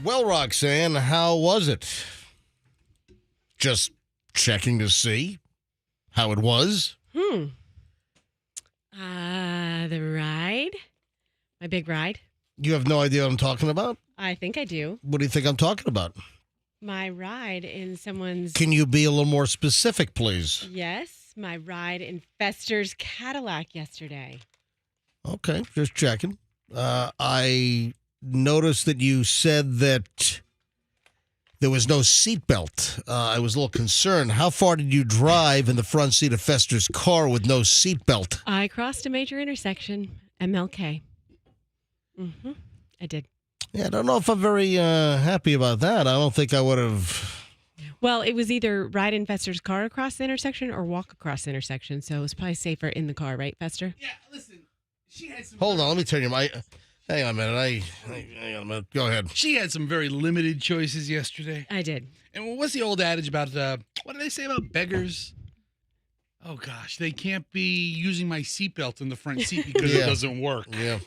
Well, Roxanne, how was it? Just checking to see how it was. The ride? My big ride? You have no idea what I'm talking about? I think I do. What do you think I'm talking about? My ride in someone's... Can you be a little more specific, please? Yes, my ride in Fester's Cadillac yesterday. Okay, just checking. I noticed that you said that there was no seatbelt. I was a little concerned. How far did you drive in the front seat of Fester's car with no seatbelt? I crossed a major intersection, MLK. I did. Yeah, I don't know if I'm very happy about that. I don't think I would have... Well, it was either ride in Fester's car across the intersection or walk across the intersection, so it was probably safer in the car, right, Fester? Yeah, listen, she had some... Hold on, let me turn your mic... Hang on a minute. Hang on a minute. Go ahead. She had some very limited choices yesterday. I did. And what's the old adage about, what do they say about beggars? Oh, gosh, they can't be using my seatbelt in the front seat because it doesn't work. Yeah.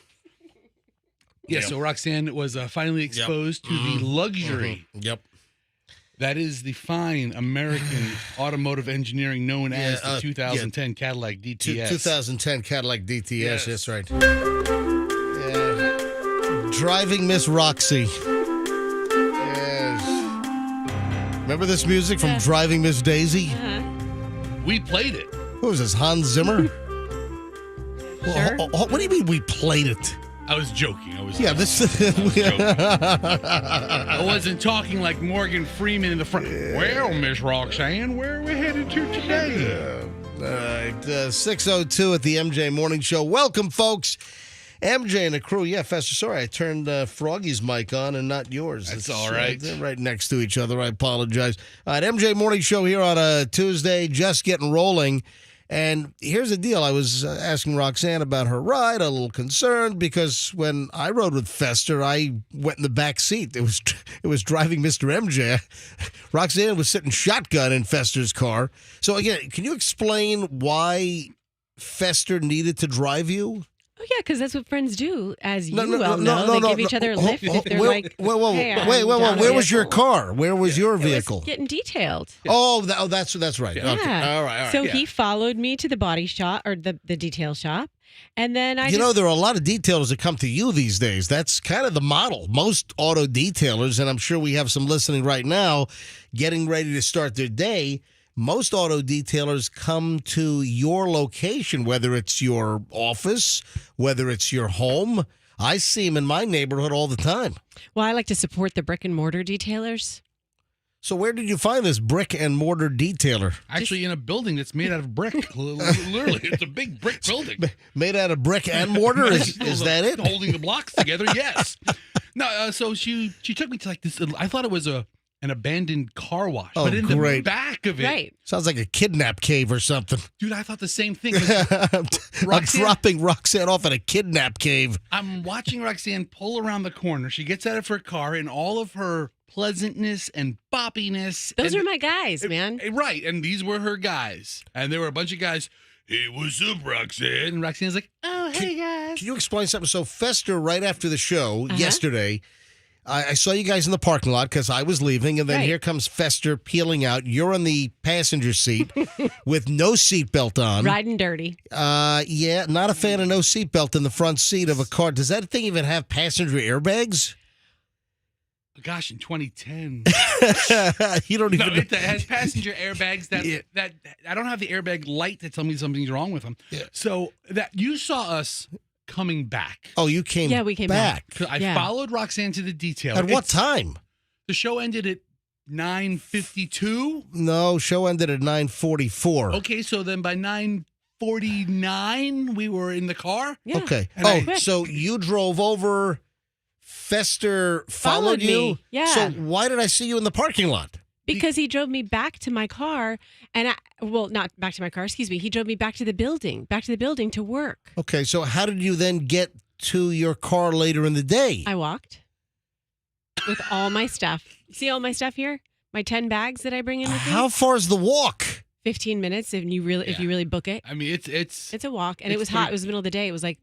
Yeah, so Roxanne was finally exposed to the luxury. Yep. That is the fine American automotive engineering known as the 2010 Cadillac DTS. 2010 Cadillac DTS, Yes. that's right. Yeah. Driving Miss Roxy. Yes. Remember this music from Driving Miss Daisy? We played it. Who is this, Hans Zimmer? Sure. What do you mean we played it? I was joking. I was Yeah, joking. I wasn't talking like Morgan Freeman in the front. Well, Miss Roxanne, where are we headed to today? All right, 6:02 at the MJ Morning Show. Welcome, folks. MJ and the crew. Yeah, Fester, sorry, I turned Froggy's mic on and not yours. That's all right. They're right next to each other. I apologize. All right, MJ Morning Show here on a Tuesday, just getting rolling. And here's the deal. I was asking Roxanne about her ride, a little concerned, because when I rode with Fester, I went in the back seat. It was driving Mr. MJ. Roxanne was sitting shotgun in Fester's car. So, again, can you explain why Fester needed to drive you? Oh, yeah, because that's what friends do, as you No, They give each other a lift if they're wait, hey, where was your car? Where was your vehicle? Getting detailed. That's right. Yeah. Okay. All right. So he followed me to the body shop or the detail shop. And then there are a lot of detailers that come to you these days. That's kind of the model. Most auto detailers, and I'm sure we have some listening right now, getting ready to start their day. Most auto detailers come to your location, whether it's your office, whether it's your home. I see them in my neighborhood all the time. Well, I like to support the brick and mortar detailers. So where did you find this brick and mortar detailer? Actually, in a building that's made out of brick. Literally, it's a big brick building. Made out of brick and mortar? Is that it? Holding the blocks together, yes. No, so she took me to like this. I thought it was an abandoned car wash, but in the back of it, right? Sounds like a kidnap cave or something. Dude, I thought the same thing. I'm dropping Roxanne off at a kidnap cave. I'm watching Roxanne pull around the corner. She gets out of her car in all of her pleasantness and boppiness. Those are my guys, man. Right, and these were her guys. And there were a bunch of guys, hey, what's up, Roxanne? And Roxanne's like, oh, hey, guys. Can you explain something? So Fester, right after the show yesterday, I saw you guys in the parking lot because I was leaving, and then here comes Fester peeling out. You're in the passenger seat with no seatbelt on. Riding dirty. Yeah, not a fan of no seatbelt in the front seat of a car. Does that thing even have passenger airbags? Gosh, in 2010. You don't even... No, it has passenger airbags that I don't have the airbag light to tell me something's wrong with them. Yeah. So that you saw us coming back. Oh, you came back. Yeah, we came back. I followed Roxanne to the detail. At what time? The show ended at 9:52. No, show ended at 9:44. Okay, so then by 9:49, we were in the car. Yeah. Okay. And so you drove over... Fester followed you? Me. Yeah. So why did I see you in the parking lot? Because he drove me back to my car, and not back to my car, excuse me. He drove me back to the building to work. Okay, so how did you then get to your car later in the day? I walked with all my stuff. See all my stuff here? My 10 bags that I bring in with me? How far is the walk? 15 minutes if you really book it. I mean, it's a walk, and it was hot. It was the middle of the day. It was like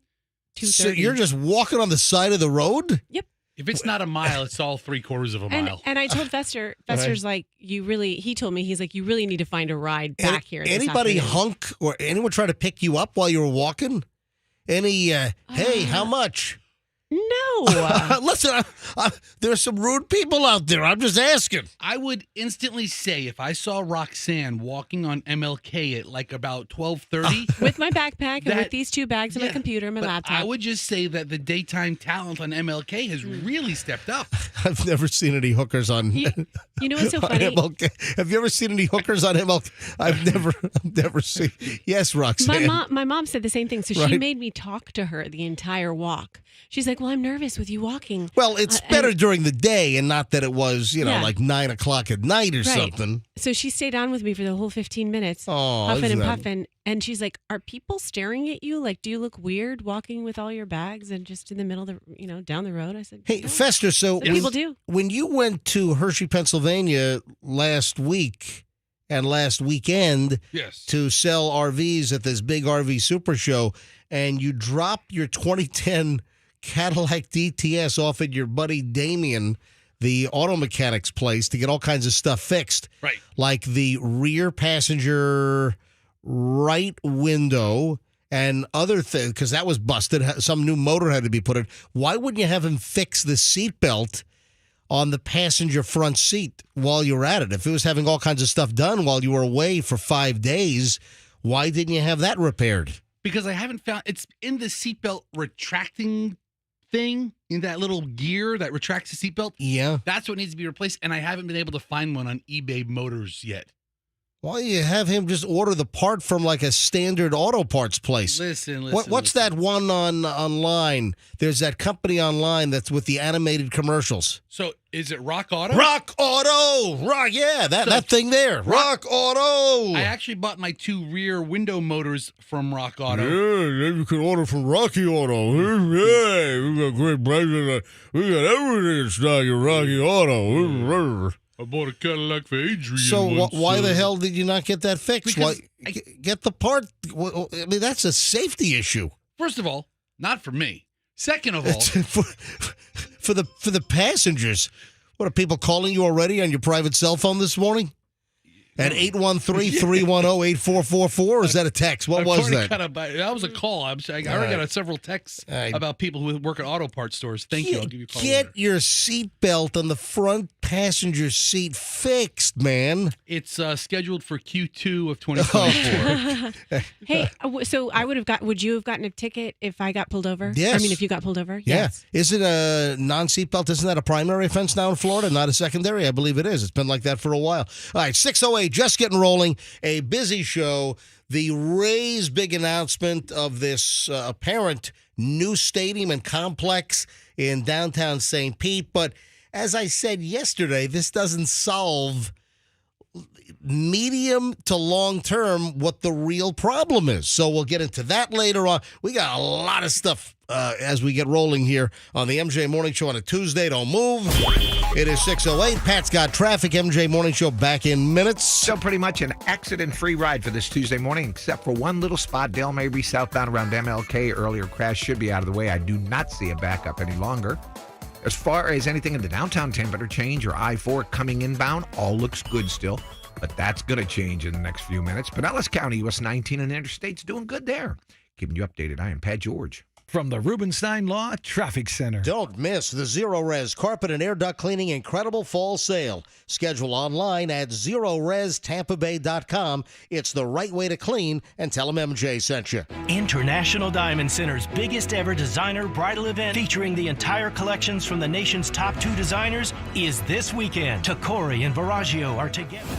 2:30. So you're just walking on the side of the road? Yep. If it's not a mile, it's all 3/4 of a mile. And I told Fester, Fester's like, he told me, he's like, you really need to find a ride back here. this Anybody afternoon." hunk or anyone try to pick you up while you were walking? Any, hey, how much? No. Listen, there's some rude people out there. I'm just asking. I would instantly say if I saw Roxanne walking on MLK at like about 12:30 With my backpack and That- with these 2 bags and my Yeah, computer and my but laptop. I would just say that the daytime talent on MLK has really stepped up. I've never seen any hookers on, You know what's so on funny? MLK. Have you ever seen any hookers on MLK? I've never seen. Yes, Roxanne. My mom said the same thing. So she Right. made me talk to her the entire walk. She's like, well, I'm nervous with you walking. Well, it's and- better during the day and not that it was, Yeah. like 9 o'clock at night or Right. something. So she stayed on with me for the whole 15 minutes, Oh, huffing isn't and that- puffing. And she's like, are people staring at you? Like, do you look weird walking with all your bags and just in the middle of the, down the road? I said, Hey, no. Fester, so Some people do. when you went to Hershey, Pennsylvania last week and last weekend Yes. to sell RVs at this big RV super show, and you dropped your 2010 Cadillac DTS off at your buddy Damien, the auto mechanics place, to get all kinds of stuff fixed. Right. Like the rear passenger right window and other things, because that was busted. Some new motor had to be put in. Why wouldn't you have him fix the seatbelt on the passenger front seat while you were at it? If it was having all kinds of stuff done while you were away for 5 days, why didn't you have that repaired? Because I haven't found it's in the seatbelt retracting thing, in that little gear that retracts the seatbelt. Yeah. That's what needs to be replaced, and I haven't been able to find one on eBay Motors yet. Why don't you have him just order the part from like a standard auto parts place? Listen. What's that one online? There's that company online that's with the animated commercials. So is it Rock Auto? Rock Auto! Yeah, that thing there. Rock Auto! I actually bought my 2 rear window motors from Rock Auto. Yeah, you can order from Rocky Auto. Yeah, we got great prices. We got everything in stock at Rocky Auto. I bought a Cadillac for Adrian. So once, why the hell did you not get that fixed? Because Get the part. I mean, that's a safety issue. First of all, not for me. Second of all, for the passengers. What are people calling you already on your private cell phone this morning? At 813-310-8444, or is that a text? What was that? That was a call. I already got several texts about people who work at auto parts stores. Thank you. I'll give you a call Get later. your seatbelt on the front passenger seat fixed, man. It's scheduled for Q2 of 2024. Hey, so would you have gotten a ticket if I got pulled over? Yes. I mean, if you got pulled over? Yeah. Yes. Is it a non-seatbelt? Isn't that a primary offense now in Florida, not a secondary? I believe it is. It's been like that for a while. All right, 6:08, just getting rolling. A busy show. The Rays' big announcement of this apparent new stadium and complex in downtown St. Pete. But as I said yesterday, this doesn't solve medium to long term what the real problem is. So we'll get into that later on. We got a lot of stuff as we get rolling here on the MJ Morning Show on a Tuesday. Don't move. It is 6:08. Pat's got traffic. MJ Morning Show back in minutes. So pretty much an accident-free ride for this Tuesday morning, except for one little spot, Dale Mabry southbound around MLK. Earlier crash should be out of the way. I do not see a backup any longer. As far as anything in the downtown Tampa change or I-4 coming inbound, all looks good still. But that's going to change in the next few minutes. Pinellas County, US 19 and Interstate's doing good there. Keeping you updated, I am Pat George. From the Rubenstein Law Traffic Center. Don't miss the Zero Res Carpet and Air Duct Cleaning Incredible Fall Sale. Schedule online at ZeroResTampaBay.com. It's the right way to clean, and tell them MJ sent you. International Diamond Center's biggest ever designer bridal event, featuring the entire collections from the nation's top 2 designers, is this weekend. Tacori and Viraggio are together.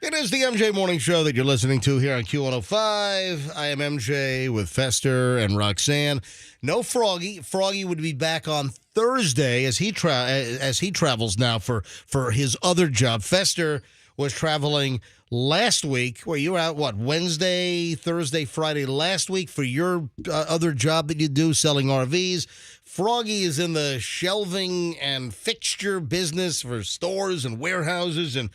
It is the MJ Morning Show that you're listening to here on Q105. I am MJ with Fester and Roxanne. No Froggy. Froggy would be back on Thursday as he travels now for his other job. Fester was traveling last week. Well, you were out, Wednesday, Thursday, Friday last week for your other job that you do, selling RVs. Froggy is in the shelving and fixture business for stores and warehouses, and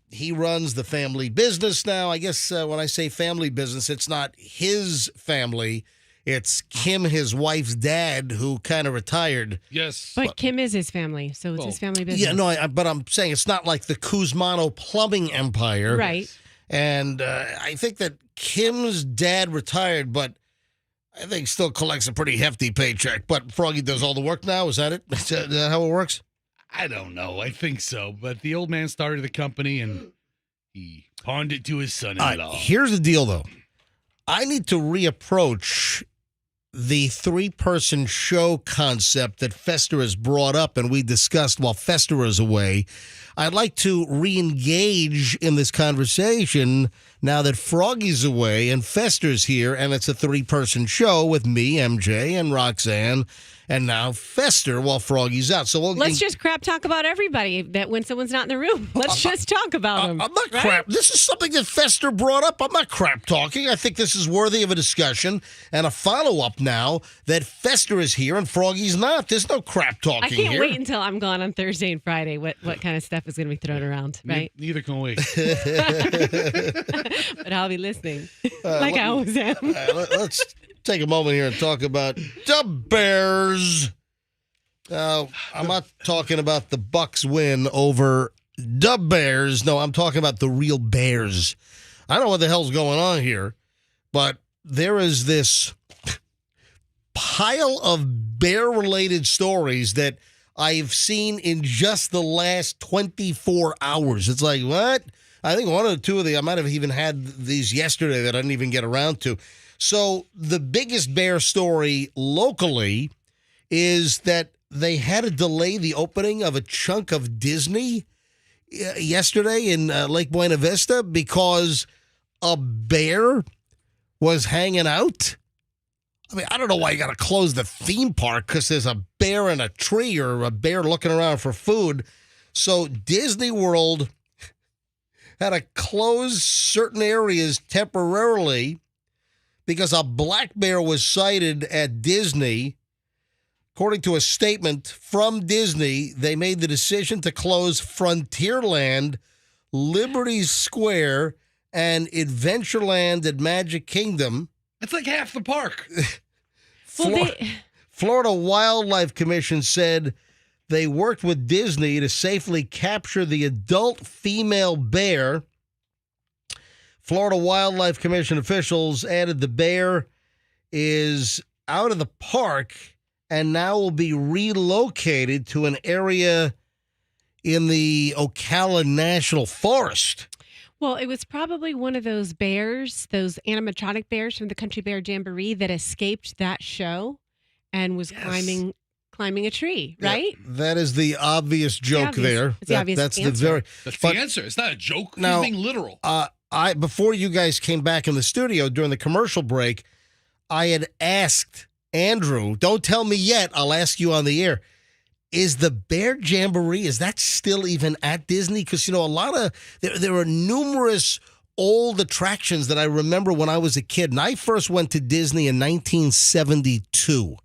he runs the family business now. I guess when I say family business, it's not his family. It's Kim, his wife's dad, who kind of retired. Yes. But Kim is his family, so it's his family business. Yeah, no, but I'm saying it's not like the Kuzmano plumbing empire. Right. And I think that Kim's dad retired, but I think still collects a pretty hefty paycheck. But Froggy does all the work now. Is that it? Is that how it works? I don't know. I think so. But the old man started the company, and he pawned it to his son-in-law. Here's the deal, though. I need to reapproach the three-person show concept that Fester has brought up and we discussed while Fester is away. I'd like to re-engage in this conversation now that Froggy's away and Fester's here, and it's a three-person show with me, MJ, and Roxanne, and now Fester while Froggy's out. So let's just crap talk about everybody that when someone's not in the room. Let's just talk about them. I'm not crap. This is something that Fester brought up. I'm not crap talking. I think this is worthy of a discussion and a follow-up now that Fester is here and Froggy's not. There's no crap talking I can't here. wait until I'm gone on Thursday and Friday. What kind of stuff is going to be thrown around, right? Neither can we. But I'll be listening, like I always am. Let's take a moment here and talk about the Bears. Now, I'm not talking about the Bucks win over the Bears. No, I'm talking about the real Bears. I don't know what the hell's going on here, but there is this pile of bear-related stories that I've seen in just the last 24 hours. It's like, what? I think one or two of I might have even had these yesterday that I didn't even get around to. So the biggest bear story locally is that they had to delay the opening of a chunk of Disney yesterday in Lake Buena Vista because a bear was hanging out. I mean, I don't know why you got to close the theme park because there's a bear in a tree or a bear looking around for food. So Disney World had to close certain areas temporarily because a black bear was sighted at Disney. According to a statement from Disney, they made the decision to close Frontierland, Liberty Square, and Adventureland at Magic Kingdom. It's like half the park. Florida Wildlife Commission said they worked with Disney to safely capture the adult female bear. Florida Wildlife Commission officials added the bear is out of the park and now will be relocated to an area in the Ocala National Forest. Well, it was probably one of those bears, those animatronic bears from the Country Bear Jamboree that escaped that show and was climbing a tree, right? Yeah, that is the obvious joke there. It's the obvious that's answer. That's the answer. It's not a joke. Now, He's being literal. Before you guys came back in the studio during the commercial break, I had asked Andrew, don't tell me yet, I'll ask you on the air, is the Bear Jamboree, is that still even at Disney? Because, you know, there are numerous old attractions that I remember when I was a kid. And I first went to Disney in 1972.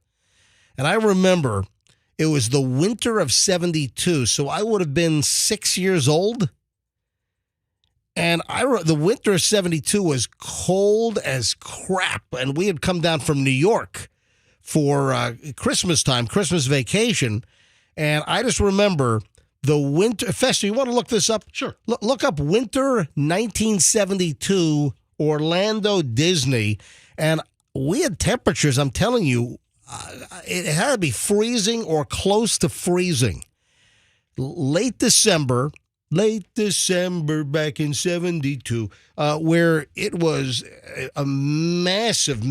And I remember it was the winter of 72. So I would have been 6 years old. And the winter of 72 was cold as crap. And we had come down from New York for Christmas vacation. And I just remember the winter. Fester, you want to look this up? Sure. Look up winter 1972 Orlando Disney. And we had temperatures, I'm telling you, it had to be freezing or close to freezing. Late December back in 72, where it was a massive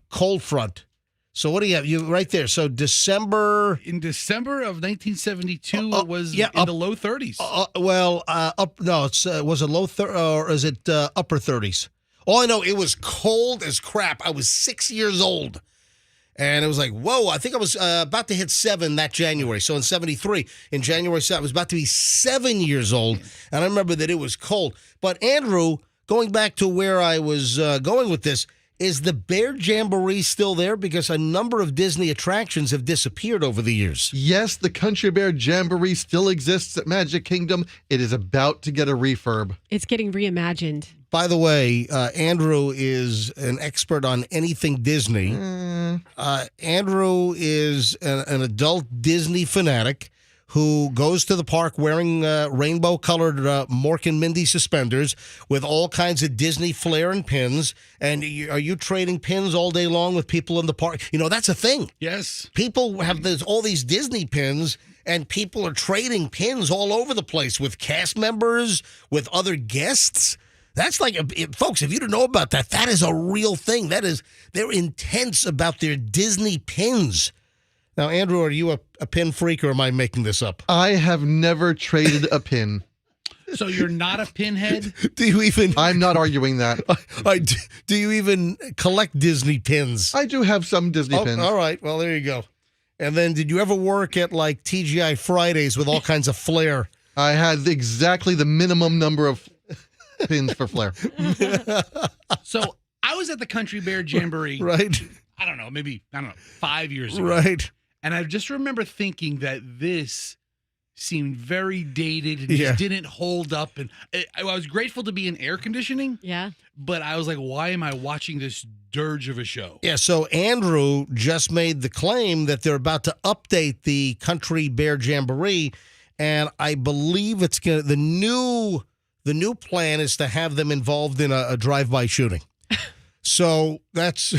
cold front So what do you have? You right there. So December. In December of 1972, it was yeah, in the low 30s. Up. No, it's was it low or is it upper 30s? All I know, it was cold as crap. I was 6 years old. And it was like, whoa, I think I was about to hit 7 that January. So in 73, in January 7, I was about to be 7 years old. And I remember that it was cold. But Andrew, going back to where I was going with this, is the Bear Jamboree still there? Because a number of Disney attractions have disappeared over the years. Yes, the Country Bear Jamboree still exists at Magic Kingdom. It is about to get a refurb. It's getting reimagined. By the way, Andrew is an expert on anything Disney. Andrew is an adult Disney fanatic who goes to the park wearing rainbow-colored Mork and Mindy suspenders with all kinds of Disney flair and pins. And are you trading pins all day long with people in the park? You know, that's a thing. Yes. People have all these Disney pins, and people are trading pins all over the place with cast members, with other guests. That's like, folks, if you don't know about that, that is a real thing. They're intense about their Disney pins. Now, Andrew, are you a pin freak, or am I making this up? I have never traded a pin. So you're not a pinhead? Do you even? I'm not arguing that. Do you even collect Disney pins? I do have some Disney pins. All right. Well, there you go. And then, did you ever work at like TGI Fridays with all kinds of flair? I had exactly the minimum number of pins for flair. So I was at the Country Bear Jamboree. Right. I don't know, 5 years ago. Right. And I just remember thinking that this seemed very dated and just didn't hold up. And I was grateful to be in air conditioning. Yeah. But I was like, why am I watching this dirge of a show? Yeah, so Andrew just made the claim that they're about to update the Country Bear Jamboree, and I believe it's going to the new plan is to have them involved in a drive-by shooting. So that's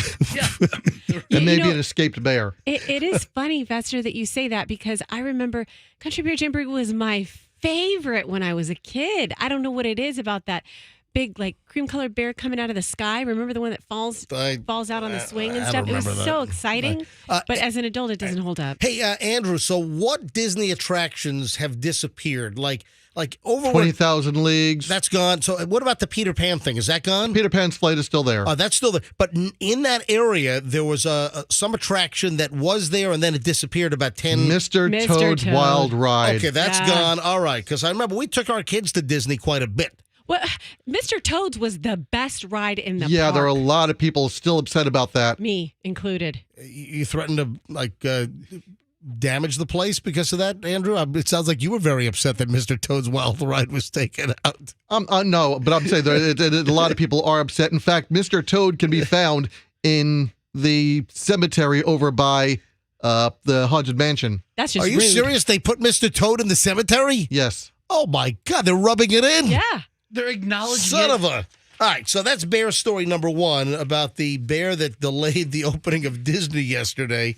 and maybe an escaped bear. It is funny, Vester, that you say that, because I remember Country Bear Jamboree was my favorite when I was a kid. I don't know what it is about that big, like, cream-colored bear coming out of the sky. Remember the one that falls out on the swing and stuff? It was so exciting. But as an adult, it doesn't hold up. Hey, Andrew, so what Disney attractions have disappeared? Like over 20,000 Leagues. That's gone. So what about the Peter Pan thing? Is that gone? Peter Pan's Flight is still there. That's still there. But in that area, there was some attraction that was there, and then it disappeared about 10. Mr. Toad's Wild Ride. Okay, that's gone. All right, because I remember we took our kids to Disney quite a bit. Well, Mr. Toad's was the best ride in the park. Yeah, there are a lot of people still upset about that. Me included. You threatened to, damage the place because of that, Andrew? It sounds like you were very upset that Mr. Toad's Wild Ride was taken out. No, but I'm saying a lot of people are upset. In fact, Mr. Toad can be found in the cemetery over by the Haunted Mansion. That's just Are you rude. serious? They put Mr. Toad in the cemetery? Yes. Oh, my God. They're rubbing it in. Yeah. They're acknowledging Son it. of a... All right, so that's bear story number one about the bear that delayed the opening of Disney yesterday.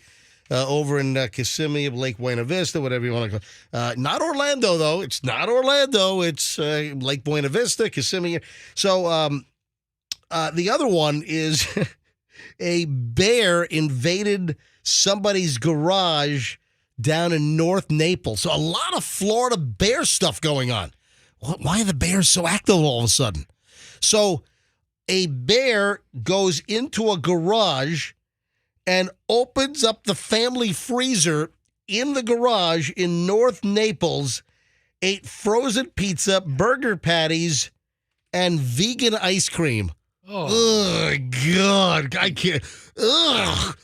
Over in Kissimmee, Lake Buena Vista, whatever you want to call it. Not Orlando, though. It's not Orlando. It's Lake Buena Vista, Kissimmee. So the other one is a bear invaded somebody's garage down in North Naples. So a lot of Florida bear stuff going on. Why are the bears so active all of a sudden? So a bear goes into a garage and opens up the family freezer in the garage in North Naples, ate frozen pizza, burger patties, and vegan ice cream. Oh, God. I can't. Ugh.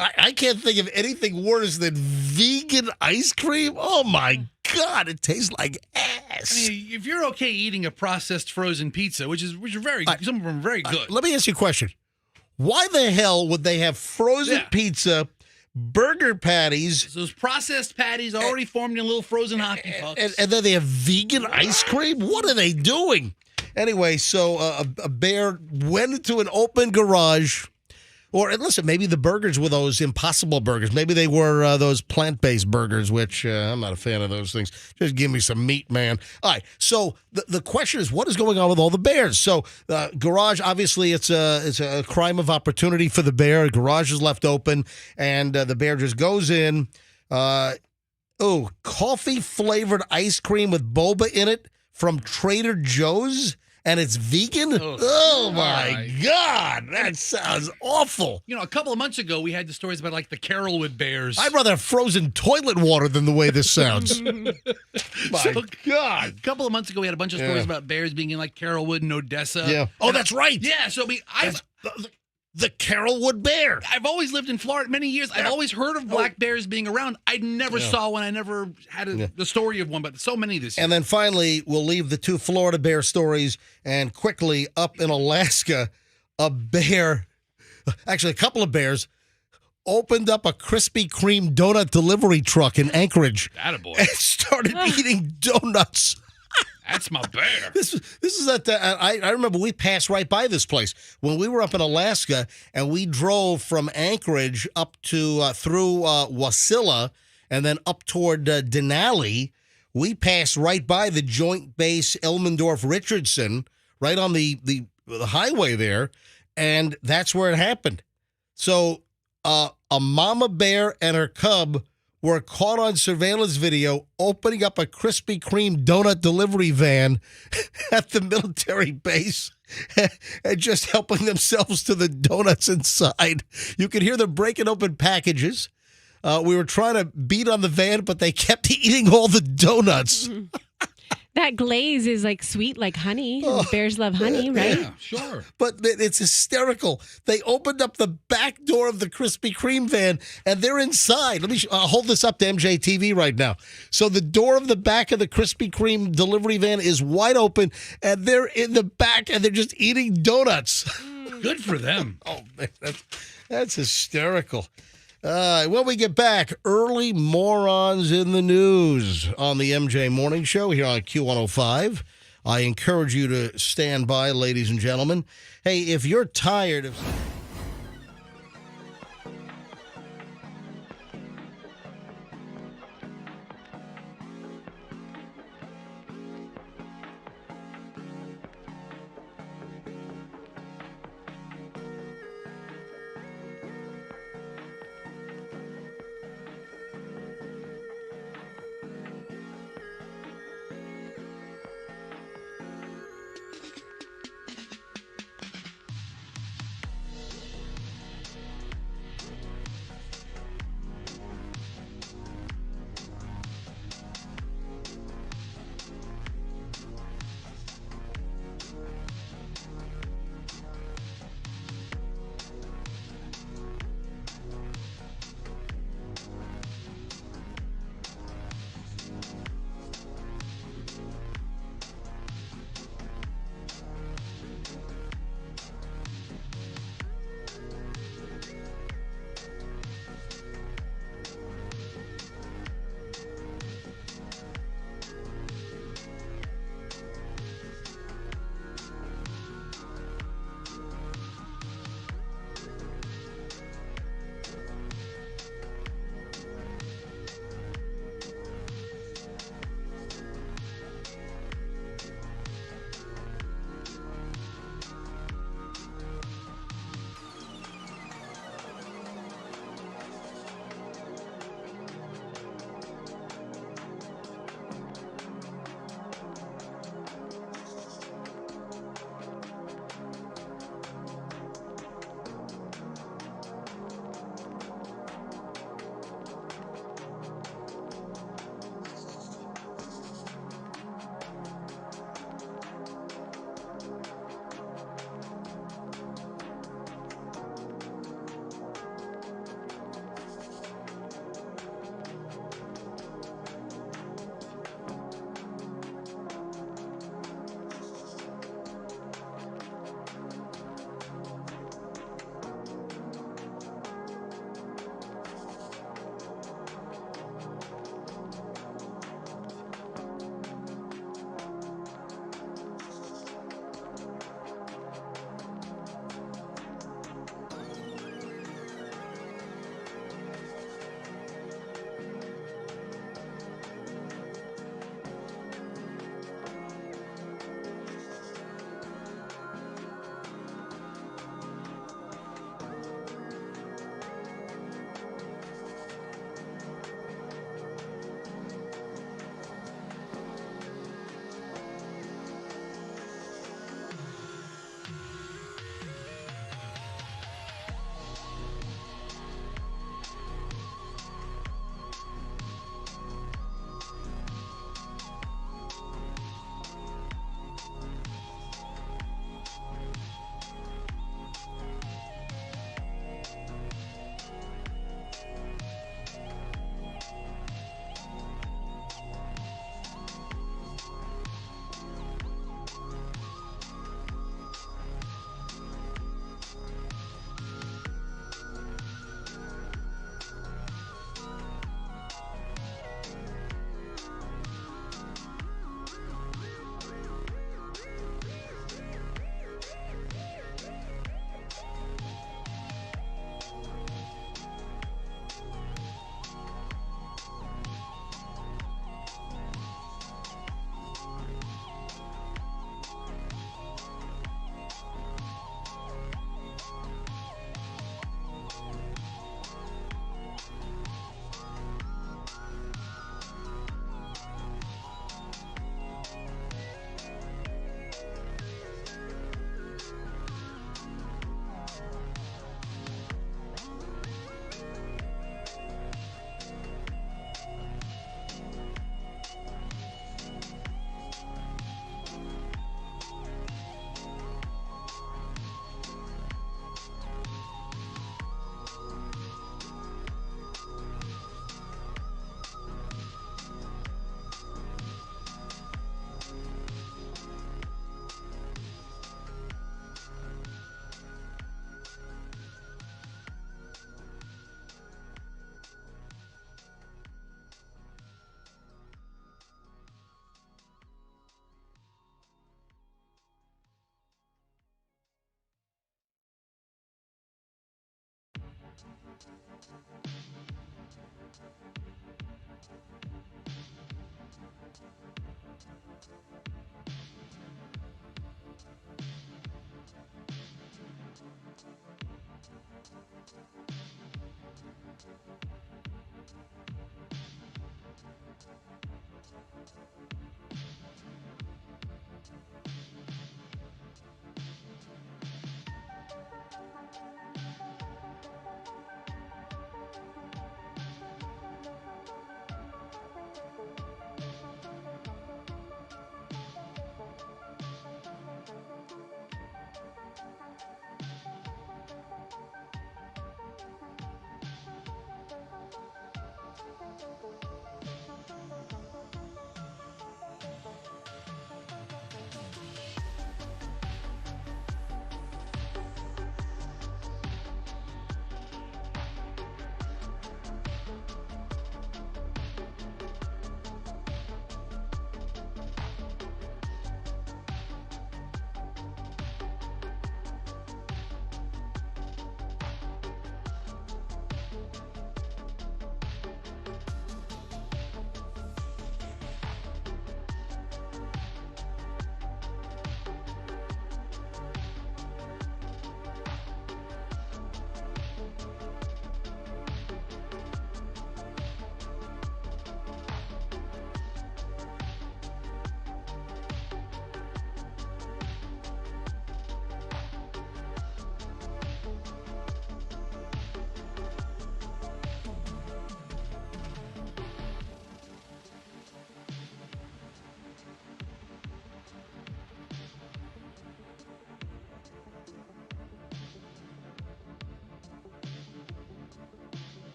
I can't think of anything worse than vegan ice cream. Oh, my God. It tastes like ass. I mean, if you're okay eating a processed frozen pizza, which are very, some of them are very good. Let me ask you a question. Why the hell would they have frozen pizza, burger patties? Those processed patties already formed in little frozen hockey pucks. And then they have vegan ice cream? What are they doing? Anyway, so a bear went into an open garage, Or listen, maybe the burgers were those Impossible burgers. Maybe they were those plant-based burgers, which I'm not a fan of those things. Just give me some meat, man. All right. So the question is, what is going on with all the bears? So garage, obviously, it's a crime of opportunity for the bear. Garage is left open, and the bear just goes in. Coffee-flavored ice cream with boba in it from Trader Joe's. And it's vegan? Oh my God. That sounds awful. You know, a couple of months ago, we had the stories about like the Carolwood bears. I'd rather have frozen toilet water than the way this sounds. My God. A couple of months ago, we had a bunch of stories about bears being in like Carolwood and Odessa. Yeah. Oh, that's right. Yeah. So, I mean, The Carolwood bear. I've always lived in Florida many years. I've always heard of black bears being around. I never saw one. I never had the story of one, but so many this year. And then finally, we'll leave the two Florida bear stories and quickly up in Alaska, a couple of bears opened up a Krispy Kreme donut delivery truck in Anchorage. Attaboy. And started eating donuts. That's my bear. This is at the, I remember we passed right by this place when we were up in Alaska, and we drove from Anchorage up to through Wasilla and then up toward Denali. We passed right by the Joint Base Elmendorf-Richardson, right on the highway there, and that's where it happened. So a mama bear and her cub were caught on surveillance video opening up a Krispy Kreme donut delivery van at the military base and just helping themselves to the donuts inside. You could hear them breaking open packages. We were trying to beat on the van, but they kept eating all the donuts. That glaze is like sweet, like honey. Bears love honey, right? Yeah, sure. But it's hysterical. They opened up the back door of the Krispy Kreme van, and they're inside. Let me hold this up to MJTV right now. So the door of the back of the Krispy Kreme delivery van is wide open, and they're in the back, and they're just eating donuts. Good for them. Oh, man, that's hysterical. When we get back, early morons in the news on the MJ Morning Show here on Q105. I encourage you to stand by, ladies and gentlemen. Hey, if you're tired of...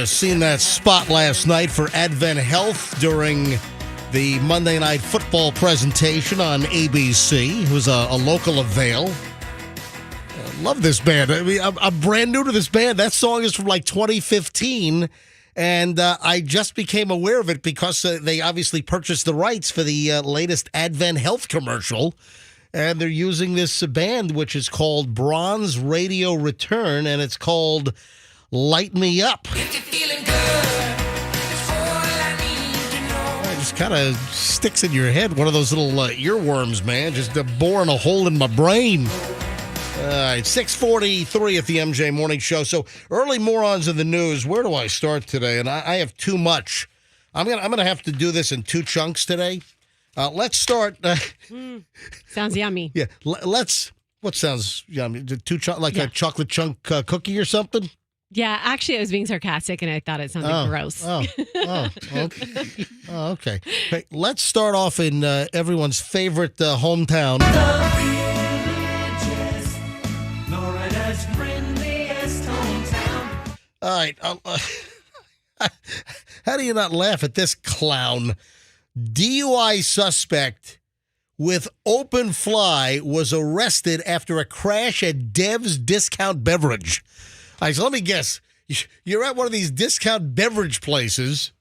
Seen that spot last night for Advent Health during the Monday Night Football presentation on ABC. It was a local avail. Love this band. I mean, I'm brand new to this band. That song is from like 2015, and I just became aware of it because they obviously purchased the rights for the latest Advent Health commercial, and they're using this band, which is called Bronze Radio Return, and it's called Light Me Up. It just kind of sticks in your head. One of those little earworms, man, just boring a hole in my brain. All right, 6:43 at the MJ Morning Show. So early morons in the news. Where do I start today? And I have too much. I'm gonna have to do this in two chunks today. Let's start. Sounds yummy. Yeah, let's. What sounds yummy? A chocolate chunk cookie or something? Yeah, actually, I was being sarcastic, and I thought it sounded gross. Okay. Okay. Hey, let's start off in everyone's favorite hometown. All right. How do you not laugh at this clown? DUI suspect with open fly was arrested after a crash at Dev's Discount Beverage. All right, so let me guess. You're at one of these discount beverage places.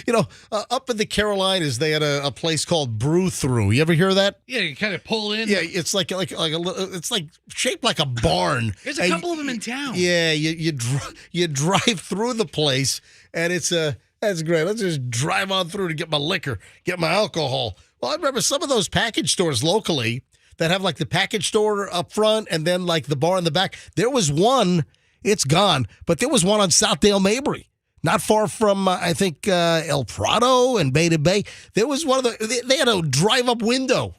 You know, up in the Carolinas, they had a place called Brew Through. You ever hear of that? Yeah, you kind of pull in. Yeah, it's like a it's like shaped like a barn. There's a couple of them in town. Yeah, you drive through the place, and that's great. Let's just drive on through to get my liquor, get my alcohol. Well, I remember some of those package stores locally that have like the package store up front and then like the bar in the back. There was one, it's gone, but there was one on Southdale Mabry. Not far from, I think, El Prado and Bay to Bay. There was one of they had a drive-up window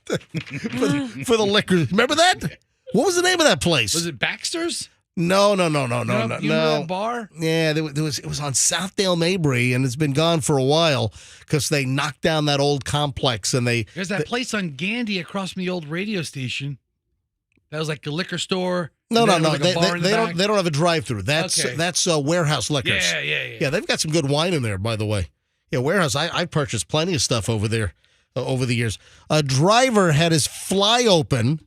for the liquor. Remember that? What was the name of that place? Was it Baxter's? No. You remember that bar? Yeah, it was on Southdale Mabry, and it's been gone for a while because they knocked down that old complex. And There's that place on Gandy across from the old radio station. That was like a liquor store. No. Like They don't have a drive-through. That's Warehouse Liquors. Yeah. Yeah, they've got some good wine in there, by the way. Yeah, Warehouse. I've purchased plenty of stuff over there over the years. A driver had his fly open,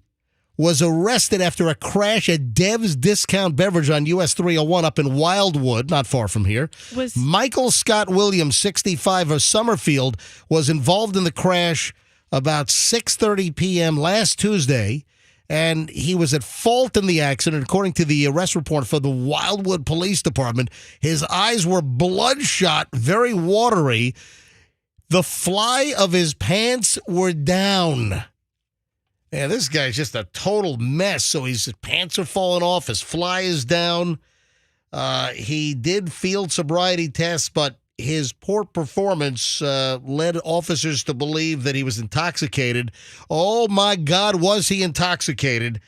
was arrested after a crash at Dev's Discount Beverage on US 301 up in Wildwood, not far from here. Michael Scott Williams, 65 of Summerfield, was involved in the crash about 6:30 p.m. last Tuesday. And he was at fault in the accident. According to the arrest report for the Wildwood Police Department, his eyes were bloodshot, very watery. The fly of his pants were down. Yeah, this guy's just a total mess. So his pants are falling off. His fly is down. He did field sobriety tests, but his poor performance led officers to believe that he was intoxicated. Oh, my God, was he intoxicated?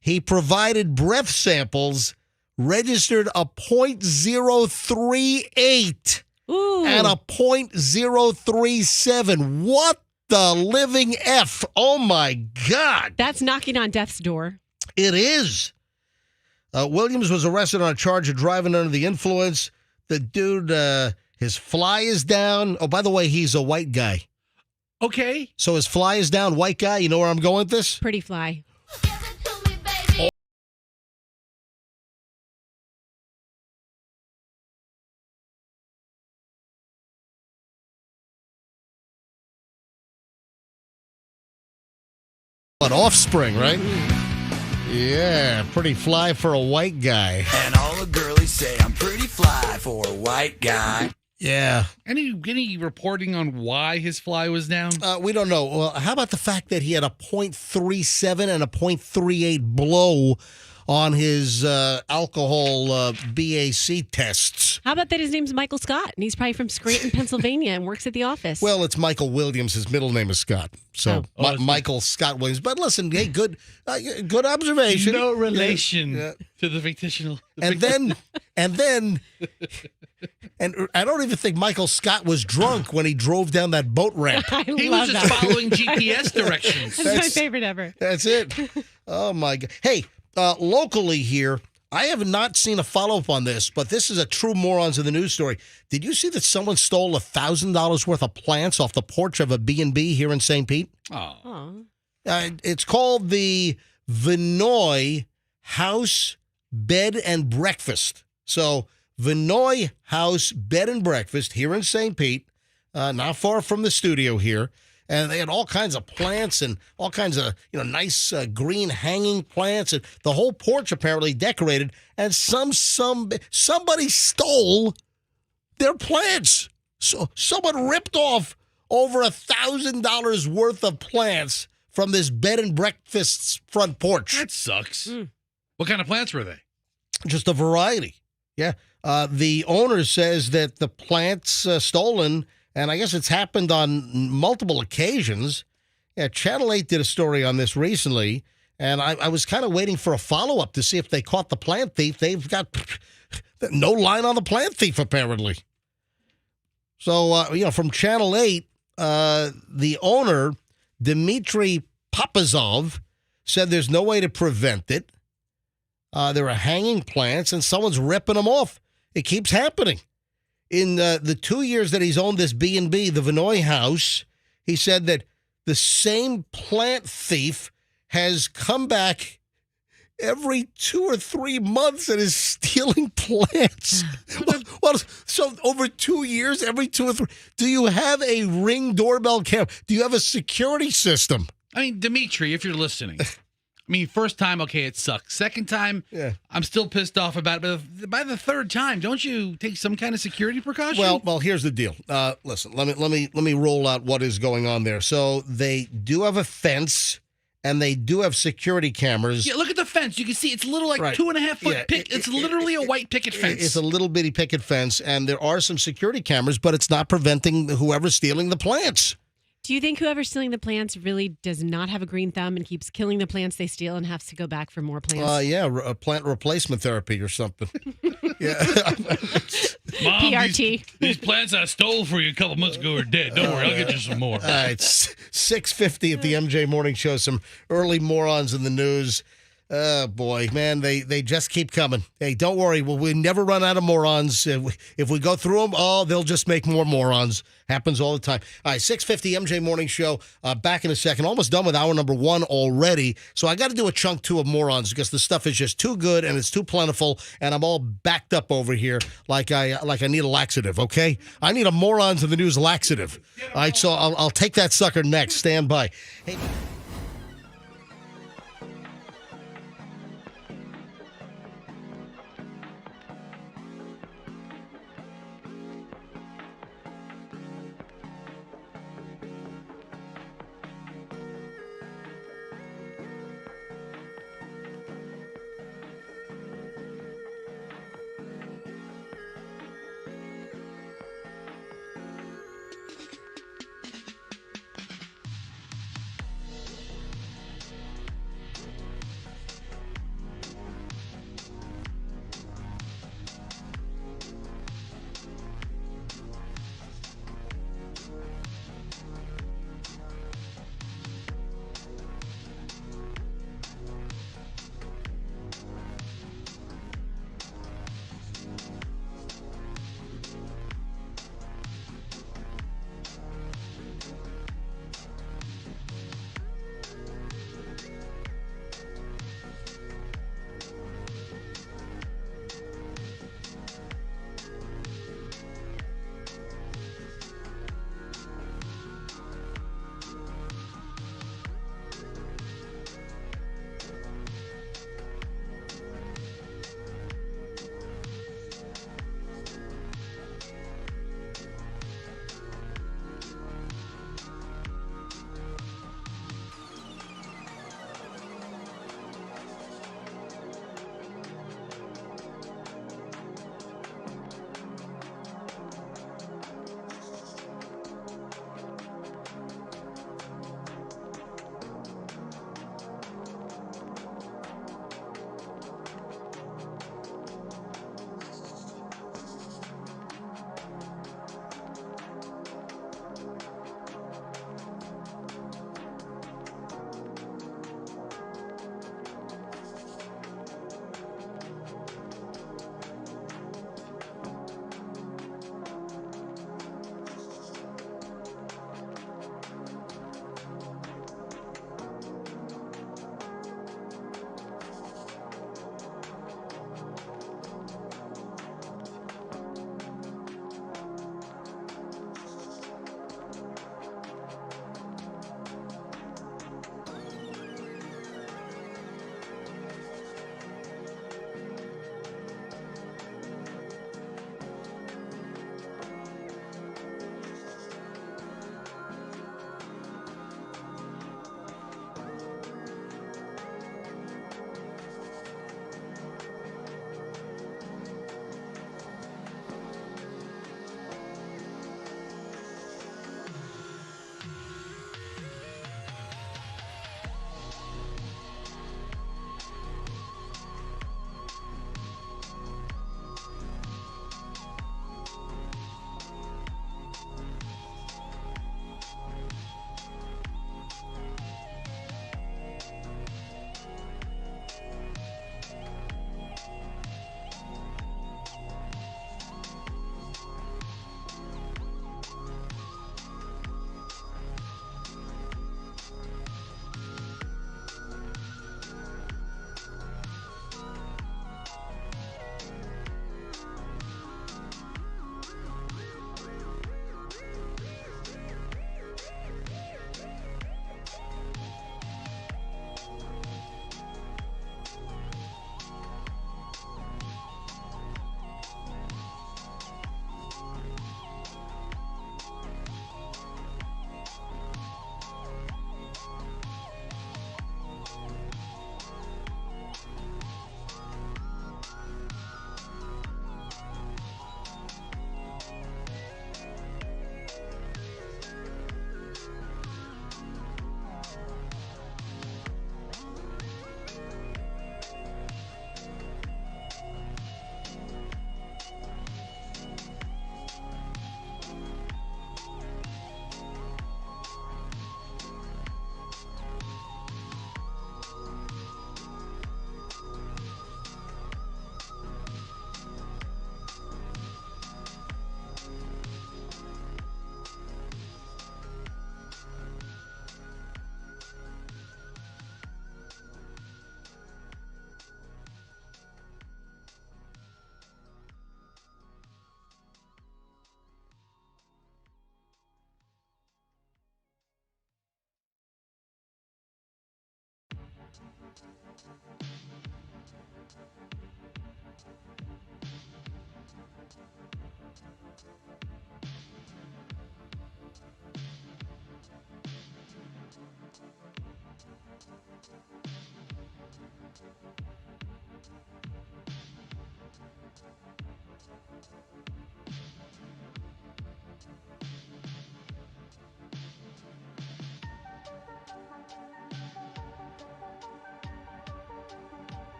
He provided breath samples, registered a .038 and a .037. What the living F? Oh, my God. That's knocking on death's door. It is. Williams was arrested on a charge of driving under the influence. The dude... his fly is down. Oh, by the way, he's a white guy. Okay. So his fly is down, white guy. You know where I'm going with this? Pretty fly. But offspring, right? Yeah, pretty fly for a white guy. And all the girlies say I'm pretty fly for a white guy. Yeah. Any reporting on why his fly was down? We don't know. Well, how about the fact that he had a .37 and a .38 blow on his alcohol BAC tests? How about that his name's Michael Scott, and he's probably from Scranton, Pennsylvania, and works at the office? Well, it's Michael Williams. His middle name is Scott. So Michael Scott Williams. But listen, hey, good observation. No relation to the fictional. And then I don't even think Michael Scott was drunk when he drove down that boat ramp. He was just following GPS directions. That's my favorite ever. That's it. Oh, my God. Hey, locally here, I have not seen a follow-up on this, but this is a true morons in the news story. Did you see that someone stole $1,000 worth of plants off the porch of a B&B here in St. Pete? Oh. It's called the Vinoy House Bed and Breakfast. So, Vinoy House Bed and Breakfast here in St. Pete, not far from the studio here. And they had all kinds of plants and all kinds of, nice green hanging plants. And the whole porch apparently decorated. And somebody stole their plants. So someone ripped off over $1,000 worth of plants from this bed and breakfast's front porch. That sucks. What kind of plants were they? Just a variety. Yeah. The owner says that the plants stolen, and I guess it's happened on multiple occasions. Yeah, Channel 8 did a story on this recently, and I was kind of waiting for a follow-up to see if they caught the plant thief. They've got no line on the plant thief, apparently. So, from Channel 8, the owner, Dmitry Papazov, said there's no way to prevent it. There are hanging plants, and someone's ripping them off. It keeps happening. In the 2 years that he's owned this B&B, the Vinoy House, he said that the same plant thief has come back every 2 or 3 months and is stealing plants. Well, so over 2 years, every 2 or 3. Do you have a Ring doorbell camera? Do you have a security system? I mean, Dimitri, if you're listening. I mean, first time, okay, it sucks. Second time, I'm still pissed off about it. But by the third time, don't you take some kind of security precaution? Well, here's the deal. Listen, let me roll out what is going on there. So they do have a fence, and they do have security cameras. Yeah, look at the fence. You can see it's a little 2.5 foot picket. It's literally a white picket fence. It's a little bitty picket fence, and there are some security cameras, but it's not preventing whoever's stealing the plants. Do you think whoever's stealing the plants really does not have a green thumb and keeps killing the plants they steal and has to go back for more plants? A plant replacement therapy or something. Yeah. Mom, PRT. These plants I stole for you a couple months ago are dead. Don't worry, I'll get you some more. All right, 6:50 at the MJ Morning Show. Some early morons in the news. Oh, boy, man, they just keep coming. Hey, don't worry. We never run out of morons. If we go through them, they'll just make more morons. Happens all the time. All right, 6:50 MJ Morning Show. Back in a second. Almost done with hour number 1 already. So I got to do a chunk 2 of morons because the stuff is just too good and it's too plentiful, and I'm all backed up over here like I need a laxative, okay? I need a morons in the news laxative. All right, so I'll take that sucker next. Stand by. Hey.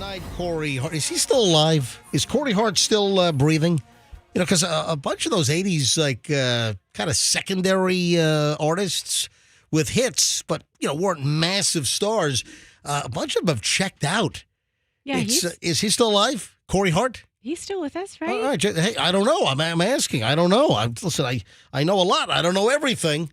Night, Corey Hart. Is he still alive? Is Corey Hart still breathing? You know, because a bunch of those 80s, like, kind of secondary artists with hits, but, weren't massive stars, a bunch of them have checked out. Yeah, is he still alive? Corey Hart? he's still with us, right? All right. Hey, I don't know. I'm asking. I don't know. Listen, I know a lot. I don't know everything.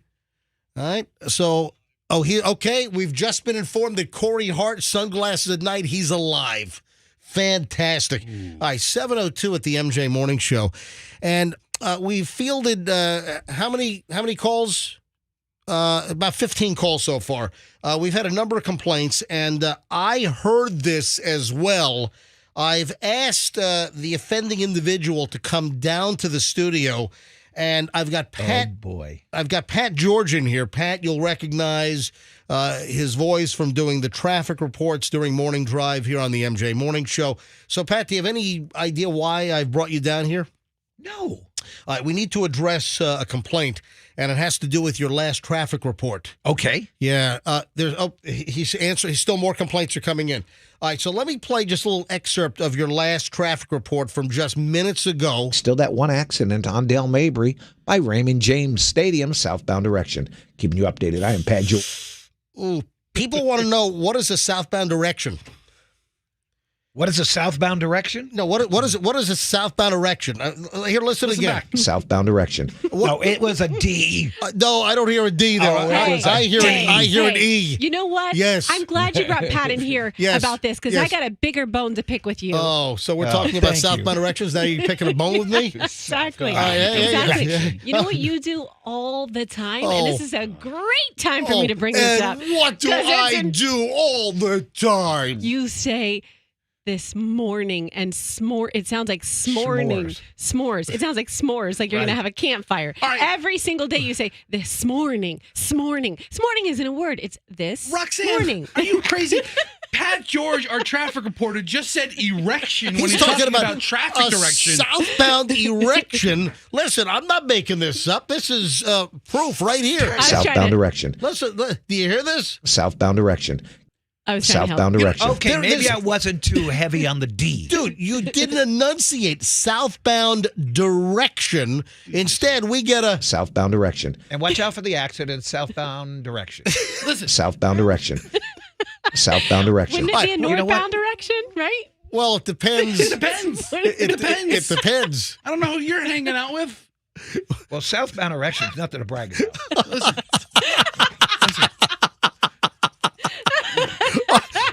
All right. So, okay. We've just been informed that Corey Hart, Sunglasses at Night, he's alive. Fantastic. All right, 7:02 at the MJ Morning Show. And we fielded how many calls? About 15 calls so far. We've had a number of complaints, and I heard this as well. I've asked the offending individual to come down to the studio, and I've got Pat. Oh, boy. I've got Pat George in here. Pat, you'll recognize his voice from doing the traffic reports during Morning Drive here on the MJ Morning Show. So, Pat, do you have any idea why I've brought you down here? No. All right, we need to address a complaint, and it has to do with your last traffic report. Okay. Yeah, he's answering. Still more complaints are coming in. All right, so let me play just a little excerpt of your last traffic report from just minutes ago. Still that one accident on Dale Mabry by Raymond James Stadium, southbound direction. Keeping you updated. I am Pat George. Ooh, people want to know, what is a southbound direction? What is a southbound direction? No, what is it? What is a southbound direction? Here, listen again. Back. Southbound direction. No, it was a D. No, I don't hear a D there. I hear an E. You know what? Yes. I'm glad you brought Pat in here Yes. about this because Yes. I got a bigger bone to pick with you. Oh, so we're talking about thank southbound directions. Now you're picking a bone with me? Exactly. yeah. Exactly. You know what you do all the time? And this is a great time for me to bring this up. And what do 'Cause it's I do all the time? You say this morning and it sounds like s'morning. S'mores. It sounds like s'mores, like you're going to have a campfire. right. Every single day you say this morning. S'morning. S'morning isn't a word. It's this Roxanne, morning. are you crazy? Pat George, our traffic reporter, just said erection when He's he's talking about traffic a direction. southbound erection. Listen, I'm not making this up. This is proof right here. was trying Southbound to- direction. Listen, do you hear this? Southbound direction. I was trying Southbound to help. direction. Okay, There maybe is- I wasn't too heavy on the D. Dude, you didn't enunciate southbound direction. Instead, we get a Southbound direction. And watch out for the accident, southbound direction. Listen, Southbound direction. Southbound direction. Wouldn't it be a know what? northbound direction, right? well, it depends. it depends. It depends. It depends. I don't know who you're hanging out with. Well, southbound direction is nothing to brag about.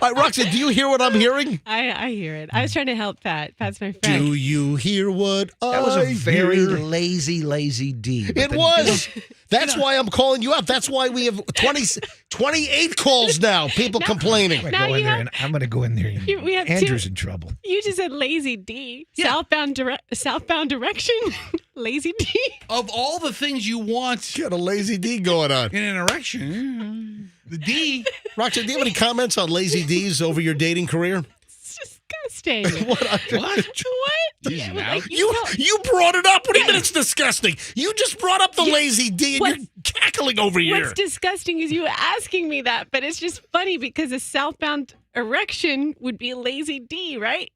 All right, Roxanne, do you hear what I'm hearing? I hear it. I was trying to help Pat. Pat's my friend. Do you hear what That was I a very hear? lazy D. But It was. That's why I'm calling you out. That's why we have 28 calls now. People complaining. I'm Now going you there have- and I'm going to go in there. And we have Andrew's two- in trouble. You just said lazy D. Southbound direction. Lazy D. Of all the things you want Got a lazy D going on. in an erection, the D. Roxanne, do you have any comments on lazy D's over your dating career? It's disgusting. What? What? Easy now. Like, You brought it up. What do you mean it's disgusting? You just brought up the lazy D and What's- you're cackling over here. What's disgusting is you asking me that, but it's just funny because a southbound erection would be a lazy D, right?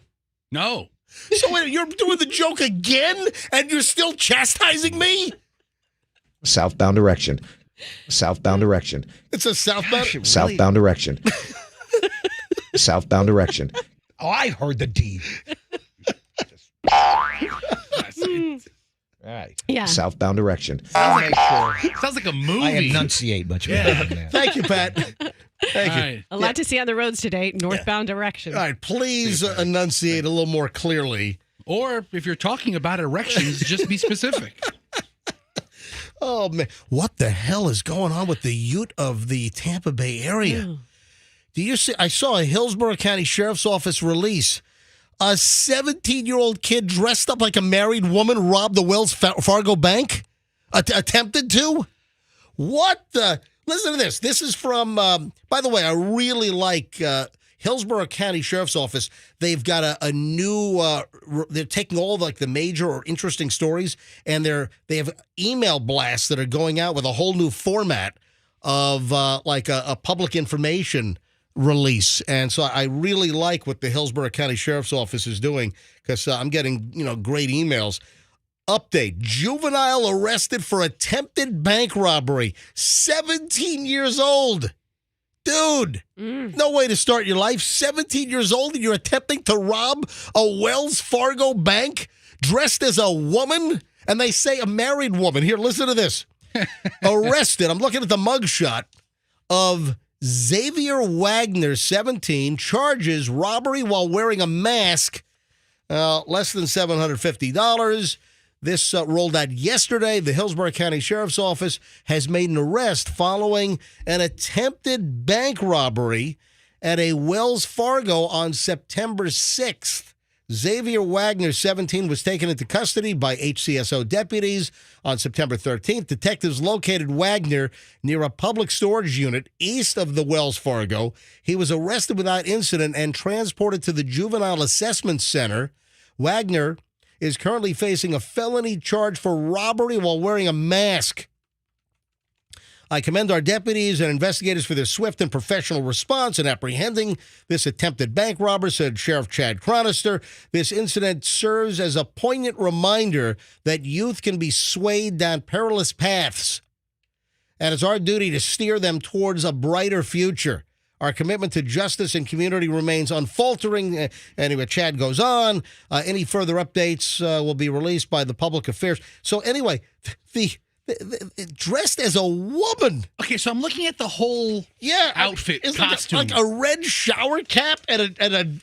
No. So wait, you're doing the joke again and you're still chastising me? Southbound direction. Southbound direction. It's a southbound. Southbound direction. Southbound direction. Oh, I heard the D. All right. Yeah. Southbound direction. I'll make sure Sounds like a movie. I enunciate much better than that. Thank you, Pat. Thank All you. right. A lot to see on the roads today. Northbound direction. All right, please enunciate a little more clearly. Or if you're talking about erections, just be specific. Oh, man. What the hell is going on with the Ute of the Tampa Bay area? Do you see? I saw a Hillsborough County Sheriff's Office release. A 17-year-old kid dressed up like a married woman robbed the Wells Fargo Bank? Attempted to? What the? Listen to this. This is from, by the way, I really like Hillsborough County Sheriff's Office. They've got a new, they're taking all like the major or interesting stories, and they have email blasts that are going out with a whole new format of like a public information release. And so I really like what the Hillsborough County Sheriff's Office is doing because I'm getting, great emails. Update, juvenile arrested for attempted bank robbery, 17 years old. Dude, no way to start your life. 17 years old and you're attempting to rob a Wells Fargo bank dressed as a woman? And they say a married woman. Here, listen to this. Arrested. I'm looking at the mugshot of Xavier Wagner, 17, charges robbery while wearing a mask, less than $750. This rolled out yesterday. The Hillsborough County Sheriff's Office has made an arrest following an attempted bank robbery at a Wells Fargo on September 6th. Xavier Wagner, 17, was taken into custody by HCSO deputies on September 13th. Detectives located Wagner near a public storage unit east of the Wells Fargo. He was arrested without incident and transported to the Juvenile Assessment Center. Wagner is currently facing a felony charge for robbery while wearing a mask. I commend our deputies and investigators for their swift and professional response in apprehending this attempted bank robber, said Sheriff Chad Chronister. This incident serves as a poignant reminder that youth can be swayed down perilous paths, and it's our duty to steer them towards a brighter future. Our commitment to justice and community remains unfaltering. Anyway, Chad goes on. Any further updates will be released by the Public Affairs. So anyway, the dressed as a woman. Okay, so I'm looking at the whole outfit, it's costume. like a red shower cap and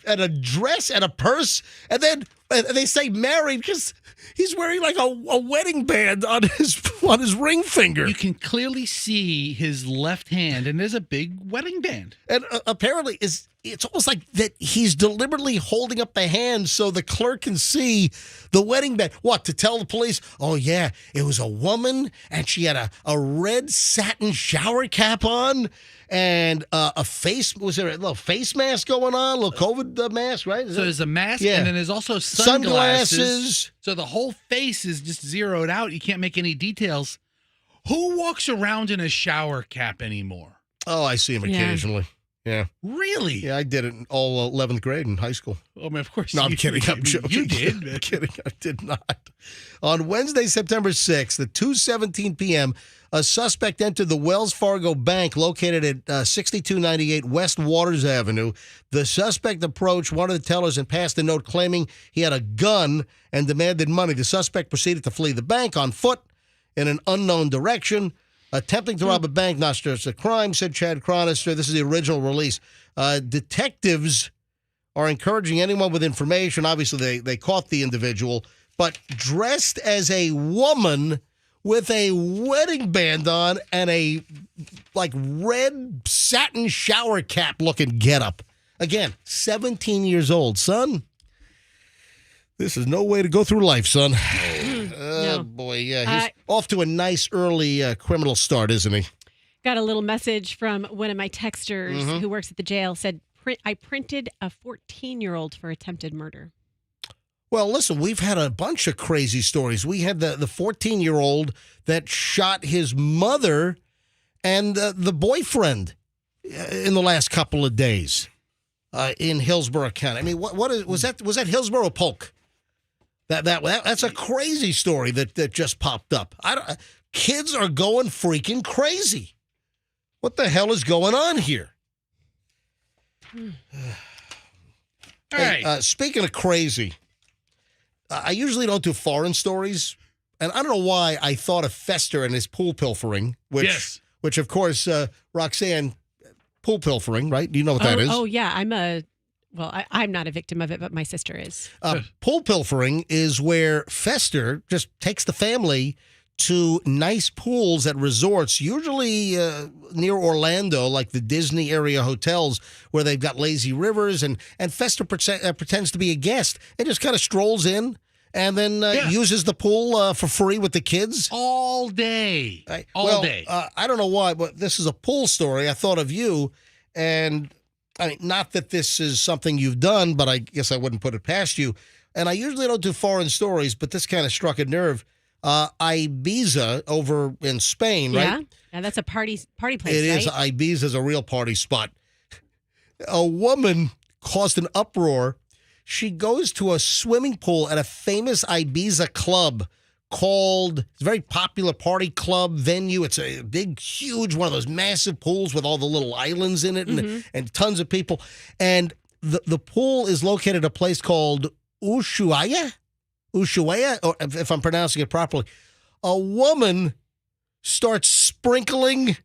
a dress and a purse, and then they say married because he's wearing like a wedding band on his ring finger. You can clearly see his left hand, and there's a big wedding band. And apparently, it's almost like that he's deliberately holding up the hand so the clerk can see the wedding band. What, to tell the police, oh, yeah, it was a woman, and she had a red satin shower cap on, and was there a little face mask going on, a little COVID mask, right? So there's a mask, Yeah. and then there's also sunglasses. So the whole face is just zeroed out. You can't make any details. Who walks around in a shower cap anymore? Oh, I see him occasionally. Yeah. Really? Yeah, I did it in all 11th grade in high school. Oh, man, of course. No, I'm kidding. I'm joking. You did. I'm kidding. I did not. On Wednesday, September 6th at 2:17 p.m., a suspect entered the Wells Fargo Bank located at 6298 West Waters Avenue. The suspect approached one of the tellers and passed a note claiming he had a gun and demanded money. The suspect proceeded to flee the bank on foot in an unknown direction. Attempting to rob a bank, not just a crime, said Chad Chronister. This is the original release. Detectives are encouraging anyone with information. Obviously, they caught the individual, but dressed as a woman with a wedding band on and a red satin shower cap looking getup. Again, 17 years old, son. This is no way to go through life, son. Oh, boy, yeah. He's off to a nice early criminal start, isn't he? Got a little message from one of my texters who works at the jail. Said, I printed a 14-year-old for attempted murder. Well, listen, we've had a bunch of crazy stories. We had the 14-year-old that shot his mother and the boyfriend in the last couple of days in Hillsborough County. I mean, was that Hillsborough Polk? That's a crazy story that just popped up. Kids are going freaking crazy. What the hell is going on here? All right. Speaking of crazy, I usually don't do foreign stories, and I don't know why I thought of Fester and his pool pilfering, which of course, Roxanne, pool pilfering, right? Do you know what that is? Oh, yeah. I'm not a victim of it, but my sister is. Pool pilfering is where Fester just takes the family to nice pools at resorts, usually near Orlando, like the Disney area hotels, where they've got lazy rivers, and Fester pretends to be a guest and just kind of strolls in and then uses the pool for free with the kids. All day. All day. I don't know why, but this is a pool story. I thought of you, and I mean, not that this is something you've done, but I guess I wouldn't put it past you. And I usually don't do foreign stories, but this kind of struck a nerve. Ibiza over in Spain, right? Yeah, that's a party place, It right? is. Ibiza is a real party spot. A woman caused an uproar. She goes to a swimming pool at a famous Ibiza club called, it's a very popular party club venue. It's a big, huge, one of those massive pools with all the little islands in it and tons of people. And the pool is located at a place called Ushuaia, or if I'm pronouncing it properly. A woman starts sprinkling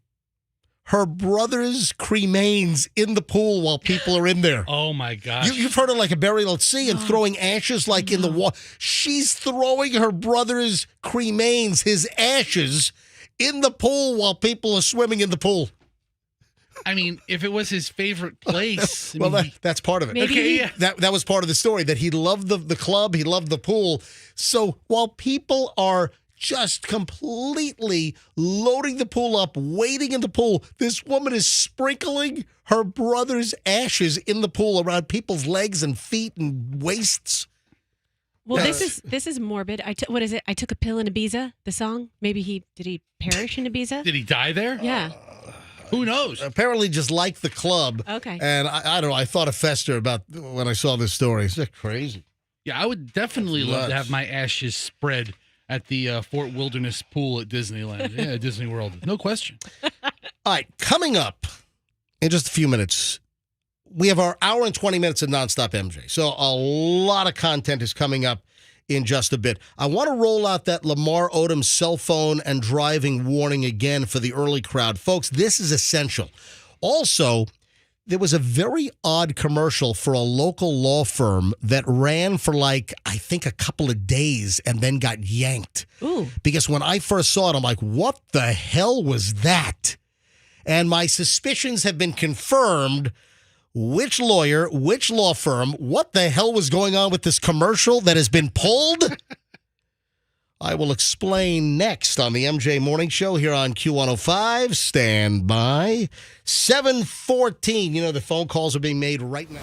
her brother's cremains in the pool while people are in there. Oh, my gosh. You've heard of like a burial at sea and throwing ashes like in the water. She's throwing her brother's cremains, his ashes, in the pool while people are swimming in the pool. I mean, if it was his favorite place. That's part of it. Maybe Okay, yeah. That was part of the story, that he loved the club, he loved the pool. So while people are just completely loading the pool up, waiting in the pool, this woman is sprinkling her brother's ashes in the pool around people's legs and feet and waists. Well, this is morbid. What is it? I took a pill in Ibiza. The song. Maybe did he perish in Ibiza? Did he die there? Yeah. Who knows? Apparently just liked the club. Okay. And I don't know, I thought of Fester about when I saw this story. It's just crazy. Yeah, I would definitely love to nuts. have my ashes spread at the Fort Wilderness pool at Disneyland. Yeah, Disney World. No question. All right, coming up in just a few minutes, we have our hour and 20 minutes of Nonstop MJ. So a lot of content is coming up in just a bit. I want to roll out that Lamar Odom cell phone and driving warning again for the early crowd. Folks, this is essential. Also, there was a very odd commercial for a local law firm that ran for I think a couple of days and then got yanked. Ooh. Because when I first saw it, I'm like, what the hell was that? And my suspicions have been confirmed. Which lawyer, which law firm, what the hell was going on with this commercial that has been pulled? I will explain next on the MJ Morning Show here on Q105. Stand by. 7:14. You know, the phone calls are being made right now.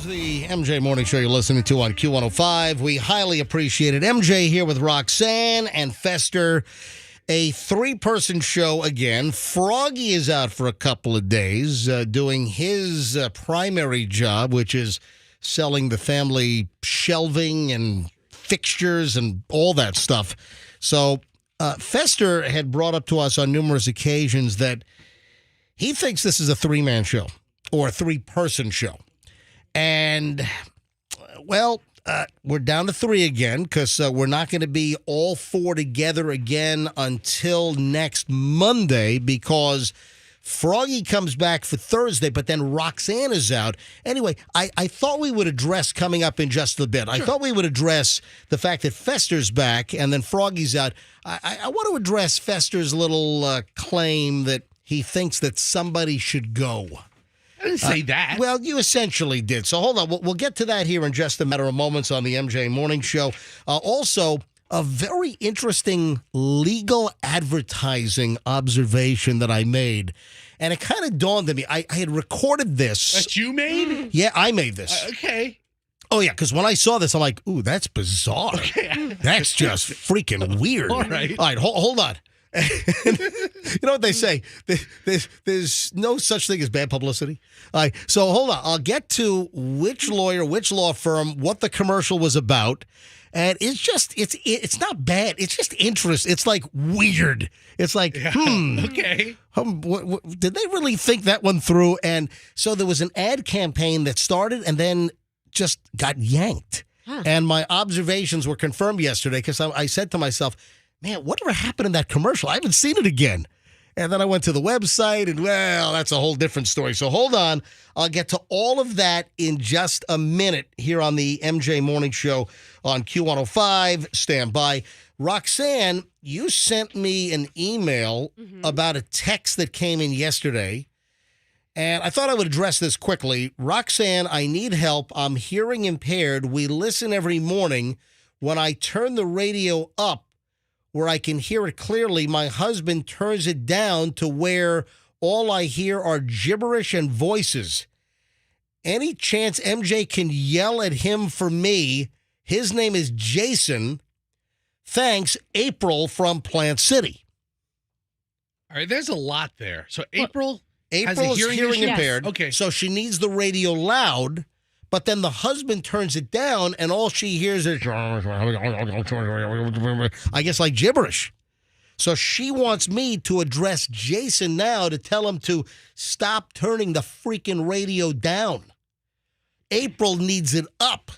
the MJ Morning Show you're listening to on Q105. We highly appreciate it. MJ here with Roxanne and Fester. A 3-person show again. Froggy is out for a couple of days doing his primary job, which is selling the family shelving and fixtures and all that stuff. So Fester had brought up to us on numerous occasions that he thinks this is a 3-man show or a 3-person show. And, well, we're down to 3 again because we're not going to be all 4 together again until next Monday because Froggy comes back for Thursday, but then Roxanne is out. Anyway, I thought we would address coming up in just a bit. Sure. I thought we would address the fact that Fester's back and then Froggy's out. I want to address Fester's little claim that he thinks that somebody should go. I didn't say that. Well, you essentially did. So hold on. We'll get to that here in just a matter of moments on the MJ Morning Show. Also, a very interesting legal advertising observation that I made. And it kind of dawned on me. I had recorded this. That you made? Yeah, I made this. Okay. Oh, yeah, because when I saw this, I'm like, ooh, that's bizarre. Okay. That's just freaking weird. All right. All right, hold on. You know what they say? There's no such thing as bad publicity. All right, so hold on. I'll get to which lawyer, which law firm, what the commercial was about. And it's just, it's not bad. It's just interest. It's like weird. It's like, Okay. Did they really think that one through? And so there was an ad campaign that started and then just got yanked. Huh. And my observations were confirmed yesterday because I said to myself, man, whatever happened in that commercial? I haven't seen it again. And then I went to the website, and, well, that's a whole different story. So hold on. I'll get to all of that in just a minute here on the MJ Morning Show on Q105. Stand by. Roxanne, you sent me an email about a text that came in yesterday, and I thought I would address this quickly. Roxanne, I need help. I'm hearing impaired. We listen every morning. When I turn the radio up, where I can hear it clearly, my husband turns it down to where all I hear are gibberish and voices. Any chance MJ can yell at him for me? His name is Jason. Thanks, April from Plant City. All right, there's a lot there. So April has is a hearing impaired. Yes. Okay. So she needs the radio loud. But then the husband turns it down, and all she hears is, I guess, like gibberish. So she wants me to address Jason now to tell him to stop turning the freaking radio down. April needs it up.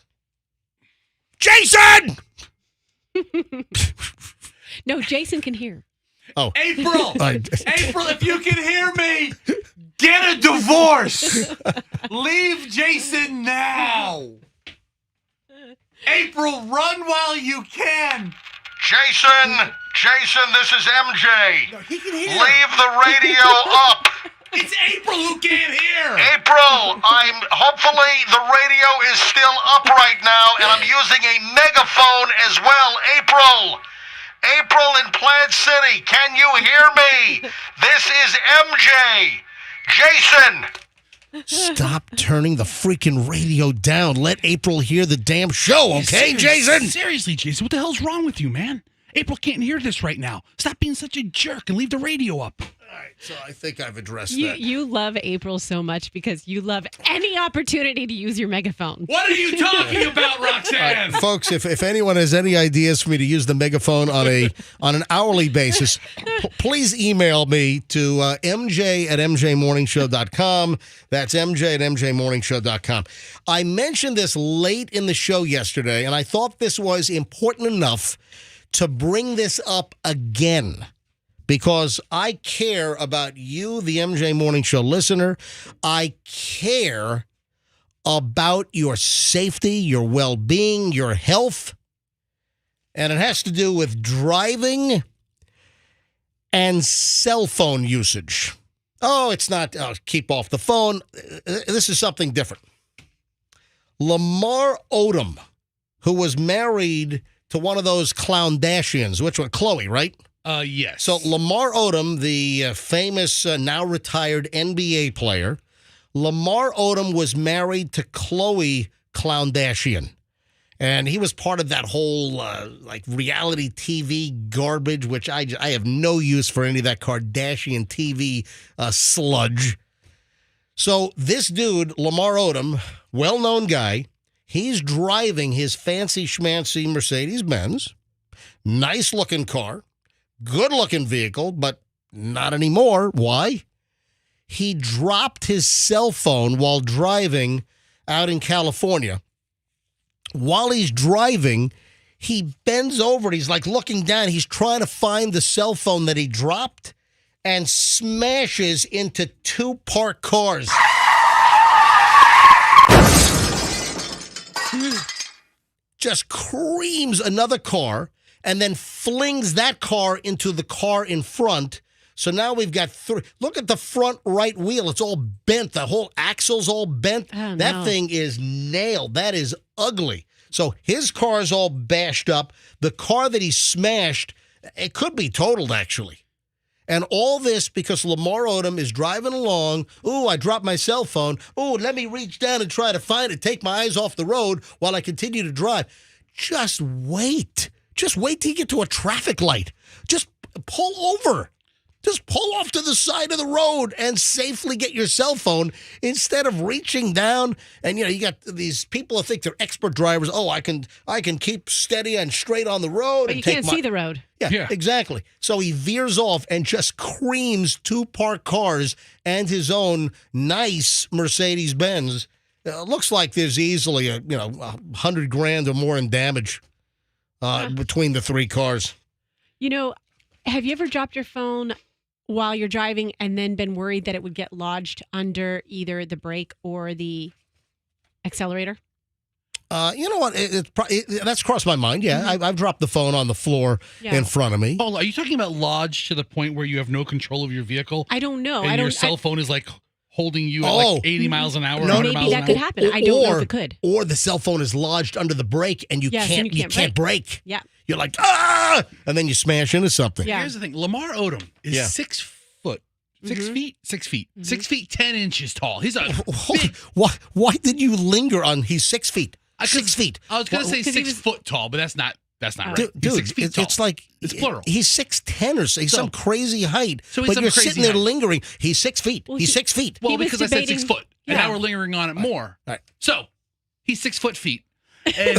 Jason! No, Jason can hear. Oh, April! April, if you can hear me, get a divorce! Leave Jason now! April, run while you can! Jason, this is MJ. No, he can hear. Leave the radio up. It's April who can't hear! April, hopefully the radio is still up right now, and I'm using a megaphone as well. April in Plant City, can you hear me? This is MJ. Jason! Stop turning the freaking radio down. Let April hear the damn show, okay, Jason? Seriously, Jason, what the hell's wrong with you, man? April can't hear this right now. Stop being such a jerk and leave the radio up. All right, so I think I've addressed that. You love April so much because you love any opportunity to use your megaphone. What are you talking about, Roxanne? Right, folks, if anyone has any ideas for me to use the megaphone on an hourly basis, please email me to mj@mjmorningshow.com. That's mj@mjmorningshow.com. I mentioned this late in the show yesterday, and I thought this was important enough to bring this up again. Because I care about you, the MJ Morning Show listener. I care about your safety, your well-being, your health. And it has to do with driving and cell phone usage. Oh, it's not, keep off the phone. This is something different. Lamar Odom, who was married to one of those Clowndashians, which one? Chloe, right? Yes. So Lamar Odom, the famous, now retired NBA player, Lamar Odom was married to Khloe Kardashian. And he was part of that whole like reality TV garbage, which I have no use for any of that Kardashian TV sludge. So this dude, Lamar Odom, well-known guy, he's driving his fancy schmancy Mercedes-Benz, nice-looking car, good-looking vehicle, but not anymore. Why? He dropped his cell phone while driving out in California. While he's driving, he bends over and he's like looking down. He's trying to find the cell phone that he dropped and smashes into 2 parked cars. Just creams another car and then flings that car into the car in front. So now we've got 3. Look at the front right wheel. It's all bent. The whole axle's all bent. Oh, that no. thing is nailed. That is ugly. So his car's all bashed up. The car that he smashed, it could be totaled, actually. And all this because Lamar Odom is driving along. Ooh, I dropped my cell phone. Ooh, let me reach down and try to find it. Take my eyes off the road while I continue to drive. Just wait. Just wait till you get to a traffic light. Just pull over. Just pull off to the side of the road and safely get your cell phone instead of reaching down. And, you got these people who think they're expert drivers. Oh, I can keep steady and straight on the road. But and you take can't see the road. Yeah, exactly. So he veers off and just creams 2 parked cars and his own nice Mercedes-Benz. Looks like there's easily $100,000 or more in damage between the 3 cars. Have you ever dropped your phone while you're driving and then been worried that it would get lodged under either the brake or the accelerator? You know what? That's crossed my mind. Yeah, I've dropped the phone on the floor in front of me. Oh, are you talking about lodged to the point where you have no control of your vehicle? I don't know. And your cell phone is like holding you at like 80 miles an hour, 100 maybe miles an that hour? could happen. I don't know if it could. Or the cell phone is lodged under the brake and you can't brake. Yeah. You're like, ah! And then you smash into something. Yeah. Here's the thing. Lamar Odom is 6 foot. 6 feet? 6 feet. 6 feet, 10 inches tall. He's a big... Why did you linger on he's 6 feet? 6 feet. I was going to say 6 foot tall, but that's not right. Dude, He's 6 feet tall. It's like it's plural. He's 6'10" or so. He's some crazy height. So he's but some you're crazy sitting there height. lingering. He's 6 feet. Well, he's 6 feet. Well, He was because I said 6 debating- foot, and Yeah. now we're lingering on it more. Right. So he's 6 foot feet. And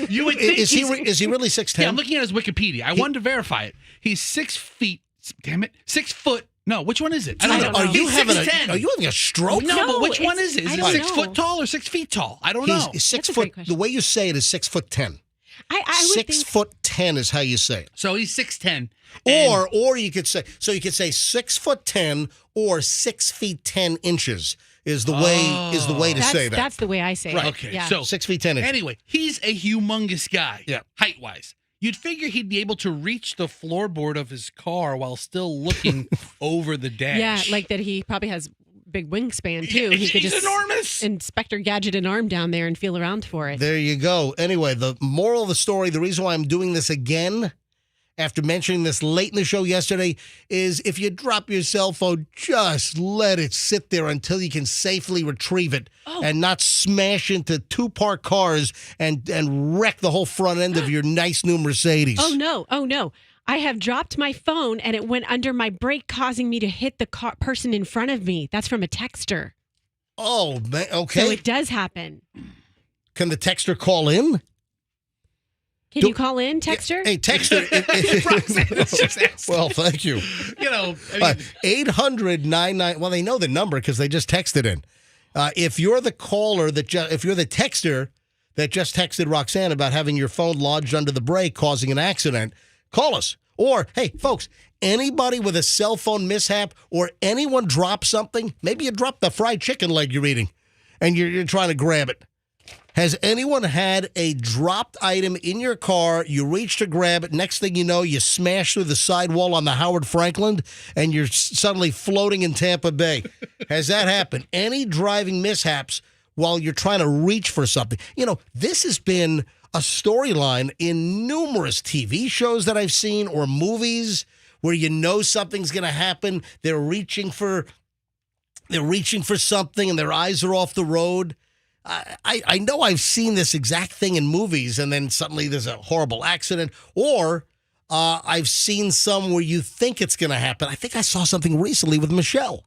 you would think is he really 6'10"? Yeah, I'm looking at his Wikipedia. I wanted to verify it. He's 6 feet. Damn it, 6 foot. No, which one is it? I don't know. Are you He's having 6'10". Are you having a stroke? No, but which one it's- is it? Is I it don't 6 know. foot tall or 6 feet tall? I don't know. He's 6 That's a foot. great question. The way you say it is 6'10". I would 6 think. foot 10 is how you say it. So he's 6'10". Or you could say 6'10" or 6 feet 10 inches is the way to say that. That's the way I say Right. it. Okay, Yeah. so 6 feet 10 inches. anyway, he's a humongous guy. Yeah. Height wise. You'd figure he'd be able to reach the floorboard of his car while still looking over the dash. Yeah, like that he probably has big wingspan too. He could He's just enormous. Inspector Gadget an arm down there and feel around for it. There you go. Anyway, the moral of the story, the reason why I'm doing this again after mentioning this late in the show yesterday is if you drop your cell phone, just let it sit there until you can safely retrieve it and not smash into 2 parked cars and wreck the whole front end of your nice new Mercedes. Oh no. I have dropped my phone and it went under my brake, causing me to hit the person in front of me. That's from a texter. Oh, man. Okay. So it does happen. Can the texter call in? Can you call in, texter? Hey, texter. Well, thank you. You know, I mean, 800-99. Well, they know the number because they just texted in. If you're the caller if you're the texter that just texted Roxanne about having your phone lodged under the brake causing an accident, call us. Or, hey, folks, anybody with a cell phone mishap or anyone drop something, maybe you dropped the fried chicken leg you're eating and you're trying to grab it. Has anyone had a dropped item in your car, you reach to grab it, next thing you know, you smash through the sidewall on the Howard Franklin, and you're suddenly floating in Tampa Bay? Has that happened? Any driving mishaps while you're trying to reach for something? You know, this has been a storyline in numerous TV shows that I've seen or movies where you know something's going to happen. They're reaching for they're reaching for something and their eyes are off the road. I know I've seen this exact thing in movies, and then suddenly there's a horrible accident. Or I've seen some where you think it's going to happen. I think I saw something recently with Michelle,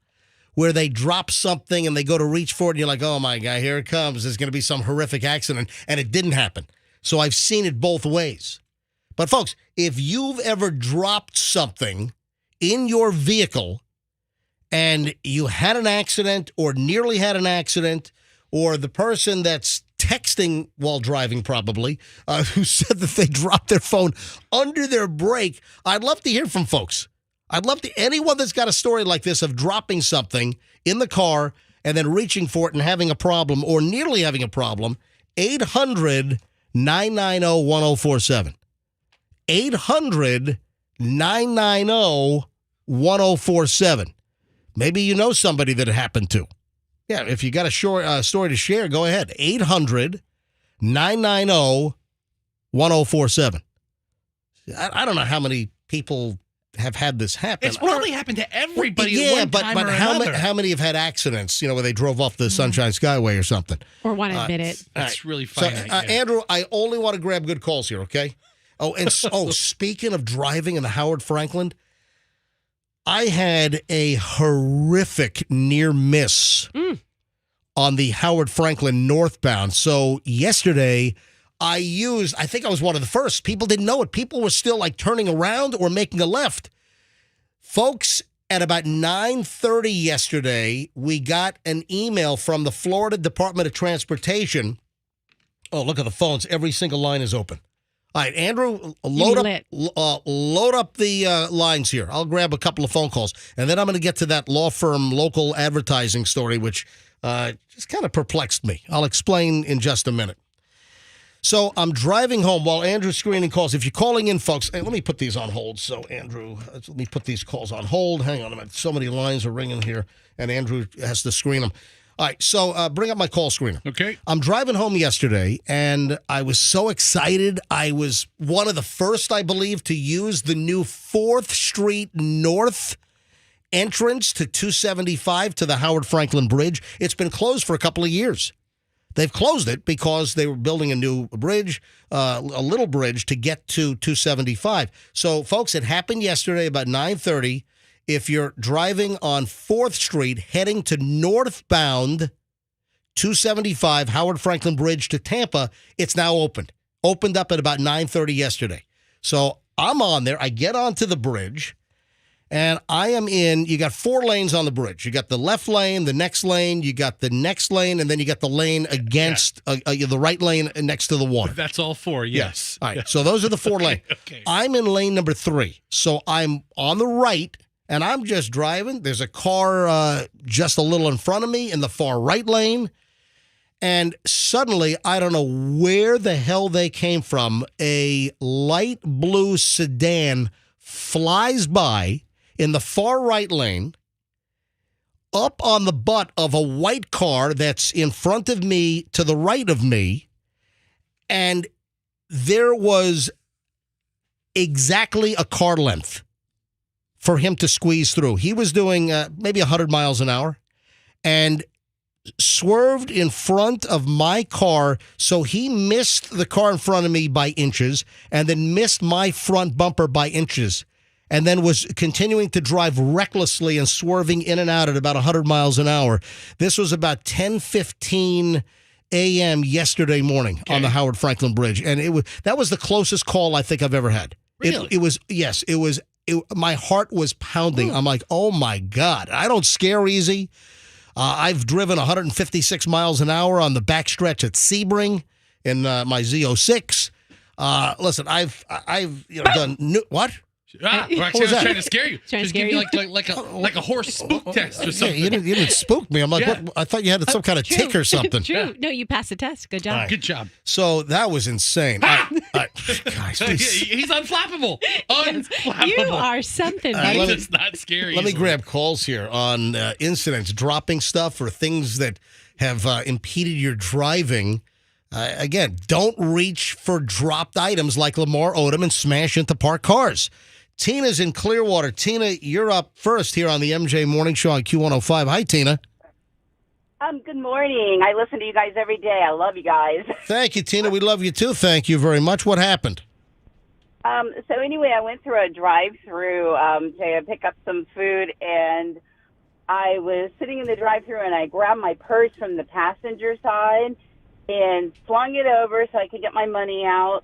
where they drop something and they go to reach for it, and you're like, oh, my God, here it comes. There's going to be some horrific accident, and it didn't happen. So I've seen it both ways. But, folks, if you've ever dropped something in your vehicle and you had an accident or nearly had an accident, or the person that's texting while driving probably, who said that they dropped their phone under their brake, I'd love to hear from folks. I'd love to, anyone that's got a story like this of dropping something in the car and then reaching for it and having a problem or nearly having a problem, 800-990-1047. 800-990-1047. Maybe you know somebody that it happened to. Yeah, if you got a story to share, go ahead. 800-990-1047. I don't know how many people have had this happen. It's probably happened to everybody Yeah, at one time but or how another. many have had accidents, where they drove off the Sunshine Skyway or something? Or want to admit it. That's really So, funny. Andrew, I only want to grab good calls here, okay? Oh, and speaking of driving in the Howard Franklin, I had a horrific near miss on the Howard Franklin northbound. So yesterday, I think I was one of the first. People didn't know it. People were still like turning around or making a left. Folks, at about 9:30 yesterday, we got an email from the Florida Department of Transportation. Oh, look at the phones. Every single line is open. All right, Andrew, load up the lines here. I'll grab a couple of phone calls, and then I'm going to get to that law firm local advertising story, which just kind of perplexed me. I'll explain in just a minute. So I'm driving home while Andrew's screening calls. If you're calling in, folks, hey, let me put these on hold. So, Andrew, let me put these calls on hold. Hang on a minute. So many lines are ringing here, and Andrew has to screen them. All right, so bring up my call screener. Okay. I'm driving home yesterday, and I was so excited. I was one of the first, I believe, to use the new 4th Street North entrance to 275 to the Howard Franklin Bridge. It's been closed for a couple of years. They've closed it because they were building a new bridge, a little bridge to get to 275. So, folks, it happened yesterday about 9:30. If you're driving on 4th Street heading to northbound 275 Howard Franklin Bridge to Tampa, it's now opened. Opened up at about 9:30 yesterday. So I'm on there. I get onto the bridge, and I am in. You got 4 lanes on the bridge. You got the left lane, the next lane, you got the next lane, and then you got the lane against the right lane next to the water. That's all 4, yes. All right. So those are the 4 lanes. Okay. I'm in lane number 3. So I'm on the right, and I'm just driving. There's a car just a little in front of me in the far right lane. And suddenly, I don't know where the hell they came from, a light blue sedan flies by in the far right lane, up on the butt of a white car that's in front of me to the right of me, and there was exactly a car length for him to squeeze through. He was doing maybe 100 miles an hour and swerved in front of my car, so he missed the car in front of me by inches and then missed my front bumper by inches, and then was continuing to drive recklessly and swerving in and out at about 100 miles an hour. This was about 10:15 a.m. yesterday morning on the Howard Franklin Bridge, and that was the closest call I think I've ever had. Really? It was my heart was pounding. I'm like, oh my God. I don't scare easy. I've driven 156 miles an hour on the backstretch at Sebring in my Z06. Listen, I've done what? Roxanne was that? trying to scare you. Trying to Just scare give you you? like a horse spook test or Yeah, something. you didn't spook me. I'm like, what? I thought you had some kind of tick or something. True. No, you passed the test. Good job. Good job. So that was insane. Guys, He's unflappable. Unflappable. You are something, right, buddy. let me- It's not scary. let me grab calls here on incidents, dropping stuff or things that have impeded your driving. Again, don't reach for dropped items like Lamar Odom and smash into parked cars. Tina's in Clearwater. Tina, you're up first here on the MJ Morning Show on Q105. Hi, Tina. Good morning. I listen to you guys every day. I love you guys. Thank you, Tina. We love you too. Thank you very much. What happened? So anyway, I went through a drive-through to pick up some food, and I was sitting in the drive-through, and I grabbed my purse from the passenger side and flung it over so I could get my money out.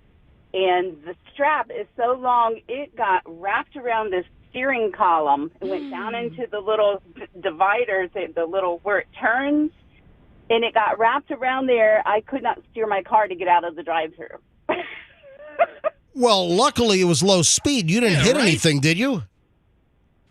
And the strap is so long, it got wrapped around this steering column and went down into the little dividers, the little where it turns, and it got wrapped around there. I could not steer my car to get out of the drive-through. Well, luckily it was low speed. You didn't hit anything, did you?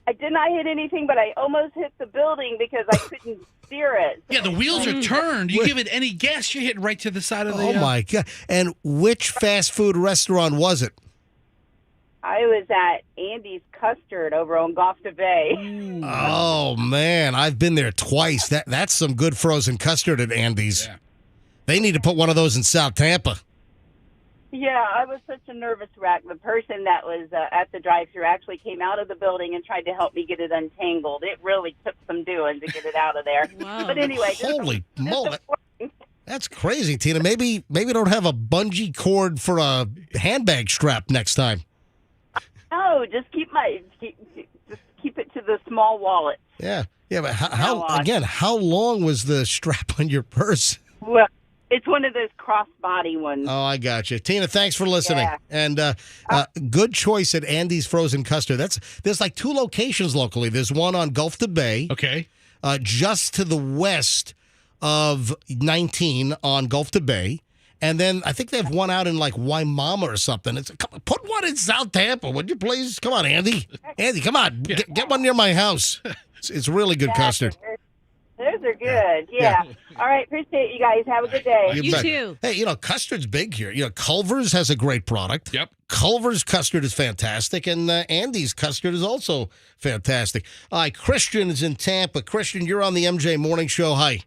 I did not hit anything, but I almost hit the building because I couldn't steer it. Yeah, the wheels are turned. You give it any gas, you're hitting right to the side of the... Oh, my God. And which fast food restaurant was it? I was at Andy's Custard over on Gloucester Bay. Oh, man. I've been there twice. That's some good frozen custard at Andy's. Yeah. They need to put one of those in South Tampa. Yeah, I was such a nervous wreck. The person that was at the drive-thru actually came out of the building and tried to help me get it untangled. It really took some doing to get it out of there. Wow. But anyway, Holy moly. That's crazy, Tina. Maybe don't have a bungee cord for a handbag strap next time. no, just keep it to the small wallet. Yeah. Yeah, but how long was the strap on your purse? Well, it's one of those crossbody ones. Oh, I got you. Tina, thanks for listening. Yeah. And good choice at Andy's Frozen Custard. There's like 2 locations locally. There's one on Gulf to Bay. Okay. Just to the west of 19 on Gulf to Bay. And then I think they have one out in like Waimama or something. Put one in South Tampa, would you please? Come on, Andy. Andy, come on. Get one near my house. It's really good custard. Those are good. Yeah. All right. Appreciate you guys. Have a good day. You bet. too. Hey, custard's big here. Culver's has a great product. Yep. Culver's custard is fantastic, and Andy's custard is also fantastic. All right, Christian is in Tampa. Christian, you're on the MJ Morning Show. Hi.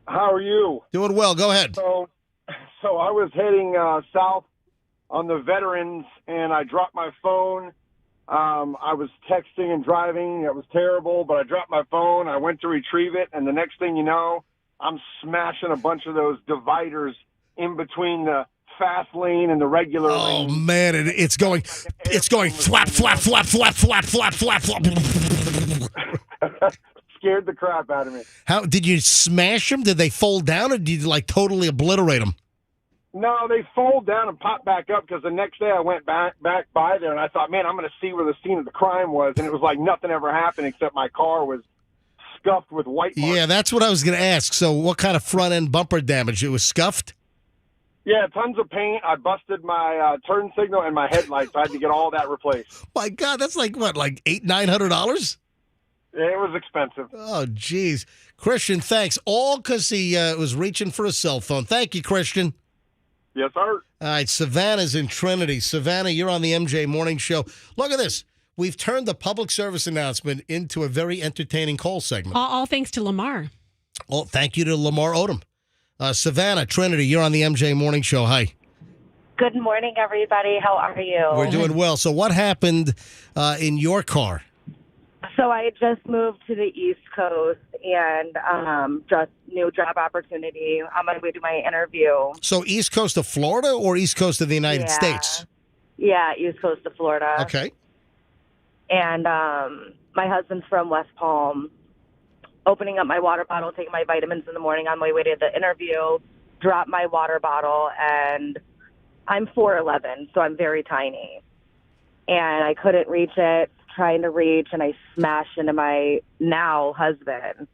How are you? Doing well. Go ahead. So I was heading south on the Veterans, and I dropped my phone. I was texting and driving. It was terrible, but I dropped my phone. I went to retrieve it, and the next thing you know, I'm smashing a bunch of those dividers in between the fast lane and the regular lane. Oh, man, it's going thwap, thwap, thwap, thwap, thwap, thwap, thwap, thwap. Scared the crap out of me. How did you smash them? Did they fold down, or did you totally obliterate them? No, they fold down and pop back up because the next day I went back by there and I thought, man, I'm going to see where the scene of the crime was. And it was like nothing ever happened except my car was scuffed with white marks. Yeah, that's what I was going to ask. So what kind of front end bumper damage? It was scuffed? Yeah, tons of paint. I busted my turn signal and my headlights. I had to get all that replaced. My God, that's like what, like $800-900? It was expensive. Oh, geez. Christian, thanks. All because he was reaching for a cell phone. Thank you, Christian. Yes, sir. All right, Savannah's in Trinity. Savannah, you're on the MJ Morning Show. Look at this. We've turned the public service announcement into a very entertaining call segment. All thanks to Lamar. Well, thank you to Lamar Odom. Savannah, Trinity, you're on the MJ Morning Show. Hi. Good morning, everybody. How are you? We're doing well. So what happened in your car? So I had just moved to the East Coast and just new job opportunity on my way to my interview. So East Coast of Florida or East Coast of the United States? Yeah, East Coast of Florida. Okay. And my husband's from West Palm. Opening up my water bottle, taking my vitamins in the morning on my way to the interview, drop my water bottle, and I'm 4'11", so I'm very tiny. And I couldn't reach it, trying to reach, and I smashed into my now husband.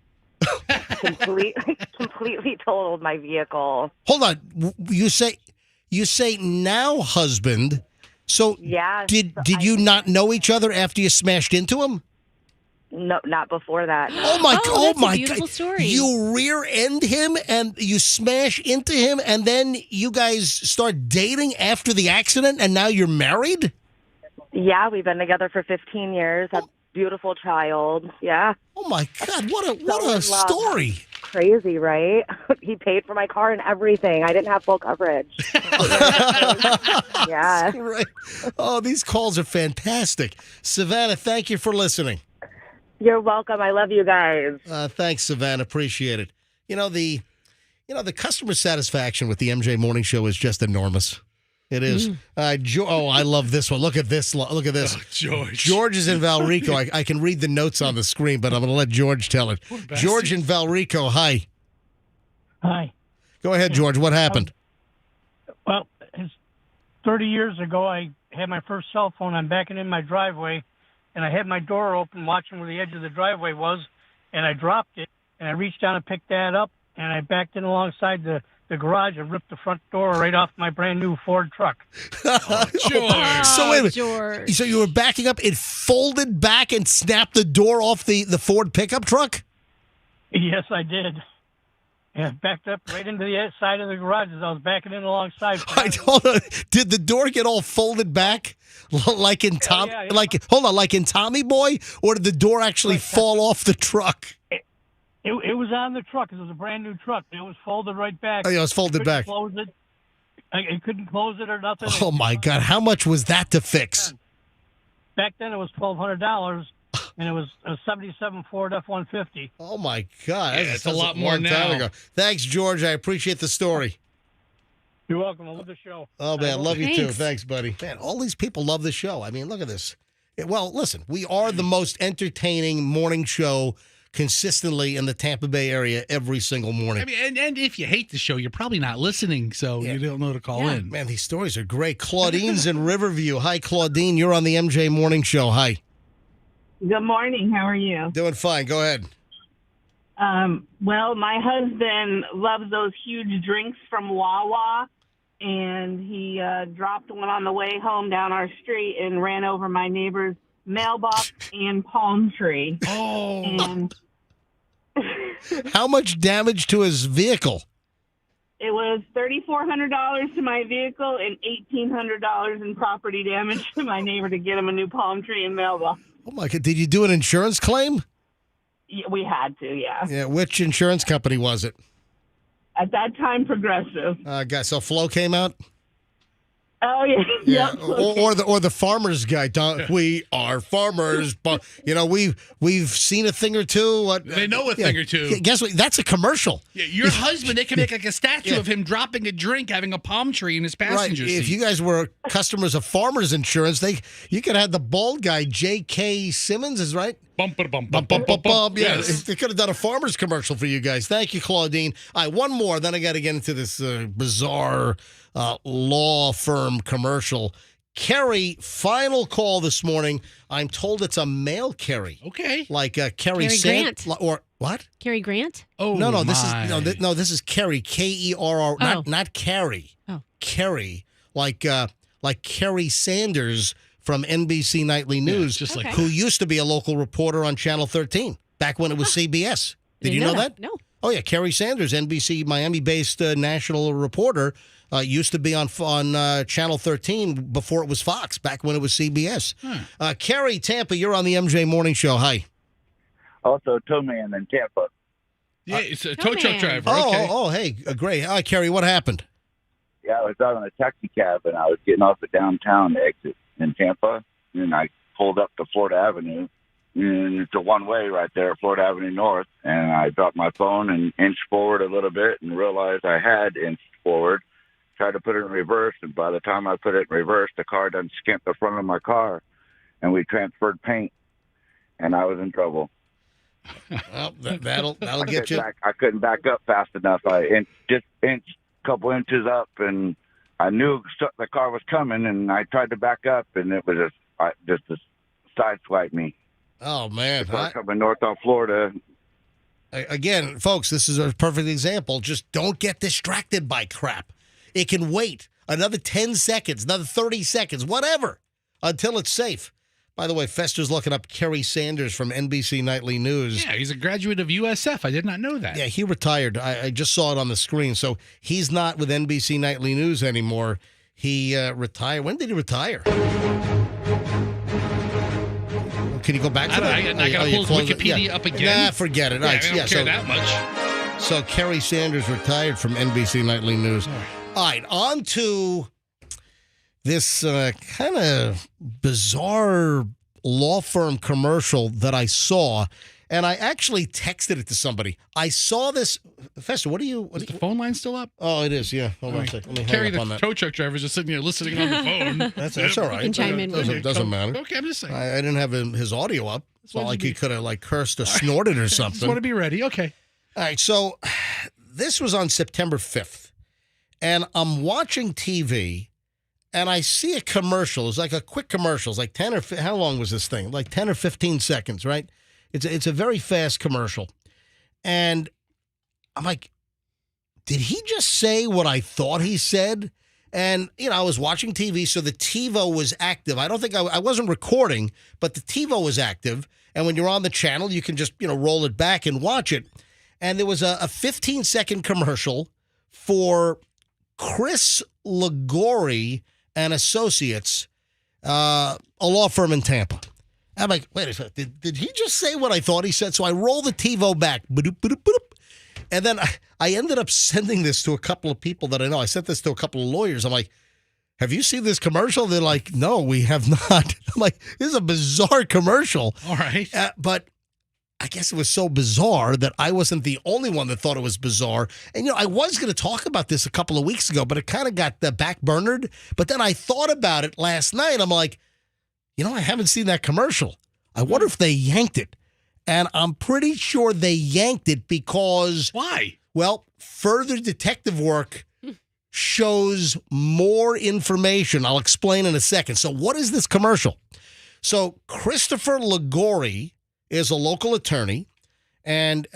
completely totaled my vehicle. Hold on. You say now husband. So yeah, did you not know each other after you smashed into him? No, not before that. Oh my! That's my a beautiful God! Story. You rear end him and you smash into him, and then you guys start dating after the accident, and now you're married. Yeah, we've been together for 15 years. A beautiful child. Yeah. Oh my God! What a story! Crazy, right? He paid for my car and everything. I didn't have full coverage. Yeah. Right. Oh, these calls are fantastic. Savannah, thank you for listening. You're welcome. I love you guys. Thanks, Savannah. Appreciate it. The customer satisfaction with the MJ Morning Show is just enormous. It is. I love this one. Look at this. Look at this. Oh, George. George is in Valrico. I can read the notes on the screen, but I'm going to let George tell it. George in Valrico, hi. Hi. Go ahead, George. What happened? Well, 30 years ago, I had my first cell phone. I'm backing in my driveway, and I had my door open watching where the edge of the driveway was, and I dropped it, and I reached down and picked that up, and I backed in alongside the garage and ripped the front door right off my brand new Ford truck. George. So wait a minute. George. So you were backing up, it folded back and snapped the door off the Ford pickup truck? Yes, I did. Yeah, backed up right into the side of the garage as I was backing in alongside. Did the door get all folded back like in Tom? Yeah. Like in Tommy Boy, or did the door actually fall off the truck? It was on the truck. It was a brand new truck. It was folded right back. Oh, yeah, it was folded back. Close it. I couldn't close it or nothing. Oh my God! How much was that to fix? Back then, it was $1,200, and it was a '77 Ford F-150. Oh my God! Yeah, it's a lot more long now. time ago. Thanks, George. I appreciate the story. You're welcome. I love the show. Oh man, love you too. Thanks. Thanks, buddy. Man, all these people love the show. I mean, look at this. Well, listen, we are the most entertaining morning show consistently in the Tampa Bay area every single morning. I mean, and if you hate the show, you're probably not listening, so you don't know to call in. Man, these stories are great. Claudine's in Riverview. Hi, Claudine. You're on the MJ Morning Show. Hi. Good morning. How are you? Doing fine. Go ahead. Well, my husband loves those huge drinks from Wawa, and he dropped one on the way home down our street and ran over my neighbor's mailbox and palm tree. Oh. And how much damage to his vehicle? It was $3,400 to my vehicle and $1,800 in property damage to my neighbor to get him a new palm tree and mailbox. Oh my God! Did you do an insurance claim? Yeah, we had to, yeah. Yeah. Which insurance company was it? At that time, Progressive. So Flo came out. Oh yeah, Yeah, Yep. or the farmers guy. We are farmers, but we've seen a thing or two. They know a thing or two. Guess what? That's a commercial. Yeah, your husband, they can make like a statue of him dropping a drink, having a palm tree in his passenger seat. If you guys were customers of Farmers Insurance, you could have the bald guy, J.K. Simmons, is right. Bum, bum, bum, bum, bum, Yeah, yes. they could have done a farmers commercial for you guys. Thank you, Claudine. All right, one more. Then I got to get into this bizarre law firm commercial. Kerry, final call this morning. I'm told it's a male Kerry. Okay. Like Kerry Cary Grant. Or what? Cary Grant? Oh, No, this is Kerry, Kerr, not Carrie. Oh. Kerry, like Kerry Sanders from NBC Nightly News, just Okay. who used to be a local reporter on Channel 13 back when it was CBS. Did you know that? No. Oh yeah, Kerry Sanders, NBC Miami-based national reporter, used to be on Channel 13 before it was Fox, back when it was CBS. Kerry, Tampa, you're on the MJ Morning Show. Hi. Also, a tow man in Tampa. Yeah, it's a tow truck driver. Hey, great. Hi, Kerry, what happened? Yeah, I was driving a taxi cab, and I was getting off at downtown to exit in Tampa, and I pulled up to Florida Avenue, and it's a one-way right there, Florida Avenue North, and I dropped my phone and inched forward a little bit and realized I had inched forward, tried to put it in reverse, and by the time I put it in reverse, the car done skimped the front of my car, and we transferred paint, and I was in trouble. Well, that'll get you. I couldn't back up fast enough. I just inched a couple inches up, and I knew the car was coming, and I tried to back up, and it was just sideswiped me. Oh, man. The car coming north on Florida. Again, folks, this is a perfect example. Just don't get distracted by crap. It can wait another 10 seconds, another 30 seconds, whatever, until it's safe. By the way, Fester's looking up Kerry Sanders from NBC Nightly News. Yeah, he's a graduate of USF. I did not know that. Yeah, he retired. I just saw it on the screen. So he's not with NBC Nightly News anymore. He retired. When did he retire? Can you go back to that? I got to pull Wikipedia up again. Nah, forget it. Yeah, I don't care that much. So Kerry Sanders retired from NBC Nightly News. All right, on to this kind of bizarre law firm commercial that I saw. And I actually texted it to somebody. I saw this. Fester, what are you? Is the phone line still up? Oh, it is. Yeah. Hold on a second. Let me Carrie, hang up the on that. tow truck driver's just sitting here listening on the phone. That's all right. You can chime in. Doesn't matter. Okay, I'm just saying. I didn't have his audio up. It's not like he could have like cursed or snorted or something. Just want to be ready. Okay. All right. So this was on September 5th, and I'm watching TV, and I see a commercial. It's like a quick commercial. It's like 10 or how long was this thing? Like 10 or 15 seconds, right? It's a very fast commercial. And I'm like, did he just say what I thought he said? And, I was watching TV, so the TiVo was active. I don't think I wasn't recording, but the TiVo was active. And when you're on the channel, you can just, roll it back and watch it. And there was a 15-second commercial for Chris Ligori and Associates, a law firm in Tampa. I'm like, wait a second, did he just say what I thought he said? So I roll the TiVo back, and then I ended up sending this to a couple of people that I know. I sent this to a couple of lawyers. I'm like, have you seen this commercial? They're like, no, we have not. I'm like, this is a bizarre commercial. All right. But I guess it was so bizarre that I wasn't the only one that thought it was bizarre. And, I was going to talk about this a couple of weeks ago, but it kind of got back-burnered. But then I thought about it last night. I'm like, I haven't seen that commercial. I wonder if they yanked it. And I'm pretty sure they yanked it because... Why? Well, further detective work shows more information. I'll explain in a second. So what is this commercial? So Christopher Ligori is a local attorney, and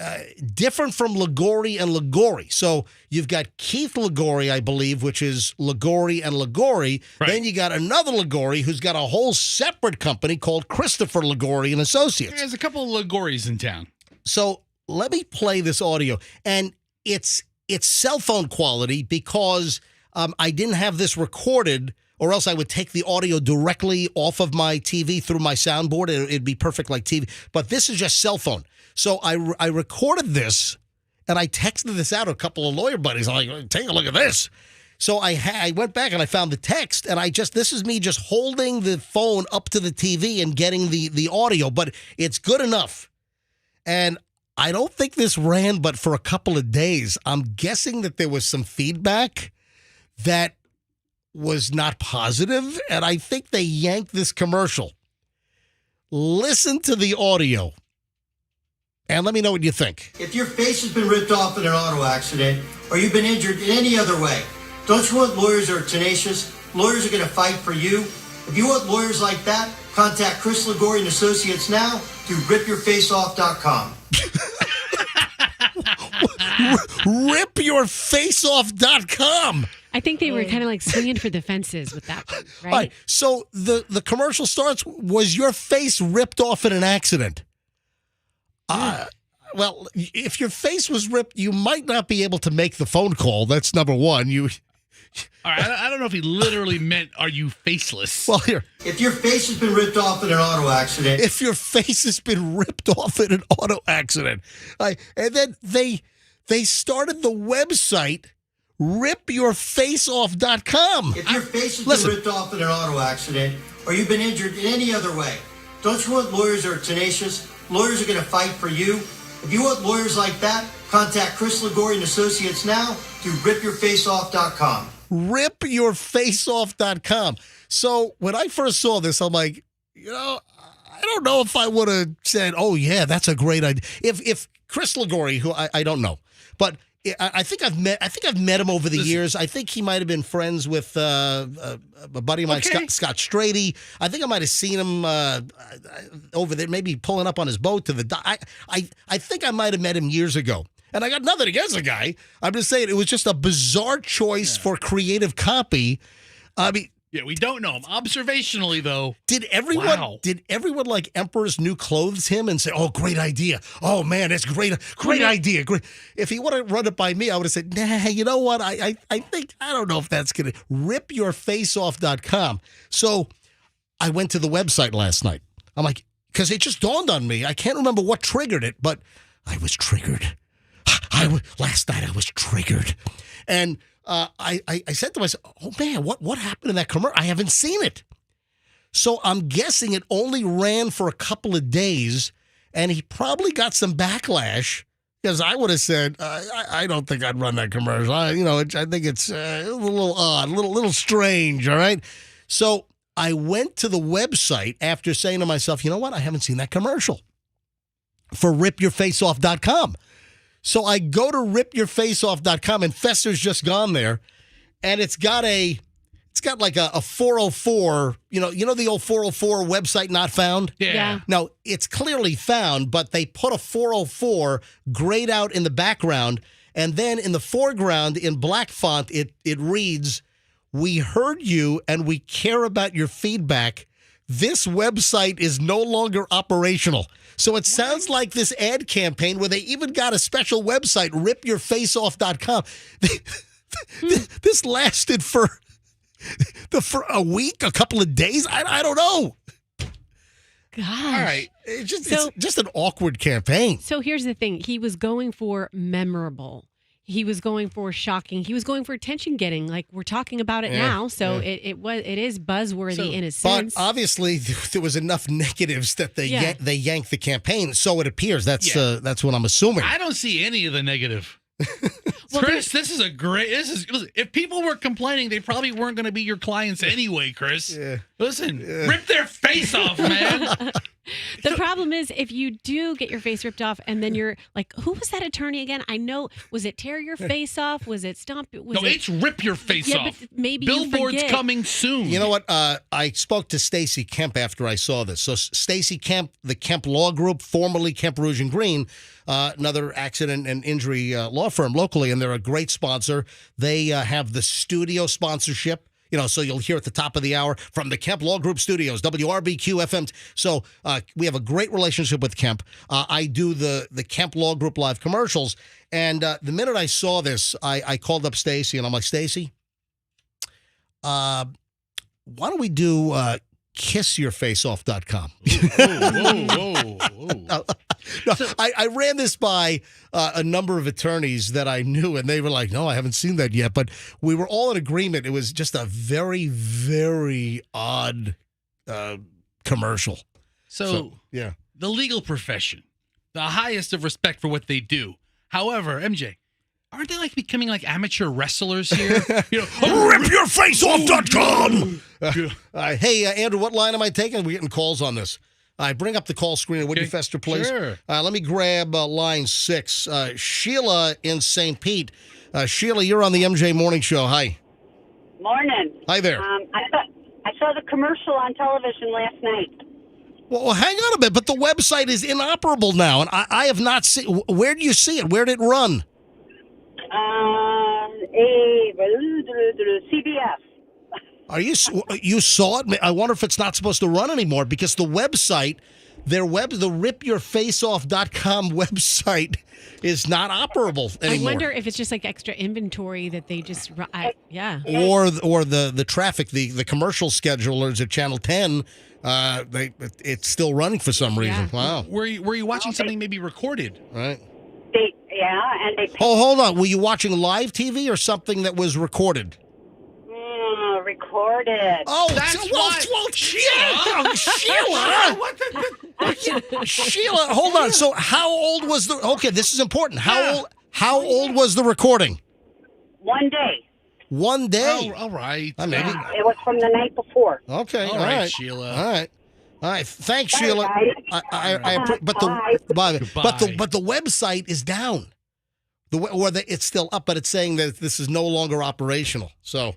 different from Ligori and Ligori. So you've got Keith Ligori, I believe, which is Ligori and Ligori. Right. Then you got another Ligori who's got a whole separate company called Christopher Ligori and Associates. There's a couple of Ligoris in town. So let me play this audio, and it's cell phone quality because I didn't have this recorded, or else I would take the audio directly off of my TV through my soundboard, and it'd be perfect like TV. But this is just cell phone. So I recorded this, and I texted this out to a couple of lawyer buddies. I'm like, take a look at this. So I went back and I found the text, and this is me just holding the phone up to the TV and getting the audio, but it's good enough. And I don't think this ran but for a couple of days. I'm guessing that there was some feedback that was not positive, and I think they yanked this commercial. Listen to the audio, and let me know what you think. If your face has been ripped off in an auto accident, or you've been injured in any other way, don't you want lawyers who are tenacious? Lawyers are going to fight for you. If you want lawyers like that, contact Chris Ligori and Associates now through ripyourfaceoff.com. Ripyourfaceoff.com. I think they were kind of like swinging for the fences with that one, right? All right. So the commercial starts, was your face ripped off in an accident? Well, if your face was ripped, you might not be able to make the phone call. That's number one. All right, I don't know if he literally meant, are you faceless? Well, here. If your face has been ripped off in an auto accident. If your face has been ripped off in an auto accident. And then they started the website, ripyourfaceoff.com. If your face has been ripped off in an auto accident, or you've been injured in any other way, don't you want lawyers who are tenacious? Lawyers are going to fight for you. If you want lawyers like that, contact Chris Ligori and Associates now through ripyourfaceoff.com. Ripyourfaceoff.com. So when I first saw this, I'm like, I don't know if I would have said, oh, yeah, that's a great idea. If Chris Ligori, who I don't know, but I think I've met him over the years. I think he might have been friends with a buddy of mine, Scott Strady. I think I might have seen him over there, maybe pulling up on his boat to the dock. I think I might have met him years ago. And I got nothing against the guy. I'm just saying it was just a bizarre choice for creative copy. I mean, yeah, we don't know him. Observationally, though. Did everyone like Emperor's New Clothes him and say, oh, great idea. Oh, man, that's great idea. Great. If he would have run it by me, I would have said, nah, you know what? I think, I don't know if that's going to ripyourfaceoff.com. So I went to the website last night. I'm like, because it just dawned on me. I can't remember what triggered it, but I was triggered. Last night I was triggered. And I said to myself, oh, man, what happened in that commercial? I haven't seen it. So I'm guessing it only ran for a couple of days, And he probably got some backlash because I would have said, I don't think I'd run that commercial. I think it's a little odd, a little strange, all right? So I went to the website after saying to myself, you know what? I haven't seen that commercial for ripyourfaceoff.com. So I go to ripyourfaceoff.com, and Fester's just gone there, and it's got like a 404, you know the old 404 website not found? Yeah. Now, it's clearly found, but they put a 404 grayed out in the background, and then in the foreground in black font, it reads, "We heard you and we care about your feedback. This website is no longer operational." So it sounds like this ad campaign where they even got a special website, ripyourfaceoff.com. This lasted for a week, a couple of days. I don't know. Gosh. All right. It's just an awkward campaign. So here's the thing. He was going for memorable. He was going for shocking. He was going for attention getting. Like we're talking about it now. So it is buzzworthy in a sense. But obviously there was enough negatives that they yanked the campaign. So it appears that's what I'm assuming. I don't see any of the negative. Chris, this is listen, if people were complaining, they probably weren't going to be your clients anyway, Chris. Yeah. Listen, rip their face off, man. The problem is if you do get your face ripped off and then you're like, who was that attorney again? I know, was it tear your face off? Was it stomp? It's rip your face off. But maybe Billboard's you forget. coming soon. You know what? I spoke to Stacy Kemp after I saw this. So Stacy Kemp, the Kemp Law Group, formerly Kemp Rouge and Green, another accident and injury law firm locally, and they're a great sponsor. They have the studio sponsorship. So you'll hear at the top of the hour from the Kemp Law Group Studios, WRBQ FM. So we have a great relationship with Kemp. I do the Kemp Law Group live commercials. And the minute I saw this, I called up Stacy, and I'm like, Stacy, why don't we do kissyourfaceoff.com? No, I ran this by a number of attorneys that I knew, and they were like, no, I haven't seen that yet. But we were all in agreement. It was just a very, very odd commercial. So, the legal profession, the highest of respect for what they do. However, MJ, aren't they like becoming like amateur wrestlers here? Ripyourfaceoff.com. Hey, Andrew, what line am I taking? We're getting calls on this. I bring up the call screen. Would you, Fester, please? Sure. Let me grab line 6. Sheila in St. Pete. Sheila, you're on the MJ Morning Show. Hi. Morning. Hi there. I saw the commercial on television last night. Well, hang on a bit. But the website is inoperable now, and I have not seen. Where do you see it? Where did it run? CBS. You saw it? I wonder if it's not supposed to run anymore because the website, the ripyourfaceoff.com website is not operable anymore. I wonder if it's just like extra inventory that they just Or the traffic, the commercial schedulers at Channel 10, it's still running for some reason. Yeah. Wow. Were you watching something maybe recorded? Right. And they hold on. Were you watching live TV or something that was recorded? Recorded. Oh, that's Sheila! Sheila, hold on. So how old was this is important. How old was the recording? 1 day. 1 day? Oh, all right. Maybe. It was from the night before. Okay. All right, Sheila. All right. Thanks, Sheila. But the website is down. It's still up, but it's saying that this is no longer operational. So,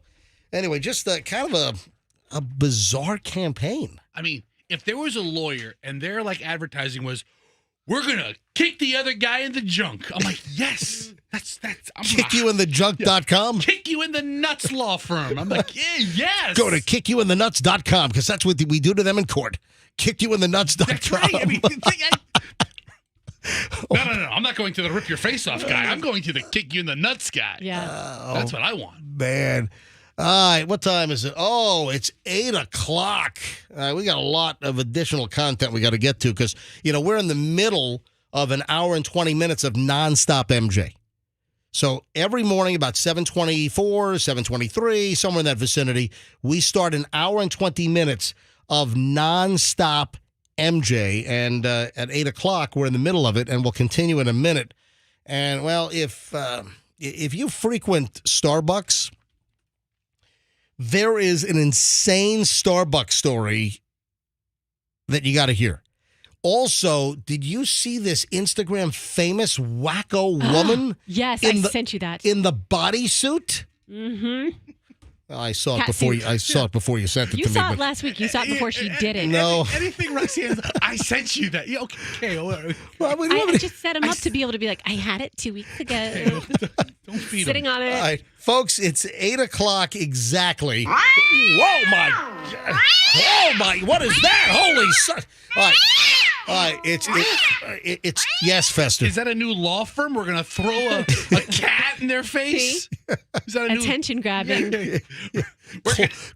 anyway, just kind of a bizarre campaign. I mean, if there was a lawyer and their like advertising was, we're gonna kick the other guy in the junk. I'm like, yes, that's. Kickyouinthejunk.com. Kick you in the nuts law firm. I'm like, yes. Go to kickyouinthenuts.com because that's what we do to them in court. Kickyouinthenuts.com. That's right. I mean, No. I'm not going to the rip your face off guy. I'm going to the kick you in the nuts guy. Yeah. That's what I want. Man. All right. What time is it? Oh, it's 8 o'clock. We got a lot of additional content we got to get to because, we're in the middle of an hour and 20 minutes of nonstop MJ. So every morning about 7:24, 7:23, somewhere in that vicinity, we start an hour and 20 minutes of nonstop MJ. And at 8 o'clock, we're in the middle of it, and we'll continue in a minute. And, well, if you frequent Starbucks, there is an insane Starbucks story that you got to hear. Also, did you see this Instagram famous wacko woman? Yes, I sent you that. In the bodysuit? Mm-hmm. Well, I saw it before you. I saw it before you sent it to me. You saw it last week. You saw it before she did it. No. Anything, Roxanne, I sent you that. Yeah, okay. I just set him up to be able to be like, I had it 2 weeks ago. Don't feed Sitting on it. All right, folks, it's 8 o'clock exactly. Whoa, my. Oh, my. What is that? Holy son. All right, it's yes, Fester. Is that a new law firm? We're going to throw a cat in their face? Is that a new... Attention grabbing.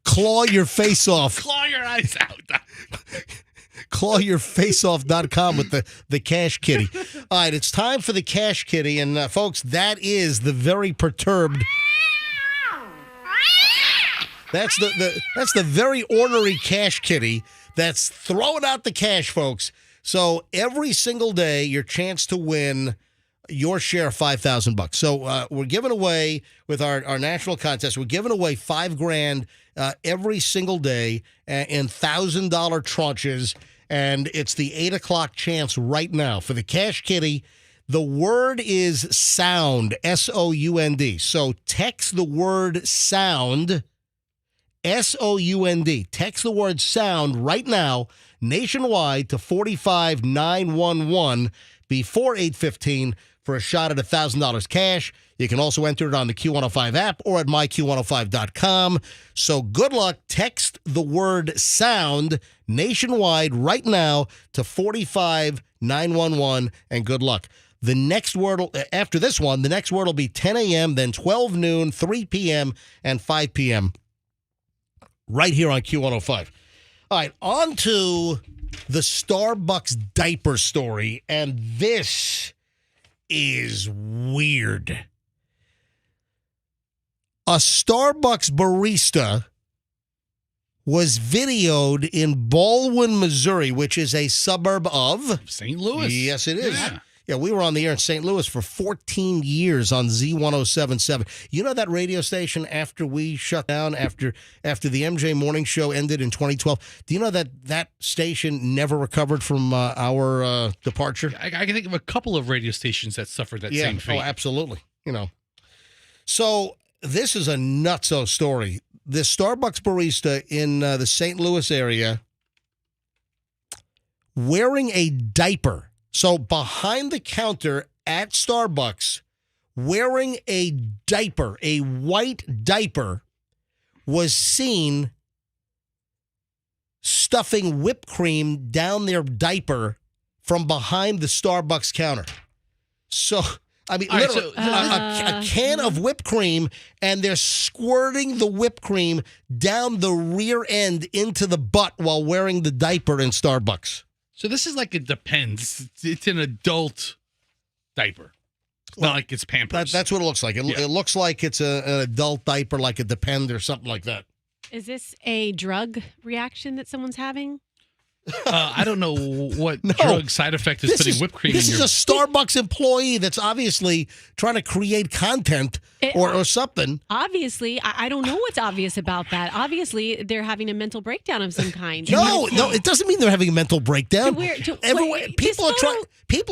Claw your face off. Claw your eyes out. Clawyourfaceoff.com with the Cash Kitty. All right, it's time for the Cash Kitty. And, folks, that is the very perturbed... That's the very ornery Cash Kitty that's throwing out the cash, folks. So every single day, your chance to win your share of $5,000. So we're giving away with our national contest. We're giving away $5,000 every single day in $1,000 tranches, and it's the 8 o'clock chance right now for the Cash Kitty. The word is sound, SOUND. So text the word sound, SOUND. Text the word sound right now, nationwide, to 45911 before 8:15 for a shot at $1,000 cash. You can also enter it on the Q105 app or at myQ105.com. So good luck. Text the word sound nationwide right now to 45911 and good luck. The next word, after this one, the next word will be 10 a.m., then 12 noon, 3 p.m., and 5 p.m. right here on Q105. All right, on to the Starbucks diaper story, and this is weird. A Starbucks barista was videoed in Baldwin, Missouri, which is a suburb of St. Louis. Yes, it is. Yeah, we were on the air in St. Louis for 14 years on Z1077. You know that radio station after we shut down, after the MJ Morning Show ended in 2012, do you know that station never recovered from our departure? I can think of a couple of radio stations that suffered that same fate. Oh, absolutely. You know. So this is a nutso story. This Starbucks barista in the St. Louis area wearing a diaper. So behind the counter at Starbucks, wearing a diaper, a white diaper, was seen stuffing whipped cream down their diaper from behind the Starbucks counter. So, I mean, literally, a can of whipped cream, and they're squirting the whipped cream down the rear end into the butt while wearing the diaper in Starbucks. So this is like it depends. It's an adult diaper. It's not like it's Pampers. That's what it looks like. It looks like it's an adult diaper, like a Depend or something like that. Is this a drug reaction that someone's having? I don't know what drug side effect is putting whipped cream in your... This is a Starbucks employee that's obviously trying to create content or something. Obviously. I don't know what's obvious about that. Obviously, they're having a mental breakdown of some kind. No, it doesn't mean they're having a mental breakdown. People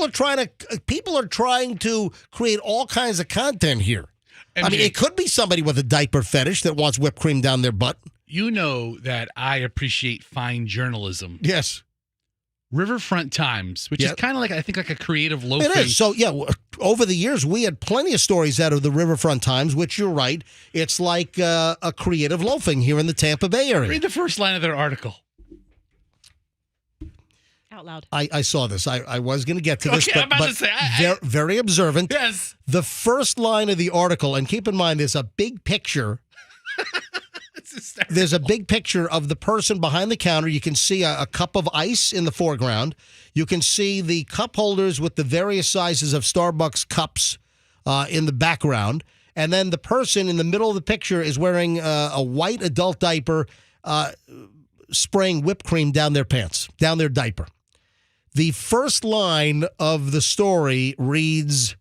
are trying to create all kinds of content here. MJ, I mean, it could be somebody with a diaper fetish that wants whipped cream down their butt. You know that I appreciate fine journalism. Yes. Riverfront Times, which is kind of like, I think, like a creative loafing. It is. So, over the years, we had plenty of stories out of the Riverfront Times, which you're right. It's like a creative loafing here in the Tampa Bay area. Read the first line of their article. Out loud. I saw this. I was going to get to this, I'm about to say, very observant. Yes. The first line of the article, and keep in mind, there's a big picture. There's a big picture of the person behind the counter. You can see a cup of ice in the foreground. You can see the cup holders with the various sizes of Starbucks cups in the background. And then the person in the middle of the picture is wearing a white adult diaper, spraying whipped cream down their pants, down their diaper. The first line of the story reads,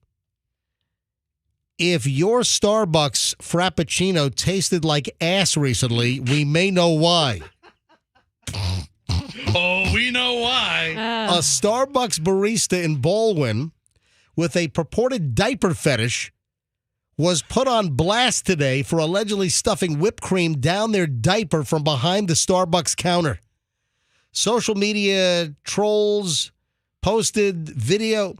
"If your Starbucks Frappuccino tasted like ass recently, we may know why." Oh, we know why. A Starbucks barista in Baldwin with a purported diaper fetish was put on blast today for allegedly stuffing whipped cream down their diaper from behind the Starbucks counter. Social media trolls posted video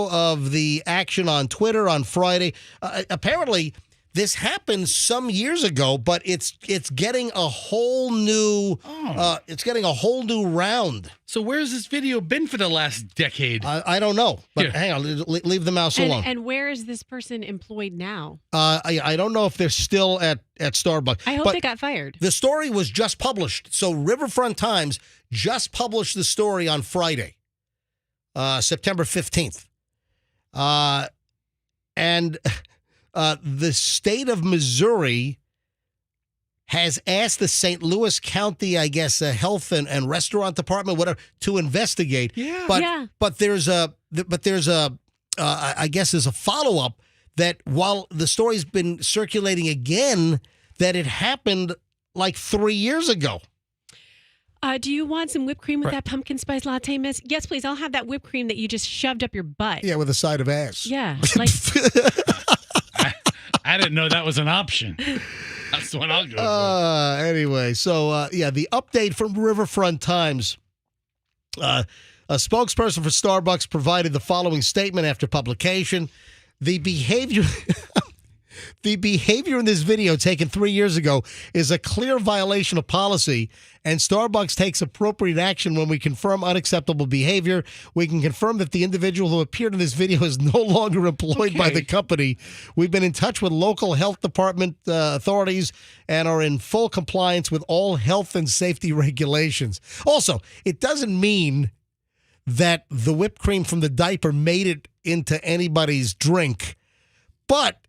of the action on Twitter on Friday. Apparently, this happened some years ago, but it's getting a whole new round. So where's this video been for the last decade? I don't know, but hang on, leave the mouse alone. And where is this person employed now? I don't know if they're still at Starbucks. I hope they got fired. The story was just published. So Riverfront Times just published the story on Friday, September 15th. And the state of Missouri has asked the St. Louis County, I guess, Health and Restaurant Department, whatever, to investigate. Yeah. But there's a I guess there's a follow-up that while the story's been circulating again, that it happened like 3 years ago. Do you want some whipped cream with that pumpkin spice latte, miss? Yes, please. I'll have that whipped cream that you just shoved up your butt. Yeah, with a side of ass. Yeah. Like I didn't know that was an option. That's the one I'll go for. Anyway, so the update from Riverfront Times. A spokesperson for Starbucks provided the following statement after publication. The behavior in this video taken 3 years ago is a clear violation of policy, and Starbucks takes appropriate action when we confirm unacceptable behavior. We can confirm that the individual who appeared in this video is no longer employed by the company. We've been in touch with local health department authorities and are in full compliance with all health and safety regulations. Also, it doesn't mean that the whipped cream from the diaper made it into anybody's drink, but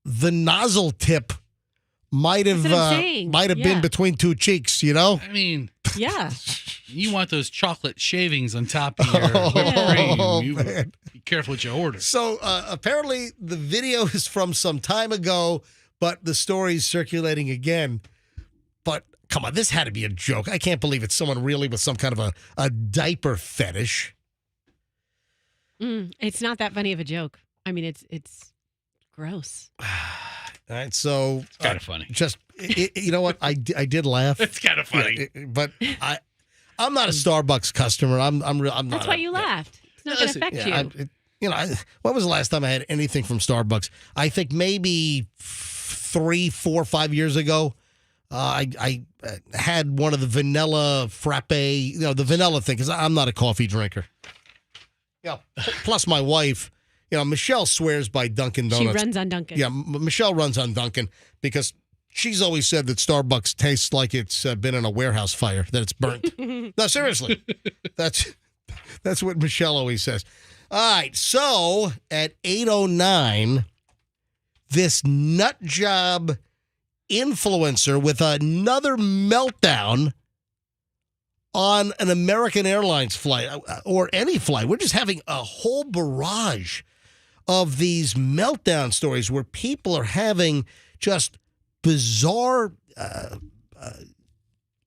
the nozzle tip might have been between two cheeks, you know? I mean, yeah. You want those chocolate shavings on top of your whipped cream. You be careful what you order. So apparently the video is from some time ago, but the story's circulating again. But come on, this had to be a joke. I can't believe it's someone really with some kind of a diaper fetish. It's not that funny of a joke. I mean, it's gross. All right, so it's kind of funny. Just you know what? I did laugh. It's kind of funny, but I'm not a Starbucks customer. I'm not. That's why you laughed. It's not going to affect you. When was the last time I had anything from Starbucks? I think maybe 3, 4, 5 years ago. I had one of the vanilla frappe, the vanilla thing, because I'm not a coffee drinker. Yeah. Plus, my wife. Michelle swears by Dunkin' Donuts. She runs on Dunkin'. Yeah, Michelle runs on Dunkin' because she's always said that Starbucks tastes like it's been in a warehouse fire, that it's burnt. No, seriously. That's what Michelle always says. All right, so at 8:09, this nut job influencer with another meltdown on an American Airlines flight or any flight. We're just having a whole barrage of these meltdown stories where people are having just bizarre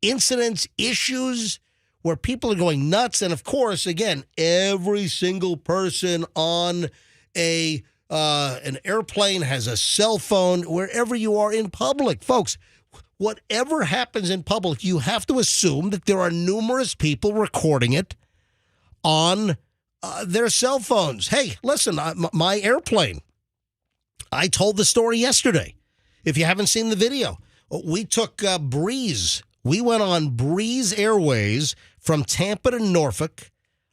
incidents, issues where people are going nuts. And of course, again, every single person on an airplane has a cell phone wherever you are in public. Folks, whatever happens in public, you have to assume that there are numerous people recording it on their cell phones. Hey, listen, my airplane. I told the story yesterday. If you haven't seen the video, we took Breeze. We went on Breeze Airways from Tampa to Norfolk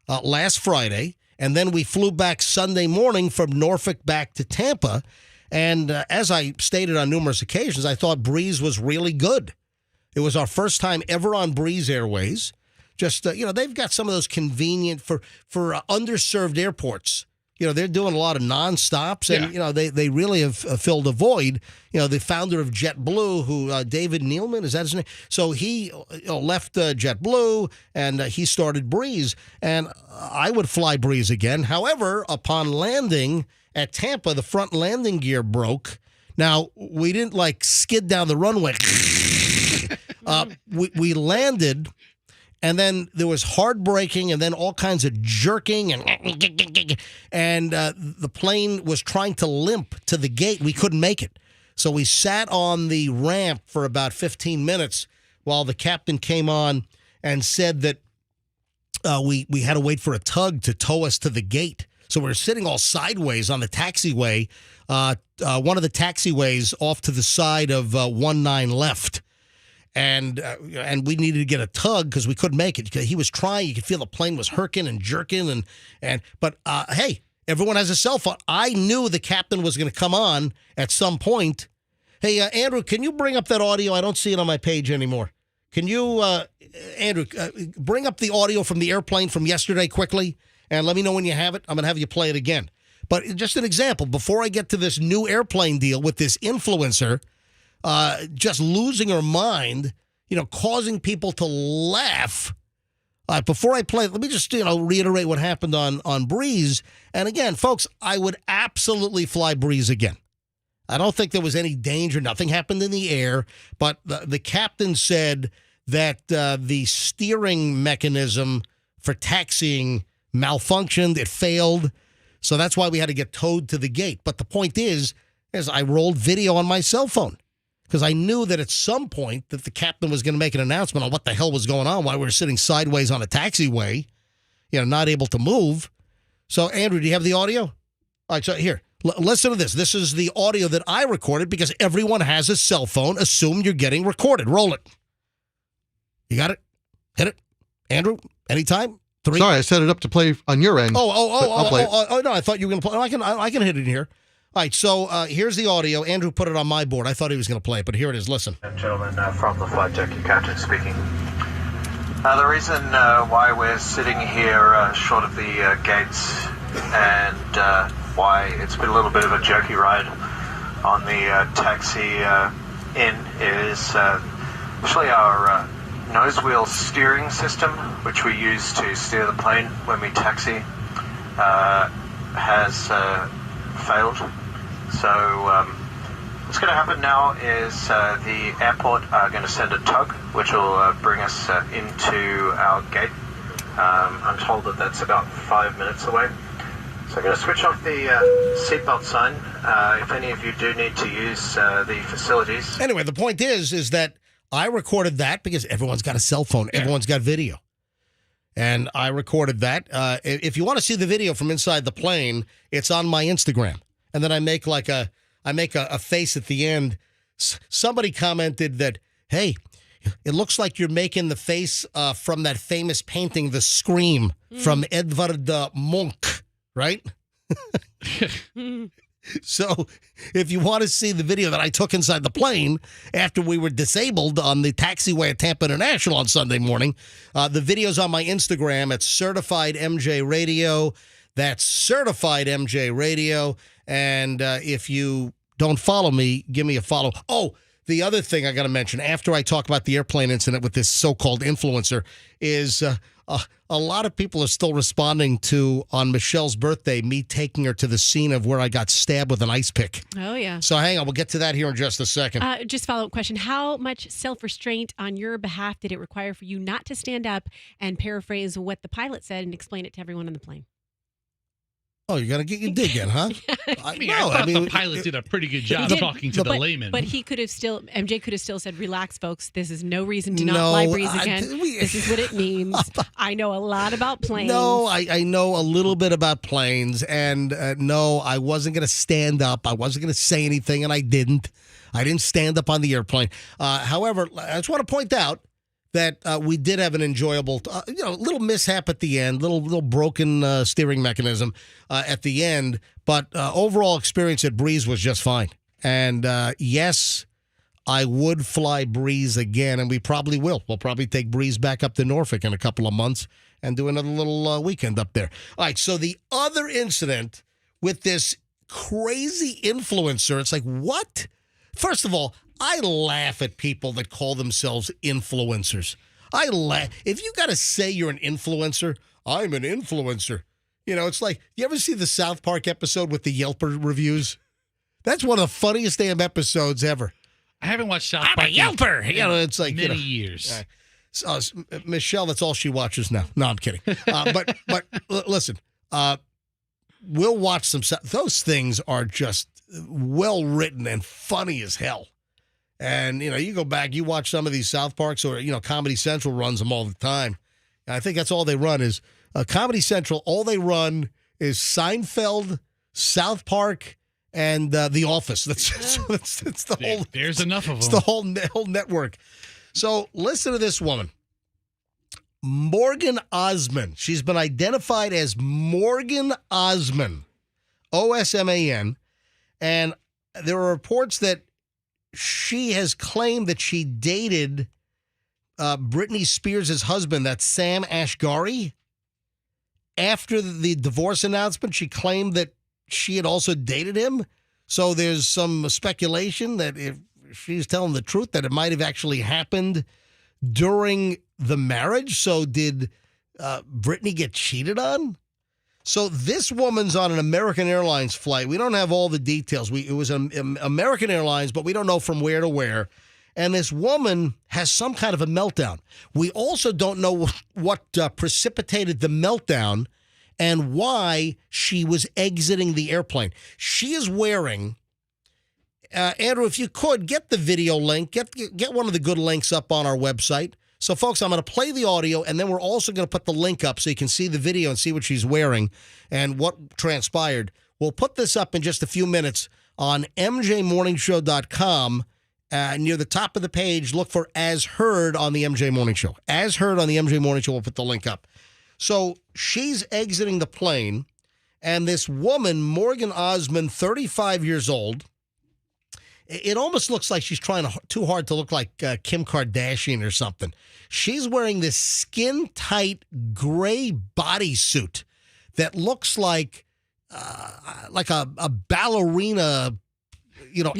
last Friday, and then we flew back Sunday morning from Norfolk back to Tampa. And as I stated on numerous occasions, I thought Breeze was really good. It was our first time ever on Breeze Airways. Just, they've got some of those convenient for underserved airports. they're doing a lot of non-stops, and they really have filled a void. The founder of JetBlue, who David Nealman, is that his name? So he left JetBlue, and he started Breeze, and I would fly Breeze again. However, upon landing at Tampa, the front landing gear broke. Now, we didn't skid down the runway. We landed, and then there was hard braking, and then all kinds of jerking, and the plane was trying to limp to the gate. We couldn't make it. So we sat on the ramp for about 15 minutes while the captain came on and said that we had to wait for a tug to tow us to the gate. So we were sitting all sideways on the taxiway, one of the taxiways off to the side of 19 left. And we needed to get a tug because we couldn't make it. He was trying. You could feel the plane was herking and jerking. But hey, everyone has a cell phone. I knew the captain was going to come on at some point. Hey, Andrew, can you bring up that audio? I don't see it on my page anymore. Can you, Andrew, bring up the audio from the airplane from yesterday quickly? And let me know when you have it. I'm going to have you play it again. But just an example, before I get to this new airplane deal with this influencer, just losing her mind, causing people to laugh. Before I play, let me just, reiterate what happened on Breeze. And again, folks, I would absolutely fly Breeze again. I don't think there was any danger. Nothing happened in the air. But the captain said that the steering mechanism for taxiing malfunctioned. It failed. So that's why we had to get towed to the gate. But the point is I rolled video on my cell phone because I knew that at some point that the captain was going to make an announcement on what the hell was going on while we were sitting sideways on a taxiway, not able to move. So, Andrew, do you have the audio? All right, so here, listen to this. This is the audio that I recorded because everyone has a cell phone. Assume you're getting recorded. Roll it. You got it? Hit it. Andrew, anytime? 3. Sorry, I set it up to play on your end. No, I thought you were going to play. I can hit it in here. All right, so here's the audio. Andrew put it on my board. I thought he was going to play it, but here it is. Listen. Gentlemen, from the flight deck, your captain speaking. The reason why we're sitting here short of the gates and why it's been a little bit of a jerky ride on the taxi in is actually our nose wheel steering system, which we use to steer the plane when we taxi, has failed. So what's going to happen now is the airport are going to send a tug, which will bring us into our gate. I'm told that that's about 5 minutes away. So I'm going to switch off the seatbelt sign if any of you do need to use the facilities. Anyway, the point is that I recorded that because everyone's got a cell phone. Everyone's got video. And I recorded that. If you want to see the video from inside the plane, it's on my Instagram. And then I make a face at the end. Somebody commented that, hey, it looks like you're making the face from that famous painting, The Scream, from Edvard Munch, right? So if you want to see the video that I took inside the plane after we were disabled on the taxiway at Tampa International on Sunday morning, the video's on my Instagram at Certified MJ Radio. That's Certified MJ Radio. And if you don't follow me, give me a follow. Oh, the other thing I got to mention after I talk about the airplane incident with this so-called influencer is a lot of people are still responding to, on Michelle's birthday, me taking her to the scene of where I got stabbed with an ice pick. Oh, yeah. So hang on. We'll get to that here in just a second. Just follow-up question. How much self-restraint on your behalf did it require for you not to stand up and paraphrase what the pilot said and explain it to everyone on the plane? Oh, you're going to get your dig in, huh? I thought the pilot did a pretty good job talking to the layman. But MJ could have still said, relax, folks. This is no reason to not fly Breeze again. This is what it means. I know a lot about planes. No, I know a little bit about planes. And no, I wasn't going to stand up. I wasn't going to say anything, and I didn't. I didn't stand up on the airplane. However, I just want to point out that we did have an enjoyable, little mishap at the end, little broken steering mechanism at the end, but overall experience at Breeze was just fine. And yes, I would fly Breeze again, and we probably will. We'll probably take Breeze back up to Norfolk in a couple of months and do another little weekend up there. All right, so the other incident with this crazy influencer. It's like, what? First of all, I laugh at people that call themselves influencers. I laugh. If you got to say you're an influencer, I'm an influencer. You know, it's like, you ever see the South Park episode with the Yelper reviews? That's one of the funniest damn episodes ever. I haven't watched South I'm Park a Yelper. You know, it's like many years. Michelle, that's all she watches now. No, I'm kidding. But listen, we'll watch some. Those things are just well written and funny as hell. And, you know, you go back, you watch some of these South Parks, or, you know, Comedy Central runs them all the time. And I think that's all they run is Comedy Central. All they run is Seinfeld, South Park, and The Office. That's the whole. There's enough of them. It's the whole network. So listen to this woman, Morgan Osman. She's been identified as Morgan Osman, Osman, and there are reports that she has claimed that she dated Britney Spears' husband, that's Sam Asghari. After the divorce announcement, she claimed that she had also dated him. So there's some speculation that if she's telling the truth, that it might have actually happened during the marriage. So did Britney get cheated on? So this woman's on an American Airlines flight. We don't have all the details. It was American Airlines, but we don't know from where to where. And this woman has some kind of a meltdown. We also don't know what precipitated the meltdown and why she was exiting the airplane. She is wearing, Andrew, if you could, get the video link, get one of the good links up on our website. So, folks, I'm going to play the audio, and then we're also going to put the link up so you can see the video and see what she's wearing and what transpired. We'll put this up in just a few minutes on mjmorningshow.com. Near the top of the page, look for As Heard on the MJ Morning Show. As Heard on the MJ Morning Show, we'll put the link up. So she's exiting the plane, and this woman, Morgan Osman, 35 years old, it almost looks like she's trying too hard to look like Kim Kardashian or something. She's wearing this skin-tight gray bodysuit that looks like a ballerina,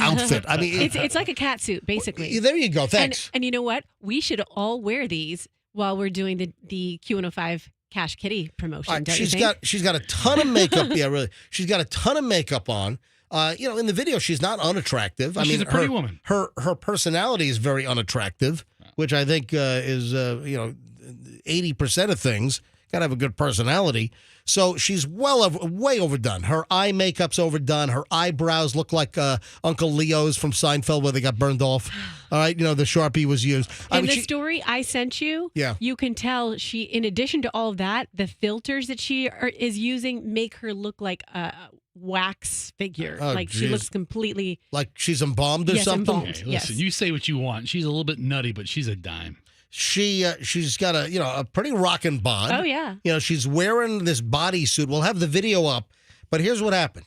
outfit. I mean, it's like a cat suit, basically. There you go. Thanks. And you know what? We should all wear these while we're doing the Q105 Cash Kitty promotion. Right, she's got a ton of makeup. Yeah, really. She's got a ton of makeup on. In the video, she's not unattractive. Well, she's a pretty woman. Her personality is very unattractive, which I think is 80% of things. Got to have a good personality. So she's way overdone. Her eye makeup's overdone. Her eyebrows look like Uncle Leo's from Seinfeld where they got burned off. All right, the Sharpie was used. In the story I sent you, you can tell she, in addition to all of that, the filters that she is using make her look like a wax figure. She looks completely... Like she's embalmed or something? Embalmed. Okay, listen, you say what you want. She's a little bit nutty, but she's a dime. She's got a pretty rockin' bod. Oh, yeah. She's wearing this bodysuit. We'll have the video up, but here's what happened.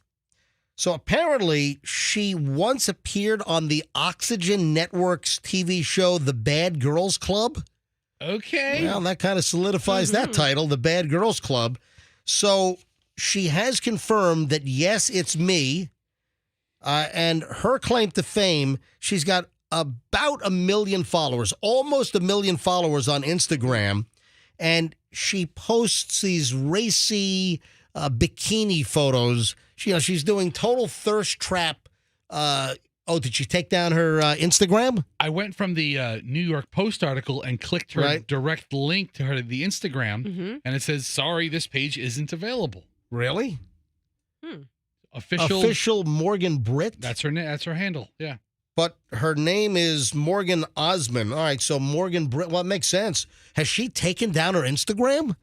So apparently she once appeared on the Oxygen Network's TV show, The Bad Girls Club. Okay. Well, that kind of solidifies that title, The Bad Girls Club. So she has confirmed that, yes, it's me. And her claim to fame, she's got about 1 million followers, almost 1 million followers on Instagram. And she posts these racy bikini photos. She's doing total thirst trap. Did she take down her Instagram? I went from the New York Post article and clicked her direct link to her the Instagram, and it says, "Sorry, this page isn't available." Really? Official Morgan Britt? That's her handle, yeah. But her name is Morgan Osman. All right, so Morgan Britt, well, it makes sense. Has she taken down her Instagram?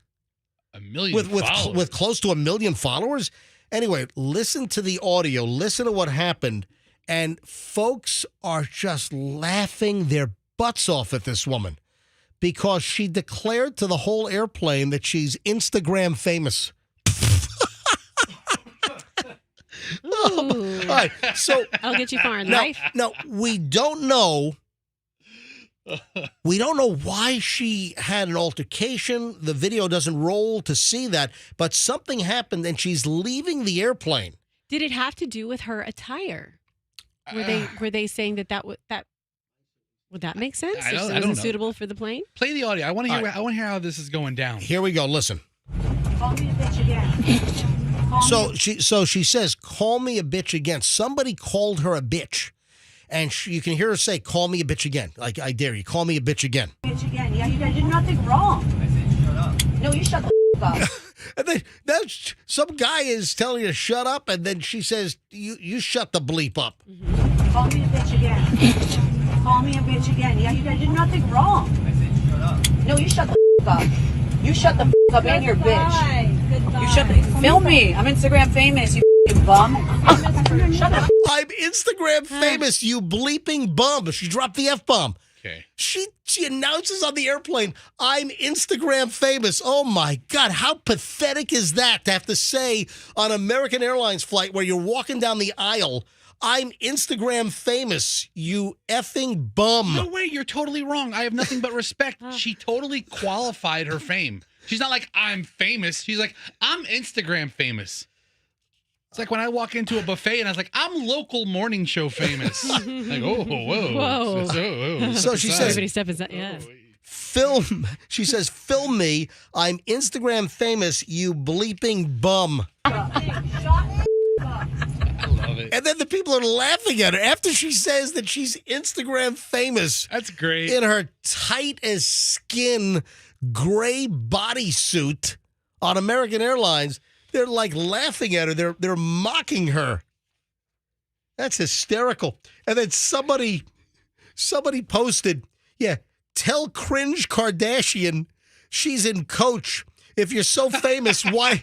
1 million followers. With close to 1 million followers? Anyway, listen to the audio. Listen to what happened. And folks are just laughing their butts off at this woman because she declared to the whole airplane that she's Instagram famous. Ooh. All right, so I'll get you far in life. No, we don't know. We don't know why she had an altercation. The video doesn't roll to see that, but something happened, and she's leaving the airplane. Did it have to do with her attire? Were they saying that would that make sense? I don't It wasn't know. suitable for the plane? Play the audio. I want to hear. I want to hear how this is going down. Here we go. Listen. Call me a bitch again. So she says, "Call me a bitch again." Somebody called her a bitch, and you can hear her say, "Call me a bitch again." Like, I dare you, call me a bitch again. Bitch again. Yeah, you guys did nothing wrong. I said shut up. No, you shut the up. And then some guy is telling you to shut up, and then she says, "You shut the bleep up." Call me a bitch again. Call me a bitch again. Yeah, you guys did nothing wrong. I said shut up. No, you shut the up. You shut the up and you're bitch. You shut the film me. I'm Instagram famous. You bum. Shut up. I'm Instagram famous. You bleeping bum. She dropped the F-bomb. Okay. She announces on the airplane, "I'm Instagram famous." Oh my God, how pathetic is that to have to say on American Airlines flight where you're walking down the aisle, "I'm Instagram famous, you effing bum." No way, you're totally wrong. I have nothing but respect. She totally qualified her fame. She's not like, "I'm famous." She's like, "I'm Instagram famous." It's like when I walk into a buffet and I was like, "I'm local morning show famous." Like, oh, whoa. So she says, Everybody step inside. Yeah. "Film." She says, "Film me. I'm Instagram famous, you bleeping bum." I love it. And then the people are laughing at her after she says that she's Instagram famous. That's great. In her tight as skin gray bodysuit on American Airlines. They're like laughing at her. They're mocking her. That's hysterical. And then somebody posted, "Tell cringe Kardashian she's in coach. If you're so famous, why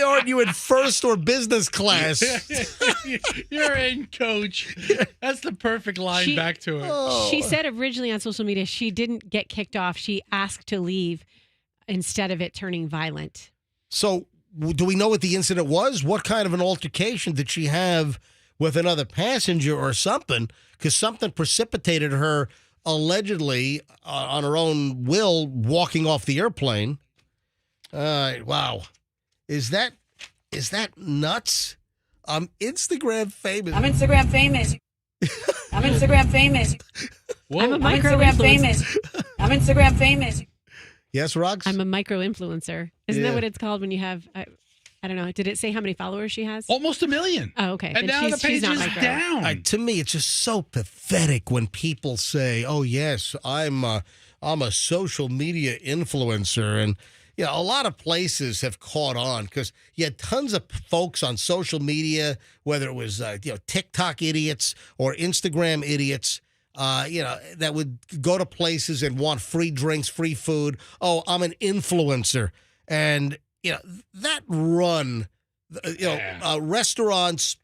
aren't you in first or business class?" You're in coach. That's the perfect line back to her. She said originally on social media she didn't get kicked off. She asked to leave instead of it turning violent. So do we know what the incident was? What kind of an altercation did she have with another passenger or something? Because something precipitated her allegedly on her own will walking off the airplane. Wow. Is that nuts? I'm Instagram famous. I'm Instagram famous. I'm Instagram famous. I'm a I'm micro Instagram influencer. famous. I'm Instagram famous. Yes, Rox? I'm a micro influencer. Isn't Yeah. that what it's called when you have? I don't know. Did it say how many followers she has? Almost 1 million. Oh, okay. And Then now the she's page not is micro. down. To me, it's just so pathetic when people say, "Oh yes, I'm a social media influencer," and a lot of places have caught on because you had tons of folks on social media, whether it was TikTok idiots or Instagram idiots, that would go to places and want free drinks, free food. "Oh, I'm an influencer," and that run, restaurants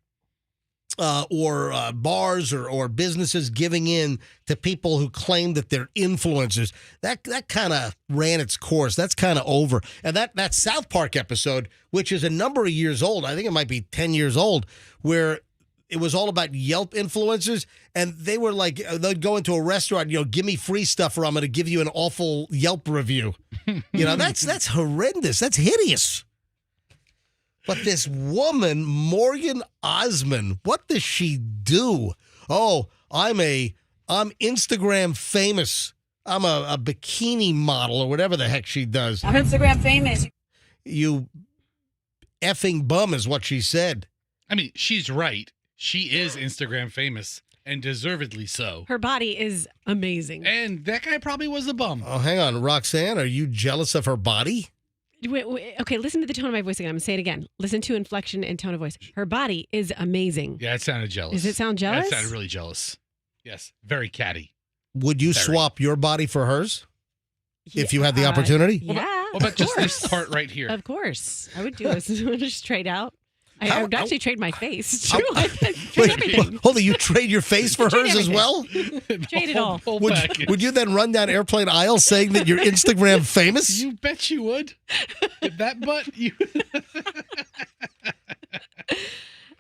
or bars or businesses giving in to people who claim that they're influencers. That kind of ran its course. That's kind of over. And that South Park episode, which is a number of years old, I think it might be 10 years old, where it was all about Yelp influencers, and they were like, they'd go into a restaurant, "Give me free stuff or I'm going to give you an awful Yelp review." That's horrendous. That's hideous. But this woman, Morgan Osmond, what does she do? "Oh, I'm Instagram famous. I'm a bikini model," or whatever the heck she does. I'm Instagram famous. "You effing bum," is what she said. I mean, she's right. She is Instagram famous, and deservedly so. Her body is amazing. And that guy probably was a bum. Oh, hang on. Roxanne, are you jealous of her body? Wait, okay, listen to the tone of my voice again. I'm going to say it again. Listen to inflection and tone of voice. Her body is amazing. Yeah, it sounded jealous. Does it sound jealous? That sounded really jealous. Yes, very catty. Would you swap your body for hers if you had the opportunity? Yeah. What about just this part right here? Of course. I would do this. Just trade out. I would actually trade my face, too. Wait, hold on, you trade your face for hers as well? Trade it all. Would you then run down airplane aisle saying that you're Instagram famous? You bet you would. With that butt, you.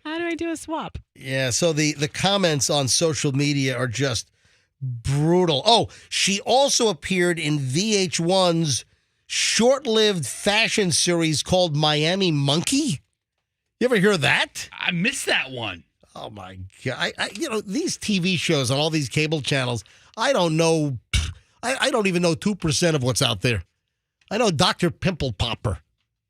How do I do a swap? Yeah, so the comments on social media are just brutal. Oh, she also appeared in VH1's short-lived fashion series called Miami Monkey. You ever hear that? I missed that one. Oh my God! These TV shows on all these cable channels. I don't know. I don't even know 2% of what's out there. I know Dr. Pimple Popper.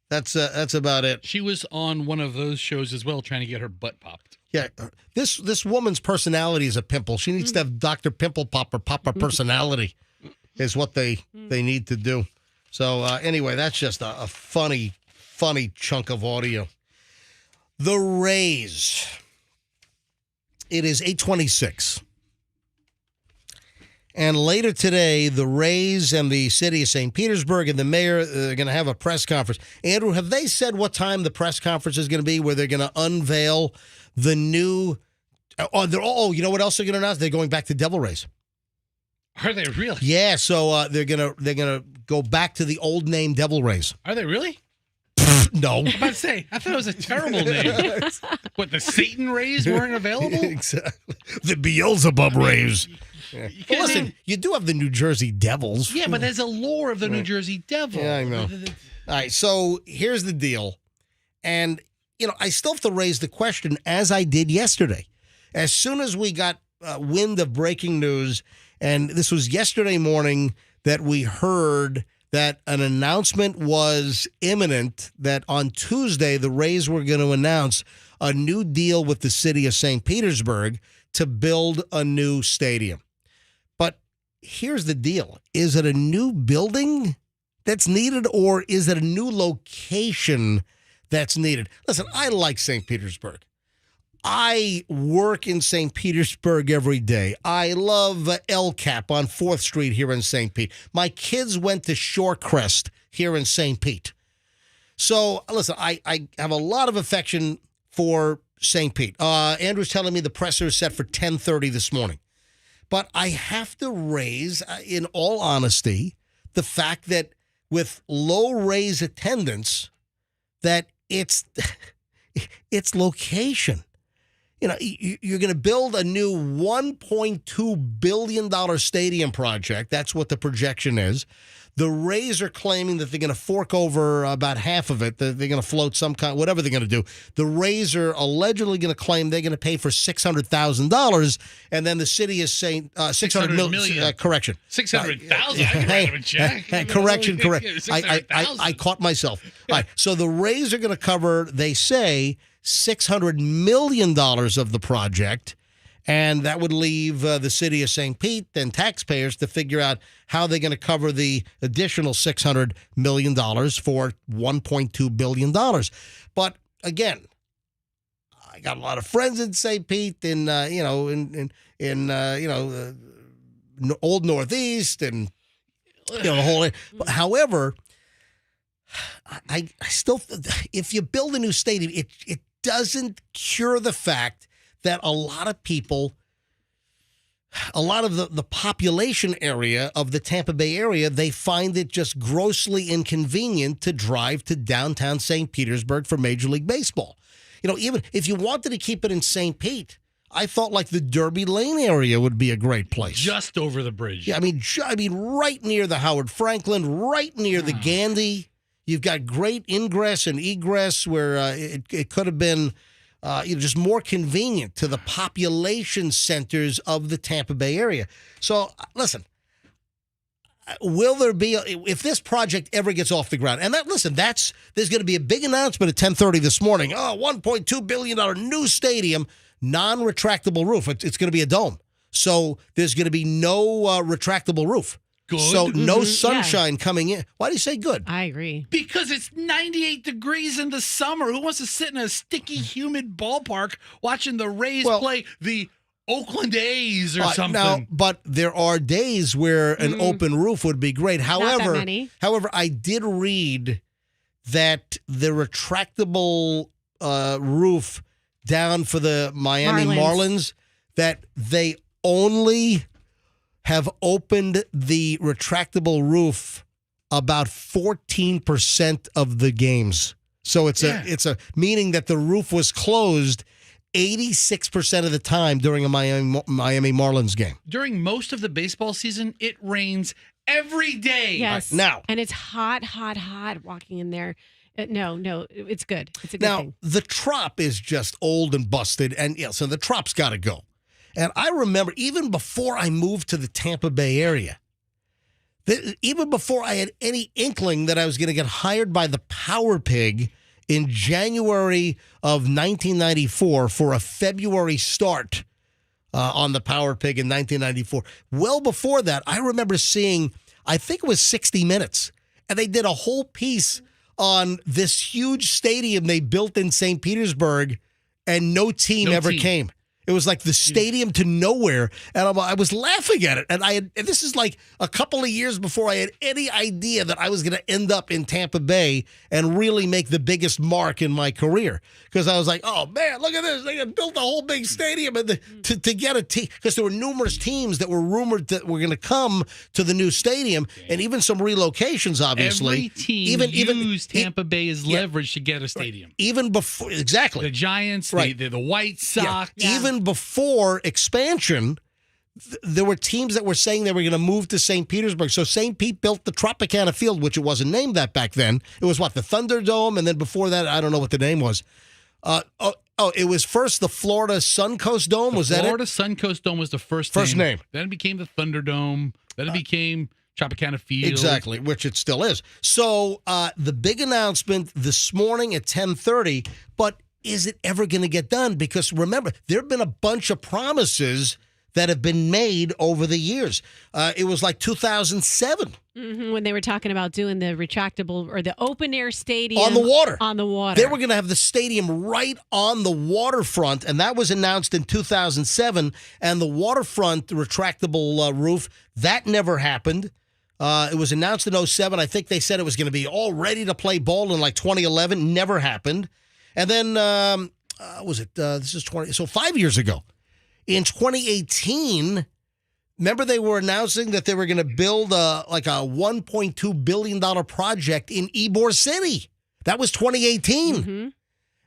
That's about it. She was on one of those shows as well, trying to get her butt popped. Yeah, this woman's personality is a pimple. She needs to have Dr. Pimple Popper personality, is what they need to do. So anyway, that's just a funny chunk of audio. The Rays. It is 8:26. And later today, the Rays and the city of St. Petersburg and the mayor are going to have a press conference. Andrew, have they said what time the press conference is going to be, where they're going to unveil the new... you know what else they're going to announce? They're going back to Devil Rays. Are they really? Yeah, so they're gonna go back to the old name Devil Rays. Are they really? No. I was about to say, I thought it was a terrible name. What, the Satan Rays weren't available? Exactly. The Beelzebub Rays. Yeah. Well, listen, you do have the New Jersey Devils. Yeah, but there's a lore of the New Jersey Devil. Yeah, I know. All right, so here's the deal. And, I still have to raise the question, as I did yesterday. As soon as we got wind of breaking news, and this was yesterday morning that we heard that an announcement was imminent, that on Tuesday the Rays were going to announce a new deal with the city of St. Petersburg to build a new stadium. But here's the deal. Is it a new building that's needed, or is it a new location that's needed? Listen, I like St. Petersburg. I work in St. Petersburg every day. I love El Cap on 4th Street here in St. Pete. My kids went to Shorecrest here in St. Pete. So, listen, I have a lot of affection for St. Pete. Andrew's telling me the presser is set for 10:30 this morning. But I have to raise, in all honesty, the fact that with low Rays attendance, that it's location. You're going to build a new $1.2 billion stadium project. That's what the projection is. The Rays are claiming that they're going to fork over about half of it. They're going to float some kind, whatever they're going to do. The Rays are allegedly going to claim they're going to pay for $600,000, and then the city is saying $600 million. Correction, $600,000. Correction. I caught myself. All right, so the Rays are going to cover, they say, $600 million of the project, and that would leave the city of St. Pete and taxpayers to figure out how they're going to cover the additional $600 million for $1.2 billion. But again, I got a lot of friends in St. Pete, in Old Northeast, and the whole. However, I still, if you build a new stadium, it doesn't cure the fact that a lot of people, a lot of the population area of the Tampa Bay area, they find it just grossly inconvenient to drive to downtown St. Petersburg for Major League Baseball. Even if you wanted to keep it in St. Pete, I thought like the Derby Lane area would be a great place. Just over the bridge. Yeah, I mean, right near the Howard Franklin, right near the Gandhi. You've got great ingress and egress where it could have been just more convenient to the population centers of the Tampa Bay area. So, listen, will there be, if this project ever gets off the ground, and there's going to be a big announcement at 10:30 this morning. $1.2 billion new stadium, non-retractable roof. It's going to be a dome. So there's going to be no retractable roof. Good. So no sunshine coming in. Why do you say good? I agree. Because it's 98 degrees in the summer. Who wants to sit in a sticky, humid ballpark watching the Rays play the Oakland A's or something? Now, but there are days where an open roof would be great. Not that many. However, I did read that the retractable roof down for the Miami Marlins, that they only have opened the retractable roof about 14% of the games. So it's a meaning that the roof was closed 86% of the time during a Miami Marlins game. During most of the baseball season, it rains every day. Yes. Now. And it's hot walking in there No, it's good. It's a good Now, thing. the Trop is just old and busted, and so the Trop's got to go. And I remember even before I moved to the Tampa Bay area, even before I had any inkling that I was going to get hired by the Power Pig in January of 1994 for a February start on the Power Pig in 1994. Well before that, I remember seeing, I think it was 60 Minutes, and they did a whole piece on this huge stadium they built in St. Petersburg, and no team ever came. It was like the stadium to nowhere, and I was laughing at it. And this is like a couple of years before I had any idea that I was going to end up in Tampa Bay and really make the biggest mark in my career. Because I was like, oh man, look at this! They built a whole big stadium, and to get a team, because there were numerous teams that were rumored that were going to come to the new stadium, and even some relocations. Obviously, every team used Tampa Bay as leverage to get a stadium. Even before, exactly, the Giants, right. the White Sox, even before expansion, there were teams that were saying they were going to move to St. Petersburg. So St. Pete built the Tropicana Field, which it wasn't named that back then. It was the Thunderdome, and then before that, I don't know what the name was. It was first the Florida Suncoast Dome. Was that it? Florida Suncoast Dome was the first name. Then it became the Thunderdome. Then it became Tropicana Field. Exactly, which it still is. So the big announcement this morning at 10:30, but is it ever going to get done? Because remember, there have been a bunch of promises that have been made over the years. It was like 2007. When they were talking about doing the retractable or the open air stadium. On the water. On the water. They were going to have the stadium right on the waterfront, and that was announced in 2007. And the waterfront retractable roof, that never happened. It was announced in 2007. I think they said it was going to be all ready to play ball in like 2011. Never happened. And then, this is 5 years ago. In 2018, remember they were announcing that they were going to build a $1.2 billion project in Ybor City. That was 2018. Mm-hmm.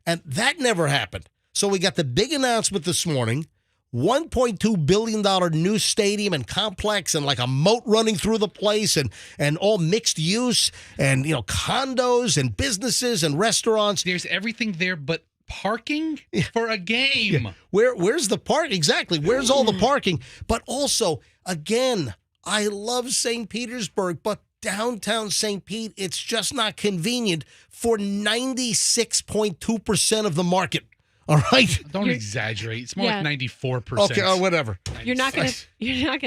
And that never happened. So we got the big announcement this morning, $1.2 billion new stadium and complex and like a moat running through the place and all mixed use and, condos and businesses and restaurants. There's everything there but parking for a game. Yeah. Where's the park? Exactly. Where's all the parking? But also, again, I love St. Petersburg, but downtown St. Pete, it's just not convenient for 96.2% of the market. All right. Don't exaggerate. It's more like 94%. Okay, whatever. You're not gonna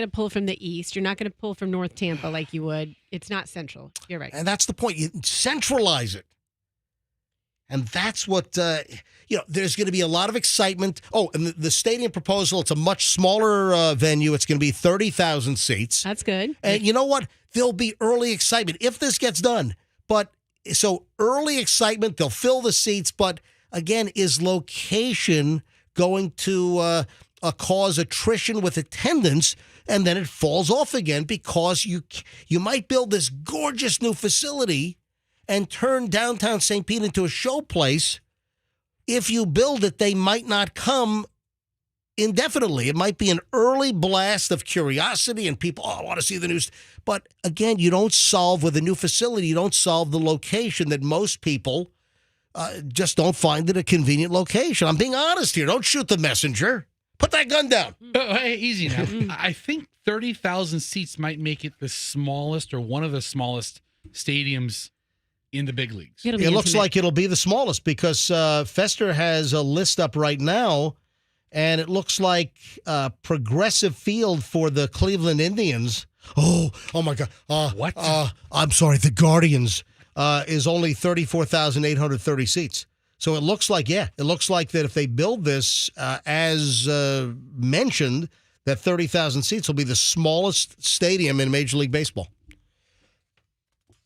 pull from the east. You're not gonna pull from North Tampa like you would. It's not central. You're right. And that's the point. You centralize it. And that's what, there's going to be a lot of excitement. Oh, and the stadium proposal, it's a much smaller venue. It's going to be 30,000 seats. That's good. And you know what? There'll be early excitement if this gets done. But so early excitement, they'll fill the seats. But again, is location going to cause attrition with attendance? And then it falls off again because you might build this gorgeous new facility and turn downtown St. Pete into a show place. If you build it, they might not come indefinitely. It might be an early blast of curiosity and people, I want to see the news. But again, you don't solve with a new facility. You don't solve the location that most people just don't find it a convenient location. I'm being honest here. Don't shoot the messenger. Put that gun down. Hey, easy now. I think 30,000 seats might make it the smallest or one of the smallest stadiums in the big leagues. It looks like it'll be the smallest because Fester has a list up right now, and it looks like Progressive Field for the Cleveland Indians. Oh my God. What? I'm sorry. The Guardians is only 34,830 seats. So it looks like that if they build this as mentioned, that 30,000 seats will be the smallest stadium in Major League Baseball.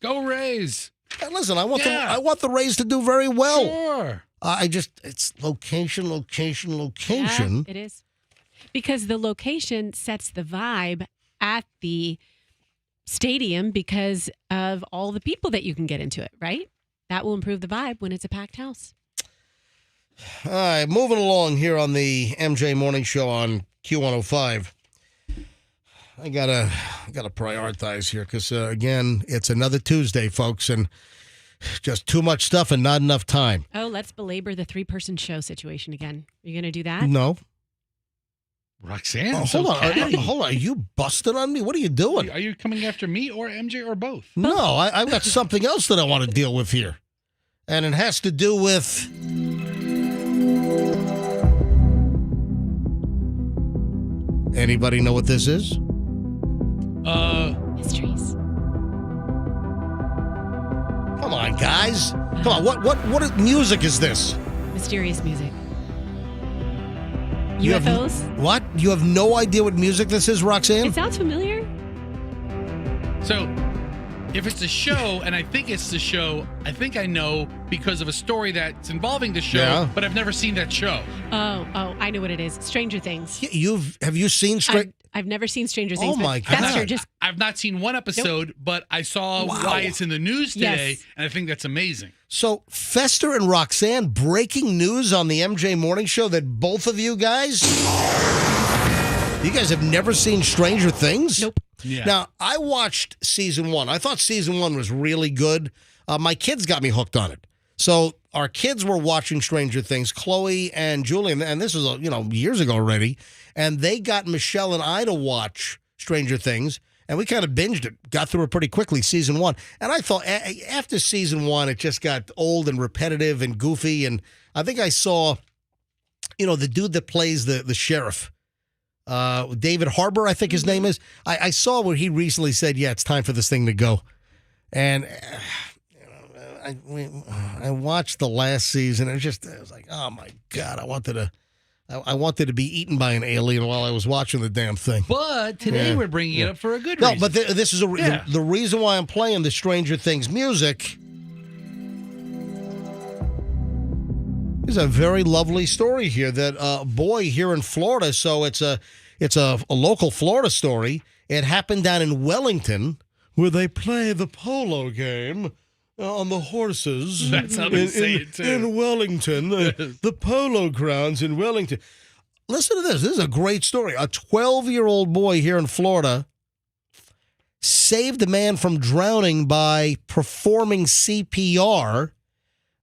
Go Rays. Hey, listen, I want the Rays to do very well. Sure. It's location. Yeah, it is. Because the location sets the vibe at the stadium because of all the people that you can get into it, right? That will improve the vibe when it's a packed house. All right, moving along here on the MJ Morning Show on Q105. I gotta prioritize here because again, it's another Tuesday, folks, and Just too much stuff and not enough time. Oh, let's belabor the 3-person show situation again. Are you going to do that? No. Roxanne, Hold on. Hold on. Are you busting on me? What are you doing? Are you coming after me or MJ or both? No, I've got something else that I want to deal with here. And it has to do with... Anybody know what this is? Mysteries. Come on, guys. Come on. What music is this? Mysterious music. You have- UFOs? What? You have no idea what music this is, Roxanne? It sounds familiar. So, if it's a show, and I think it's the show, I think I know because of a story that's involving the show, Yeah. but I've never seen that show. Oh, I know what it is. Stranger Things. Have you seen I've never seen Stranger Things. Oh, my but Fester God. just I've not seen one episode, but I saw why it's in the news today, Yes. and I think that's amazing. So, Fester and Roxanne, breaking news on the MJ Morning Show that both of you guys have never seen Stranger Things? Nope. Yeah. Now, I watched season 1. I thought season 1 was really good. My kids got me hooked on it. So, our kids were watching Stranger Things, Chloe and Julian, and this was, years ago already, and they got Michelle and I to watch Stranger Things. And we kind of binged it, got through it pretty quickly, season 1. And I thought after season 1, it just got old and repetitive and goofy. And I think I saw, the dude that plays the sheriff, David Harbour, I think his name is. I saw where he recently said, yeah, it's time for this thing to go. And I watched the last season. And I was like, oh, my God, I wanted to be eaten by an alien while I was watching the damn thing. But today we're bringing it up for a good reason. No, but this is the reason why I'm playing the Stranger Things music is a very lovely story here that a boy here in Florida. So it's a local Florida story. It happened down in Wellington where they play the polo game. On the horses. That's how they say it, too. In Wellington, the polo grounds in Wellington. Listen to this. This is a great story. A 12-year-old boy here in Florida saved a man from drowning by performing CPR.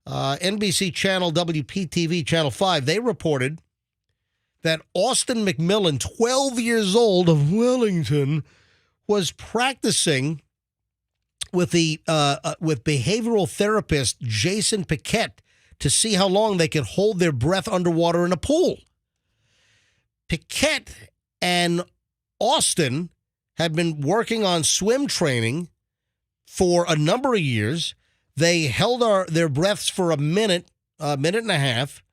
NBC Channel, WPTV Channel 5, they reported that Austin McMillan, 12 years old of Wellington, was practicing with behavioral therapist Jason Piquette to see how long they could hold their breath underwater in a pool. Piquette and Austin had been working on swim training for a number of years. They held their breaths for a minute and a half,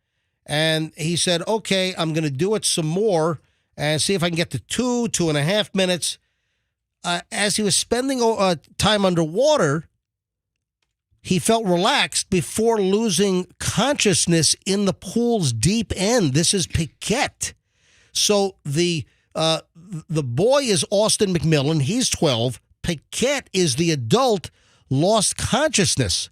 and he said, okay, I'm going to do it some more and see if I can get to 2.5 minutes. As he was spending time underwater, he felt relaxed before losing consciousness in the pool's deep end. This is Piquette. So the boy is Austin McMillan. He's 12. Piquette is the adult, lost consciousness.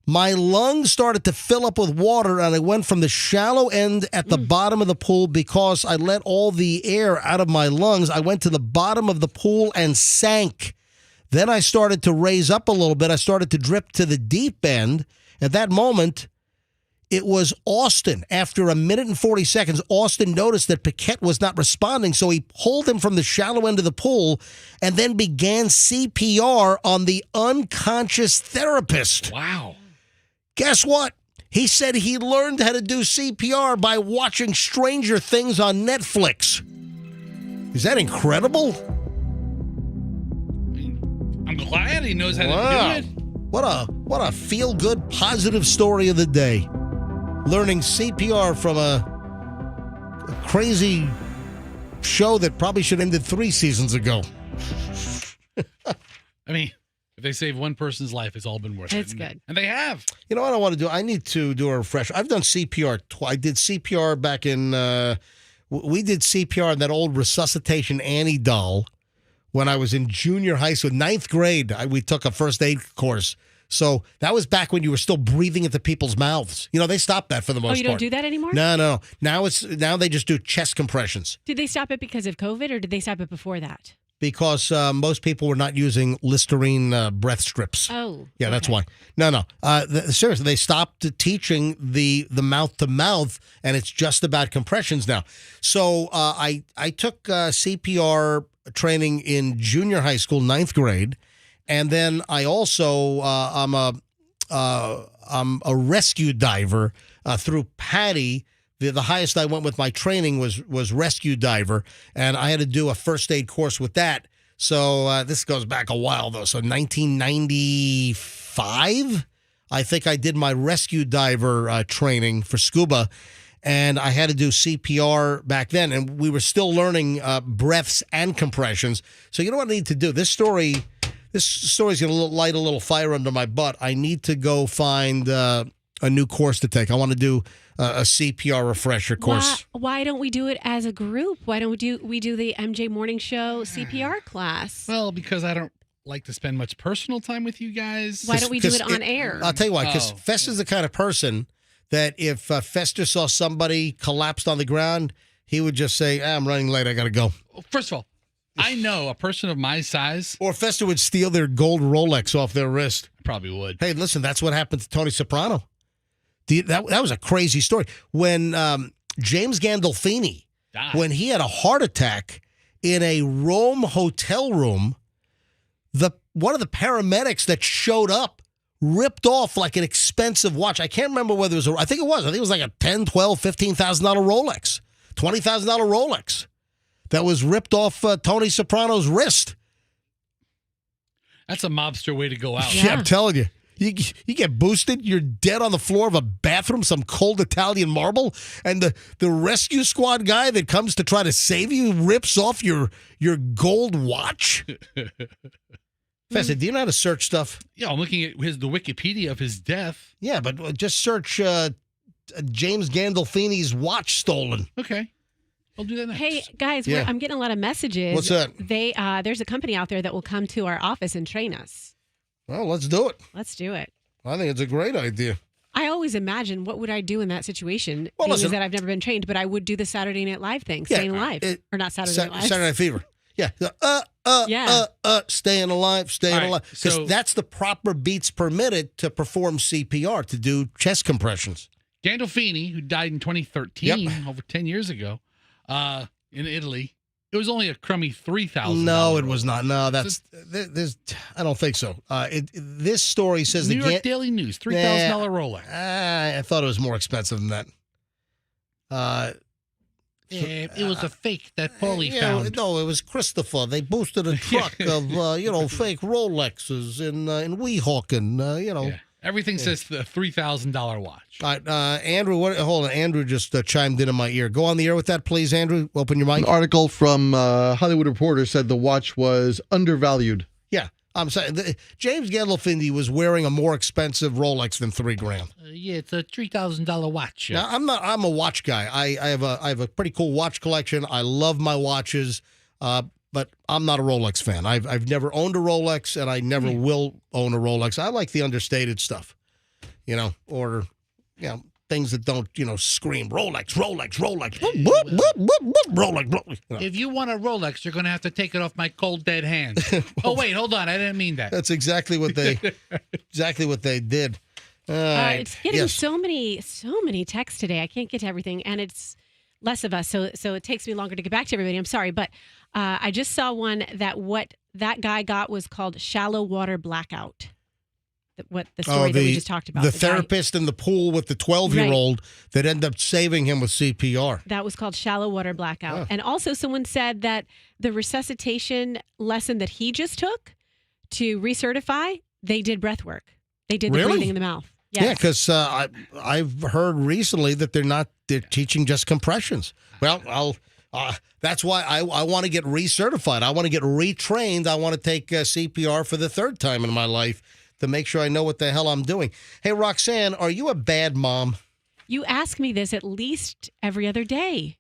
My lungs started to fill up with water, and I went from the shallow end at the bottom of the pool because I let all the air out of my lungs. I went to the bottom of the pool and sank. Then I started to raise up a little bit. I started to drip to the deep end. At that moment, it was Austin. After a minute and 40 seconds, Austin noticed that Piquette was not responding, so he pulled him from the shallow end of the pool and then began CPR on the unconscious therapist. Wow. Guess what? He said he learned how to do CPR by watching Stranger Things on Netflix. Is that incredible? I'm glad he knows how to do it. What a feel-good, positive story of the day. Learning CPR from a crazy show that probably should have ended 3 seasons ago. I mean, if they save one person's life, it's all been worth it. It's good. And they have. You know what I want to do? I need to do a refresher. I've done CPR twice. I did CPR back in, we did CPR in that old resuscitation Annie doll when I was in junior high school, 9th grade. We took a first aid course. So that was back when you were still breathing into people's mouths. They stopped that for the most part. Oh, you don't do that anymore? No. Now they just do chest compressions. Did they stop it because of COVID, or did they stop it before that? because most people were not using Listerine breath strips. Oh, yeah, that's why. No. Seriously, they stopped teaching the mouth to mouth, and it's just about compressions now. So I took CPR training in junior high school, 9th grade, and then I also I'm a rescue diver through Patty. The highest I went with my training was rescue diver, and I had to do a first aid course with that. So this goes back a while, though. So 1995, I think I did my rescue diver training for scuba, and I had to do CPR back then, and we were still learning breaths and compressions. So you know what I need to do? This story's going to light a little fire under my butt. I need to go find a new course to take. I want to do a CPR refresher course. Why don't we do it as a group? Why don't we do the MJ Morning Show CPR class? Well, because I don't like to spend much personal time with you guys. Why don't we do it on air? I'll tell you why, because Fester's the kind of person that if Fester saw somebody collapsed on the ground, he would just say, I'm running late, I got to go. First of all, I know a person of my size. Or Fester would steal their gold Rolex off their wrist. Probably would. Hey, listen, that's what happened to Tony Soprano. That was a crazy story. When James Gandolfini, when he had a heart attack in a Rome hotel room, one of the paramedics that showed up ripped off like an expensive watch. I can't remember whether it was I think it was like a $10,000, $12,000, $15,000 Rolex, $20,000 Rolex that was ripped off Tony Soprano's wrist. That's a mobster way to go out. Yeah, I'm telling you. You get boosted, you're dead on the floor of a bathroom, some cold Italian marble, and the rescue squad guy that comes to try to save you rips off your gold watch. Festa, do you know how to search stuff? Yeah, I'm looking at the Wikipedia of his death. Yeah, but just search James Gandolfini's watch stolen. Okay. I'll do that next. Hey, guys, I'm getting a lot of messages. What's that? There's a company out there that will come to our office and train us. Well, let's do it. Let's do it. I think it's a great idea. I always imagine what would I do in that situation. Well, listen, that I've never been trained, but I would do the Saturday Night Live thing, staying alive, or not Saturday Night Live. Saturday Night Fever. Yeah. Staying alive, alive. Because that's the proper beats per minute to perform CPR, to do chest compressions. Gandolfini, who died in 2013, over 10 years ago, in Italy. It was only a crummy $3,000. No, it was not. No, there's. I don't think so. This story says New York Daily News, $3,000 Rolex. I thought it was more expensive than that. It was a fake that Paulie found. No, it was Christopher. They boosted a truck of fake Rolexes in Weehawken. Yeah. Everything says the $3,000 watch. All right, Andrew. Hold on, Andrew just chimed in my ear. Go on the air with that, please, Andrew. Open your mic. An article from Hollywood Reporter said the watch was undervalued. Yeah, I'm saying James Gandolfini was wearing a more expensive Rolex than $3,000. Yeah, it's a $3,000 watch. Now, I'm a watch guy. I have a pretty cool watch collection. I love my watches. But I'm not a Rolex fan. I've never owned a Rolex, and I never will own a Rolex. I like the understated stuff, or things that don't, scream Rolex. If you want a Rolex, you're going to have to take it off my cold dead hands. Oh wait, hold on, I didn't mean that. That's exactly what they did. It's getting so many texts today. I can't get to everything, and it's less of us, so it takes me longer to get back to everybody. I'm sorry, but I just saw one that what that guy got was called shallow water blackout. What the story that we just talked about. The therapist in the pool with the 12-year-old that ended up saving him with CPR. That was called shallow water blackout. And also someone said that the resuscitation lesson that he just took to recertify, they did breath work. They did the breathing in the mouth. Yes. Yeah, because I've heard recently that they're teaching just compressions. Well, that's why I want to get recertified. I want to get retrained. I want to take CPR for the third time in my life to make sure I know what the hell I'm doing. Hey, Roxanne, are you a bad mom? You ask me this at least every other day.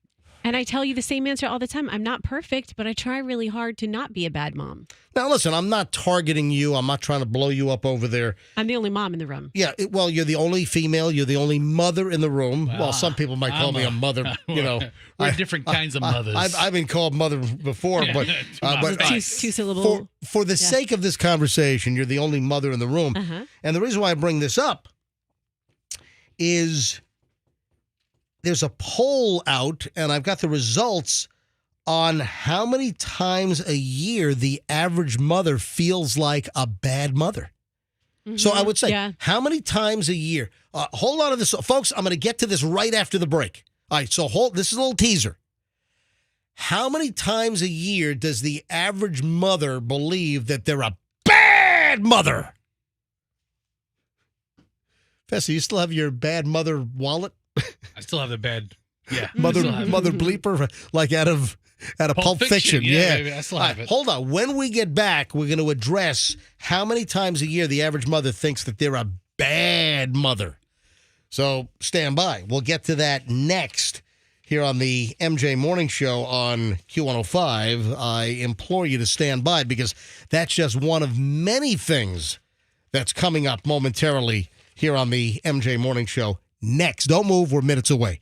And I tell you the same answer all the time. I'm not perfect, but I try really hard to not be a bad mom. Now, listen, I'm not targeting you. I'm not trying to blow you up over there. I'm the only mom in the room. Yeah, well, you're the only female. You're the only mother in the room. Well, some people might call me a mother. You know, we're different kinds of mothers. I've been called mother before, but two syllable. For the sake of this conversation, you're the only mother in the room. And the reason why I bring this up is there's a poll out, and I've got the results on how many times a year the average mother feels like a bad mother. So I would say, how many times a year? Hold on to this. Folks, I'm going to get to this right after the break. All right, so this is a little teaser. How many times a year does the average mother believe that they're a bad mother? Fessy, you still have your bad mother wallet? I still have the bad, mother bleeper, like out of Pulp Fiction. Yeah, baby, I still have it. Hold on. When we get back, we're going to address how many times a year the average mother thinks that they're a bad mother. So stand by. We'll get to that next here on the MJ Morning Show on Q105. I implore you to stand by because that's just one of many things that's coming up momentarily here on the MJ Morning Show. Next. Don't move. We're minutes away.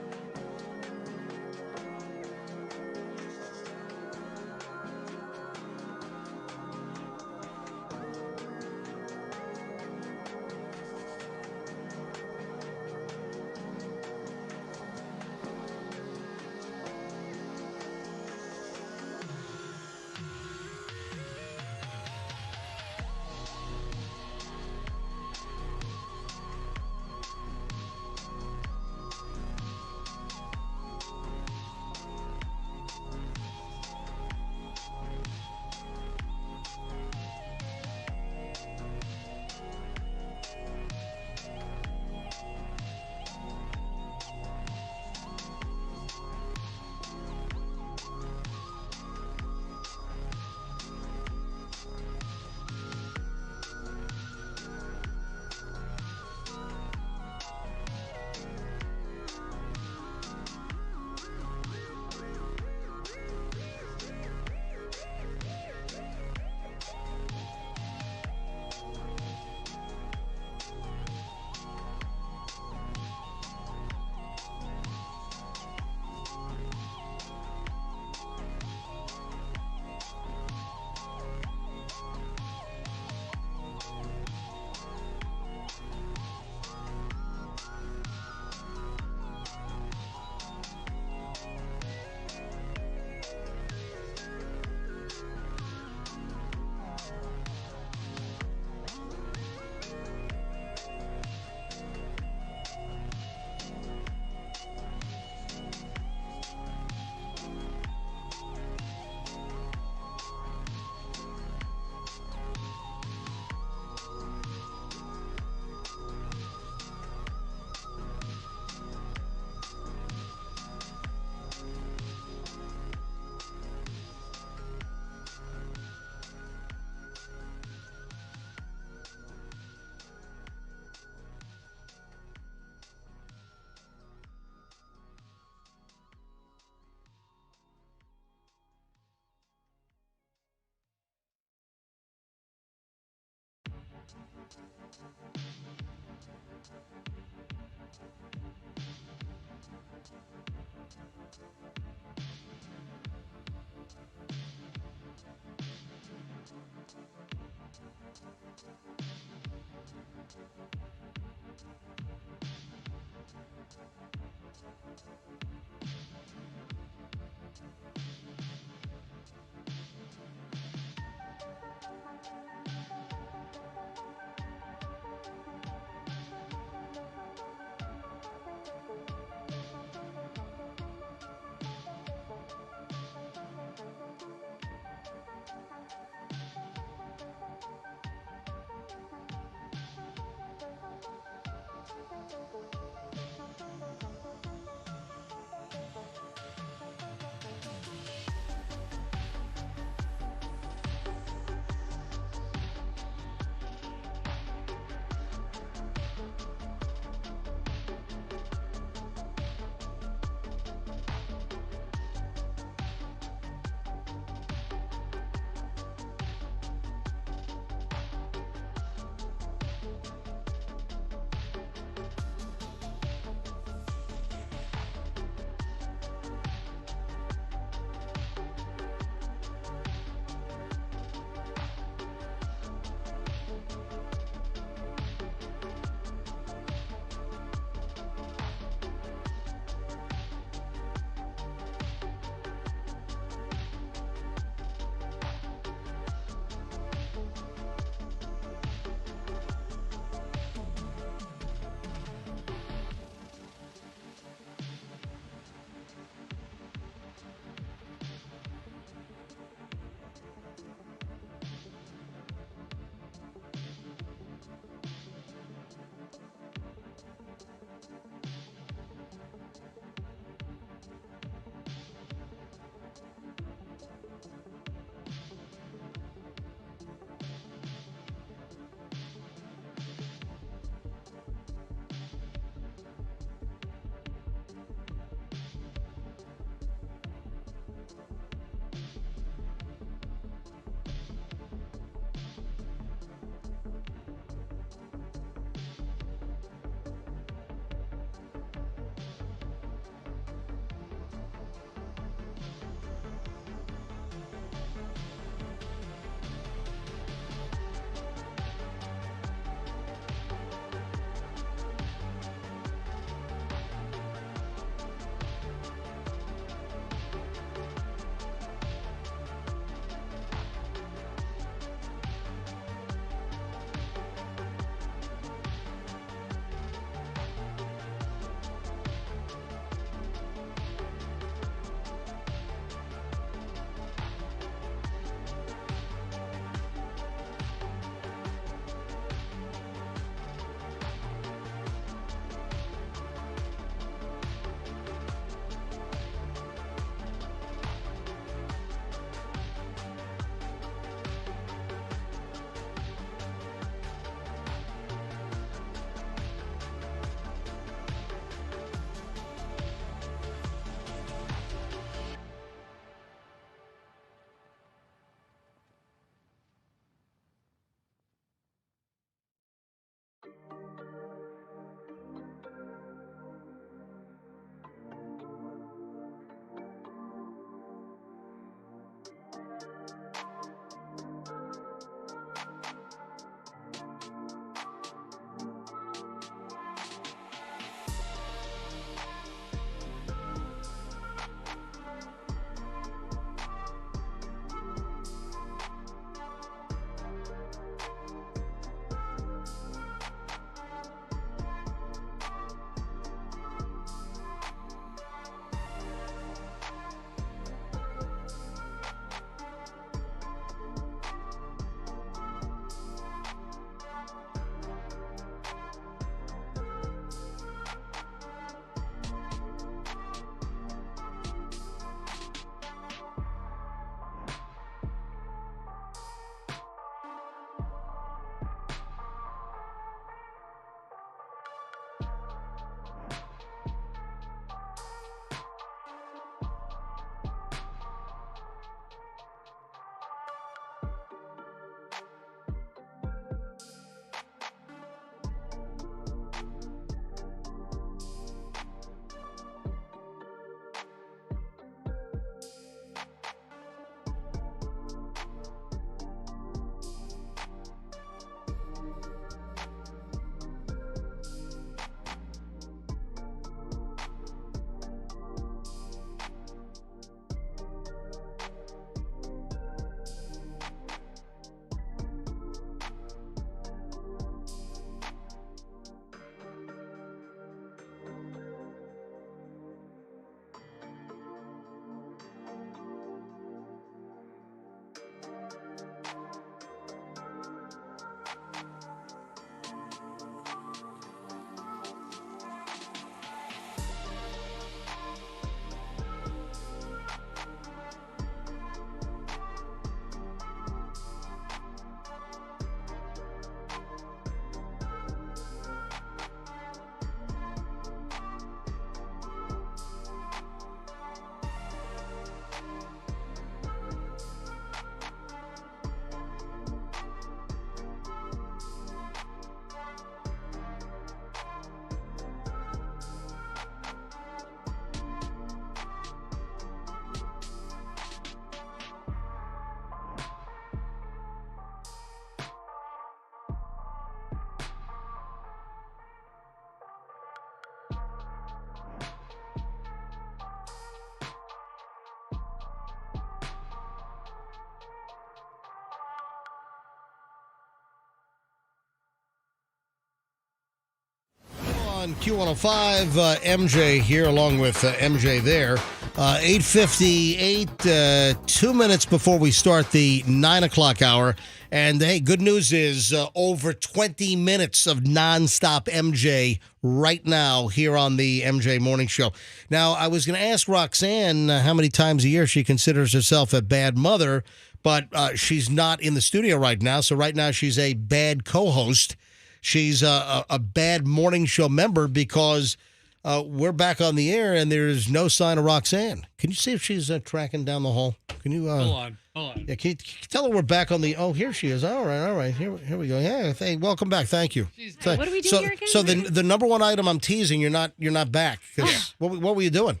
Q105, MJ here, along with MJ there. 8:58, 2 minutes before we start the 9 o'clock hour. And hey, good news is over 20 minutes of nonstop MJ right now here on the MJ Morning Show. Now, I was going to ask Roxanne how many times a year she considers herself a bad mother, but she's not in the studio right now. So right now she's a bad co-host. She's a bad morning show member because we're back on the air and there's no sign of Roxanne. Can you see if she's tracking down the hall? Can you? Hold on. Yeah, can you tell her we're back on the? Oh, here she is. All right. Here we go. Yeah, welcome back. Thank you. What are we doing here again? So the number one item I'm teasing, you're not back. 'Cause what were you doing?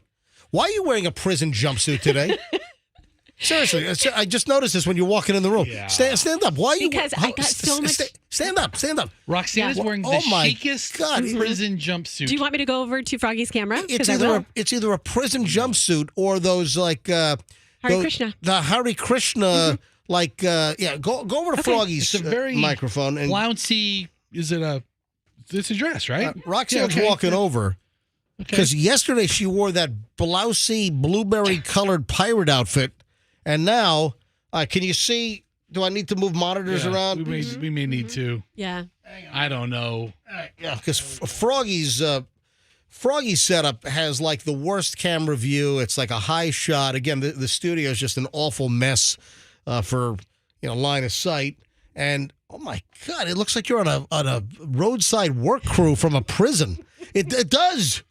Why are you wearing a prison jumpsuit today? Seriously, I just noticed this when you're walking in the room. Yeah. Stand up. Why are you? Because I got so much. Stand up. Roxanne is wearing the chicest prison jumpsuit. Do you want me to go over to Froggy's camera? It's either a prison jumpsuit or those like Hare Krishna. The Hare Krishna go over to Froggy's It's a very microphone and flouncy. It's a dress, right? Roxanne's walking over because yesterday she wore that blousy blueberry colored pirate outfit. And now, can you see? Do I need to move monitors around? We may need to. Yeah. I don't know. Yeah, because Froggy's setup has like the worst camera view. It's like a high shot. Again, the studio is just an awful mess for line of sight. And oh my God, it looks like you're on a roadside work crew from a prison. It does.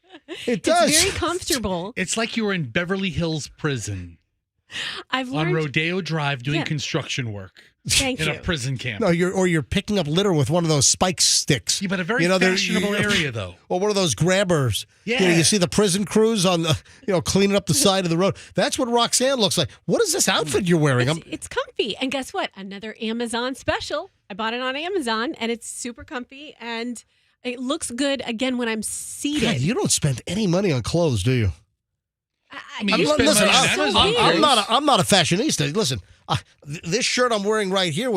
It does. It's very comfortable. It's like you were in Beverly Hills prison. I've learned on Rodeo Drive doing construction work. Thank in you. a prison camp. No, you're picking up litter with one of those spike sticks. Yeah, but a very fashionable area, though. Or one of those grabbers. Yeah. You see the prison crews on the, cleaning up the side of the road. That's what Roxanne looks like. What is this outfit you're wearing? It's comfy. And guess what? Another Amazon special. I bought it on Amazon, and it's super comfy, and it looks good, again, when I'm seated. God, you don't spend any money on clothes, do you? I mean, I'm not a fashionista. Listen, this shirt I'm wearing right here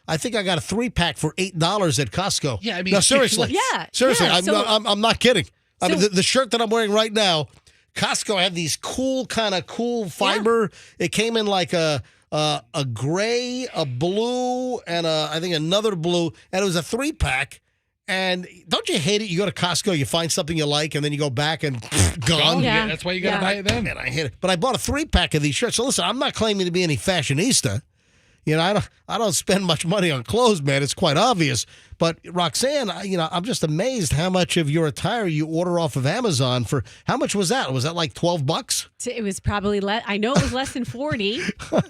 I think I got a 3-pack for $8 at Costco. Yeah, I mean, no, seriously. Yeah, seriously. yeah, I'm not kidding. I mean, the shirt that I'm wearing right now, Costco had these cool fiber. Yeah. It came in like a gray, a blue, and I think another blue, and it was a 3-pack. And don't you hate it? You go to Costco, you find something you like, and then you go back and gone. Yeah, that's why you got to buy it then. And I hate it. But I bought a 3-pack of these shirts. So listen, I'm not claiming to be any fashionista. I don't spend much money on clothes, man. It's quite obvious. But Roxanne, I'm just amazed how much of your attire you order off of Amazon for. How much was that? Was that like $12? It was probably less. I know it was less than 40.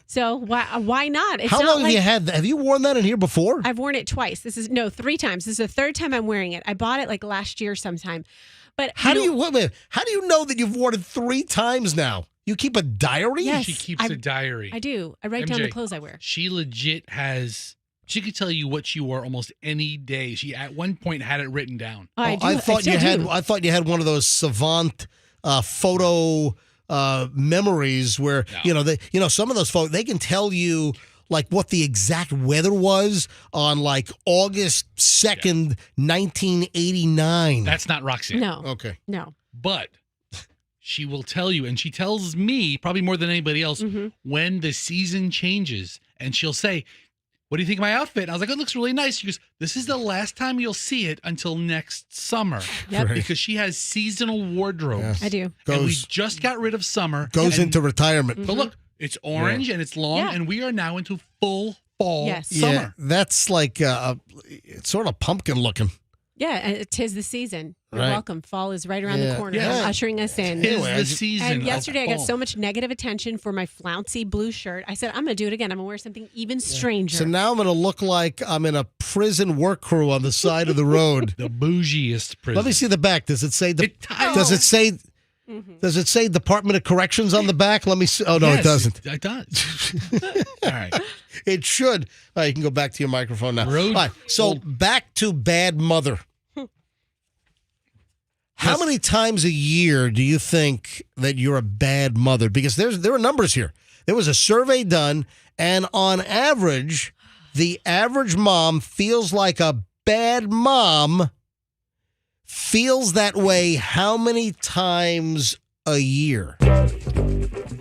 So why not? It's how not long have you had that? Have you worn that in here before? I've worn it twice. 3 times. This is the third time I'm wearing it. I bought it like last year sometime. But how do you know that you've worn it 3 times now? You keep a diary? Yes, she keeps a diary. I do. I write down the clothes I wear. She legit she could tell you what she wore almost any day. She at one point had it written down. I thought you had one of those savant photo memories where some of those photos they can tell you like what the exact weather was on like August 2nd, 1989. That's not Roxanne. No. Okay. No. But she will tell you, and she tells me probably more than anybody else, when the season changes. And she'll say, "What do you think of my outfit?" And I was like, "It looks really nice." She goes, "This is the last time you'll see it until next summer." Yep. Right. Because she has seasonal wardrobes. Yes. I do. And we just got rid of summer. Goes into retirement. But look, it's orange and it's long, and we are now into full fall summer. Yeah, that's like it's sort of pumpkin looking. Yeah, and 'tis the season. You're Right. welcome. Fall is right around the corner, Yeah. ushering us in. Tis the season. And yesterday I got fall. so much negative attention for my flouncy blue shirt. I said, I'm going to do it again. I'm going to wear something even stranger. So now I'm going to look like I'm in a prison work crew on the side of the road. The bougiest prison. Let me see the back. Does it say Does it say Does it say Department of Corrections on the back? Let me see. Oh no, Yes, it doesn't. It does. All right. It should. All right, you can go back to your microphone now. Road- All right, so back to bad mother. How many times a year do you think that you're a bad mother? Because there are numbers here. There was a survey done, and on average, the average mom feels like a bad mom feels that way how many times a year?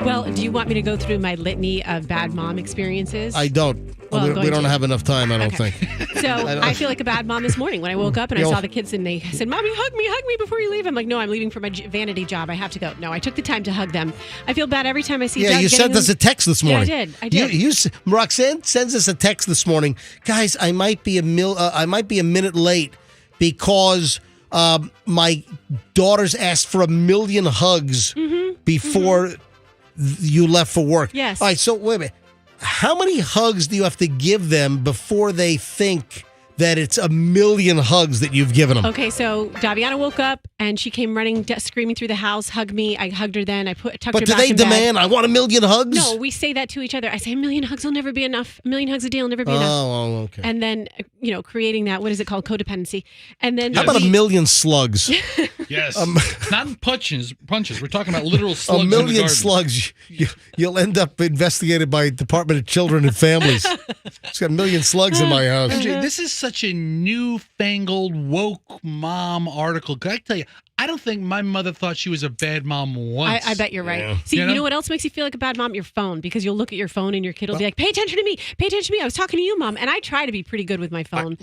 Well, do you want me to go through my litany of bad mom experiences? I don't. Well, we don't have enough time, I don't think. So I feel like a bad mom this morning when I woke up and I saw the kids and they said, "Mommy, hug me before you leave." I'm like, "No, I'm leaving for my vanity job. I have to go." No, I took the time to hug them. I feel bad every time I see. Yeah, Doug you sent us a text this morning. Yeah, I did. Roxanne sends us a text this morning. Guys, I might be a minute late because my daughters asked for 1,000,000 hugs before you left for work. Yes. All right, so wait a minute. How many hugs do you have to give them before they think that it's 1,000,000 hugs that you've given them? Okay, so Daviana woke up and she came running, screaming through the house, hugged me. I hugged her then. I tucked her But do back they in bed. demand, I want 1,000,000 hugs? No, we say that to each other. I say 1,000,000 hugs will never be enough. 1,000,000 hugs a day will never be enough. Oh, okay. And then, creating that, what is it called? Codependency. And then How about 1,000,000 slugs? Yes. Not punches. We're talking about literal slugs. 1,000,000 slugs. You'll end up investigated by Department of Children and Families. It's got 1,000,000 slugs in my house. MJ, this is such a newfangled woke mom article. Can I tell you, I don't think my mother thought she was a bad mom once. I bet you're right. Yeah. See, you know what else makes you feel like a bad mom? Your phone, because you'll look at your phone and your kid will be like, "Pay attention to me. Pay attention to me. I was talking to you, Mom." And I try to be pretty good with my phone.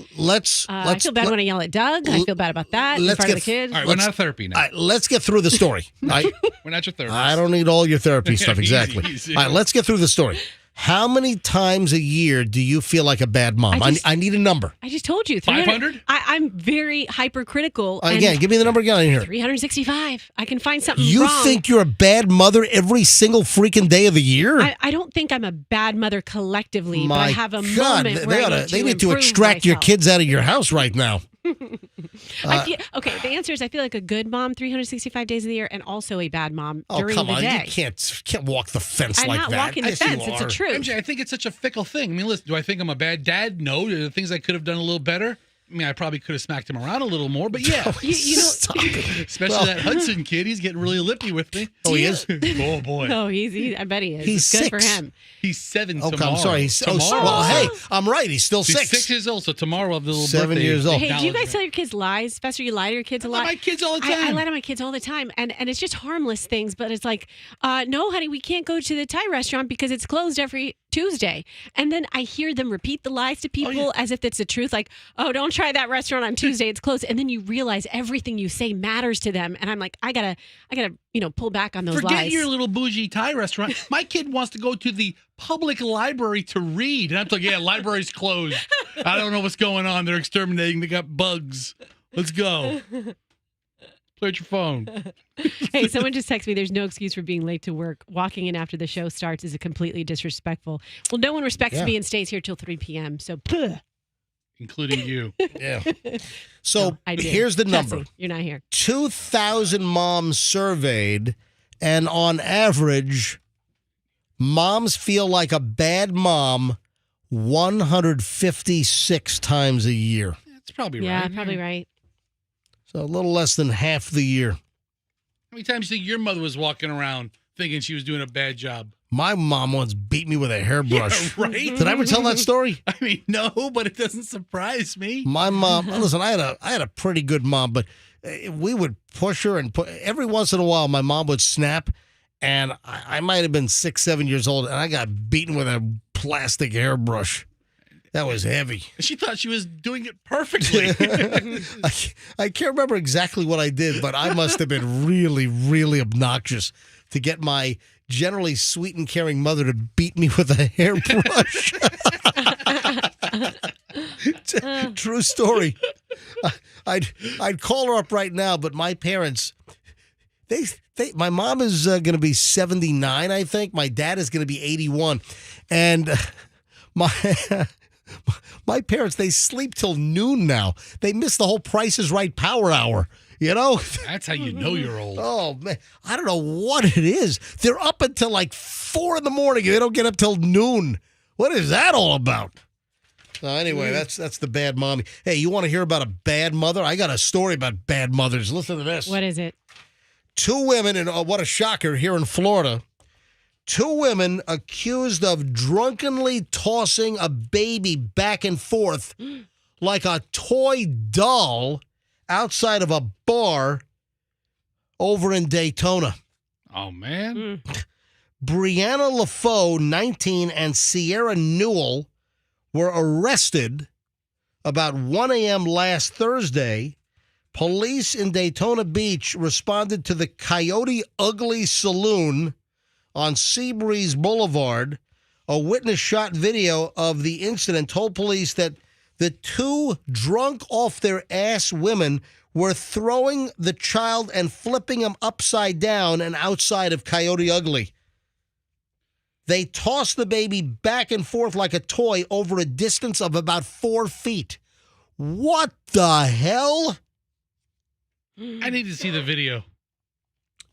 I feel bad when I yell at Doug. I feel bad about that in front of the kids. All right, we're not therapy now. All right, let's get through the story. We're not your therapist. I don't need all your therapy stuff. Exactly. Easy. All right, let's get through the story. How many times a year do you feel like a bad mom? I need a number. I just told you. 500? I'm very hypercritical. Again, give me the number again in here. 365. I can find something You wrong. think you're a bad mother every single freaking day of the year? I don't think I'm a bad mother collectively, but I My have a God, moment where they need to extract your kids out of your house right now. Okay, the answer is I feel like a good mom 365 days of the year and also a bad mom during come the on. day. You can't walk the fence I'm like not that. walking the Yes, you fence. It's the are. truth. MJ, I think it's such a fickle thing. I mean, listen, do I think I'm a bad dad? No. Are there things I could have done a little better? I mean, I probably could have smacked him around a little more, but yeah. Especially that Hudson kid. He's getting really lippy with me. Oh, he is? Oh, boy. No, I bet he is. He's It's good 6. for him. He's 7 Okay, tomorrow. I'm sorry. Tomorrow. Well, hey, I'm right. He's still He's 6. 6 years old, so tomorrow we'll have the little 7 birthday years old. Hey, do you guys tell your kids lies? Fester, you lie to your kids a lot? I lie to my kids all the time. I lie to my kids all the time. And it's just harmless things, but it's like, no, honey, we can't go to the Thai restaurant because it's closed every Tuesday. And then I hear them repeat the lies to people as if it's the truth. Like, oh, don't try that restaurant on Tuesday. It's closed. And then you realize everything you say matters to them. And I'm like, I gotta, pull back on those Forget lies. your little bougie Thai restaurant. My kid wants to go to the public library to read. And I'm like, yeah, library's closed. I don't know what's going on. They're exterminating. They got bugs. Let's go. Play with your phone. Hey, someone just texted me, there's no excuse for being late to work. Walking in after the show starts is completely disrespectful. Well, no one respects me and stays here till 3 p.m. So, including you. Yeah. So I did. here's the Jesse, number. you're not here. 2,000 moms surveyed, and on average, moms feel like a bad mom 156 times a year. That's probably Yeah, right. probably right. So a little less than half the year. How many times do you think your mother was walking around thinking she was doing a bad job? My mom once beat me with a hairbrush. Yeah, right? Did I ever tell that story? I mean, no, but it doesn't surprise me. My mom, listen, I had a pretty good mom, but we would push her and every once in a while my mom would snap, and I might have been 6, 7 years old, and I got beaten with a plastic hairbrush. That was heavy. She thought she was doing it perfectly. I can't remember exactly what I did, but I must have been really, really obnoxious to get my generally sweet and caring mother to beat me with a hairbrush. True story. I'd call her up right now, but my parents, my mom is going to be 79, I think. My dad is going to be 81, and my parents, they sleep till noon now. They miss the whole Price is Right power hour. You know? That's how you know you're old. Oh, man. I don't know what it is. They're up until like 4 in the morning. They don't get up till noon. What is that all about? Anyway, that's the bad mommy. Hey, you want to hear about a bad mother? I got a story about bad mothers. Listen to this. What is it? 2 women, and what a shocker, here in Florida. 2 women accused of drunkenly tossing a baby back and forth like a toy doll outside of a bar over in Daytona. Oh, man. Brianna LaFoe, 19, and Sierra Newell were arrested about 1 a.m. last Thursday. Police in Daytona Beach responded to the Coyote Ugly Saloon on Seabreeze Boulevard. A witness shot video of the incident told police that the two drunk off their ass women were throwing the child and flipping him upside down and outside of Coyote Ugly. They tossed the baby back and forth like a toy over a distance of about 4 feet. What the hell? I need to see the video.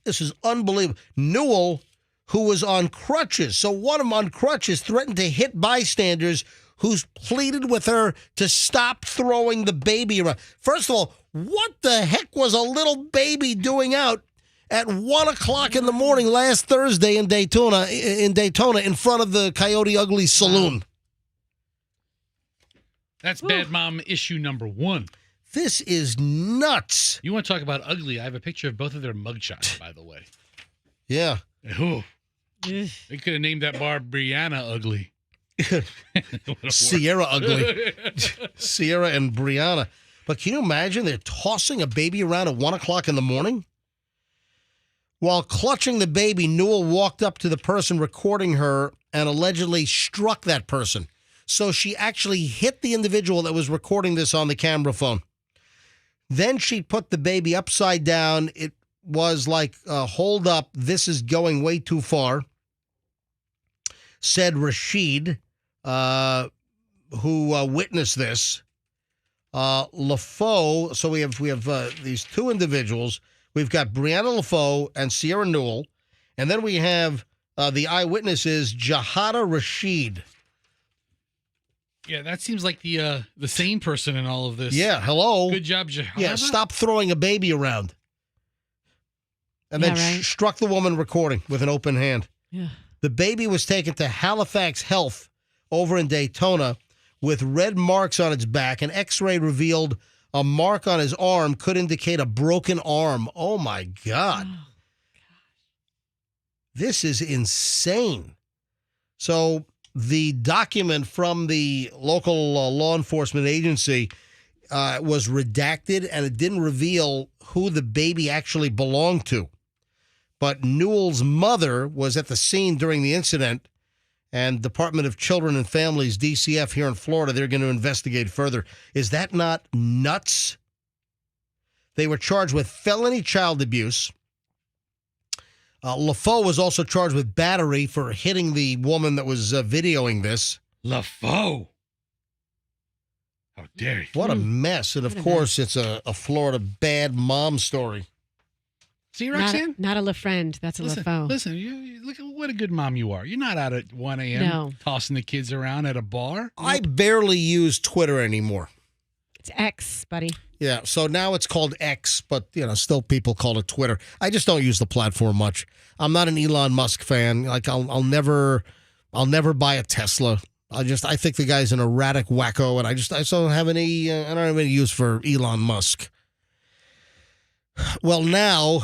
This is unbelievable. Newell, who was on crutches, so one of them on crutches, threatened to hit bystanders who's pleaded with her to stop throwing the baby around. First of all, what the heck was a little baby doing out at 1 o'clock in the morning last Thursday in Daytona in front of the Coyote Ugly Saloon? That's bad mom issue number 1. This is nuts. You want to talk about ugly? I have a picture of both of their mugshots, by the way. Yeah. Ooh. They could have named that bar Brianna Ugly. Sierra Ugly. Sierra and Brianna. But can you imagine they're tossing a baby around at 1 o'clock in the morning? While clutching the baby, Newell walked up to the person recording her and allegedly struck that person. So she actually hit the individual that was recording this on the camera phone. Then she put the baby upside down. It was like, hold up, this is going way too far, said Rashid, who witnessed this. LaFoe, so we have these two individuals. We've got Brianna LaFoe and Sierra Newell. And then we have the eyewitnesses, Jahada Rashid. Yeah, that seems like the sane person in all of this. Yeah, hello. Good job, Jahada. Yeah, stop throwing a baby around. And then struck the woman recording with an open hand. Yeah. The baby was taken to Halifax Health over in Daytona with red marks on its back. An x-ray revealed a mark on his arm could indicate a broken arm. Oh, my God. Oh, this is insane. So the document from the local law enforcement agency was redacted, and it didn't reveal who the baby actually belonged to. But Newell's mother was at the scene during the incident, and Department of Children and Families, DCF here in Florida, they're going to investigate further. Is that not nuts? They were charged with felony child abuse. LaFoe was also charged with battery for hitting the woman that was videoing this. LaFoe. How dare you? What a mess. And, of course, it's a Florida bad mom story. See, Roxanne? Not a LaFriend. That's a LaFoe. Listen, you look at what a good mom you are. You're not out at 1 a.m. tossing the kids around at a bar. I barely use Twitter anymore. It's X, buddy. Yeah, so now it's called X, but, still people call it Twitter. I just don't use the platform much. I'm not an Elon Musk fan. Like, I'll never buy a Tesla. I think the guy's an erratic wacko, and I don't have any use for Elon Musk. Well, now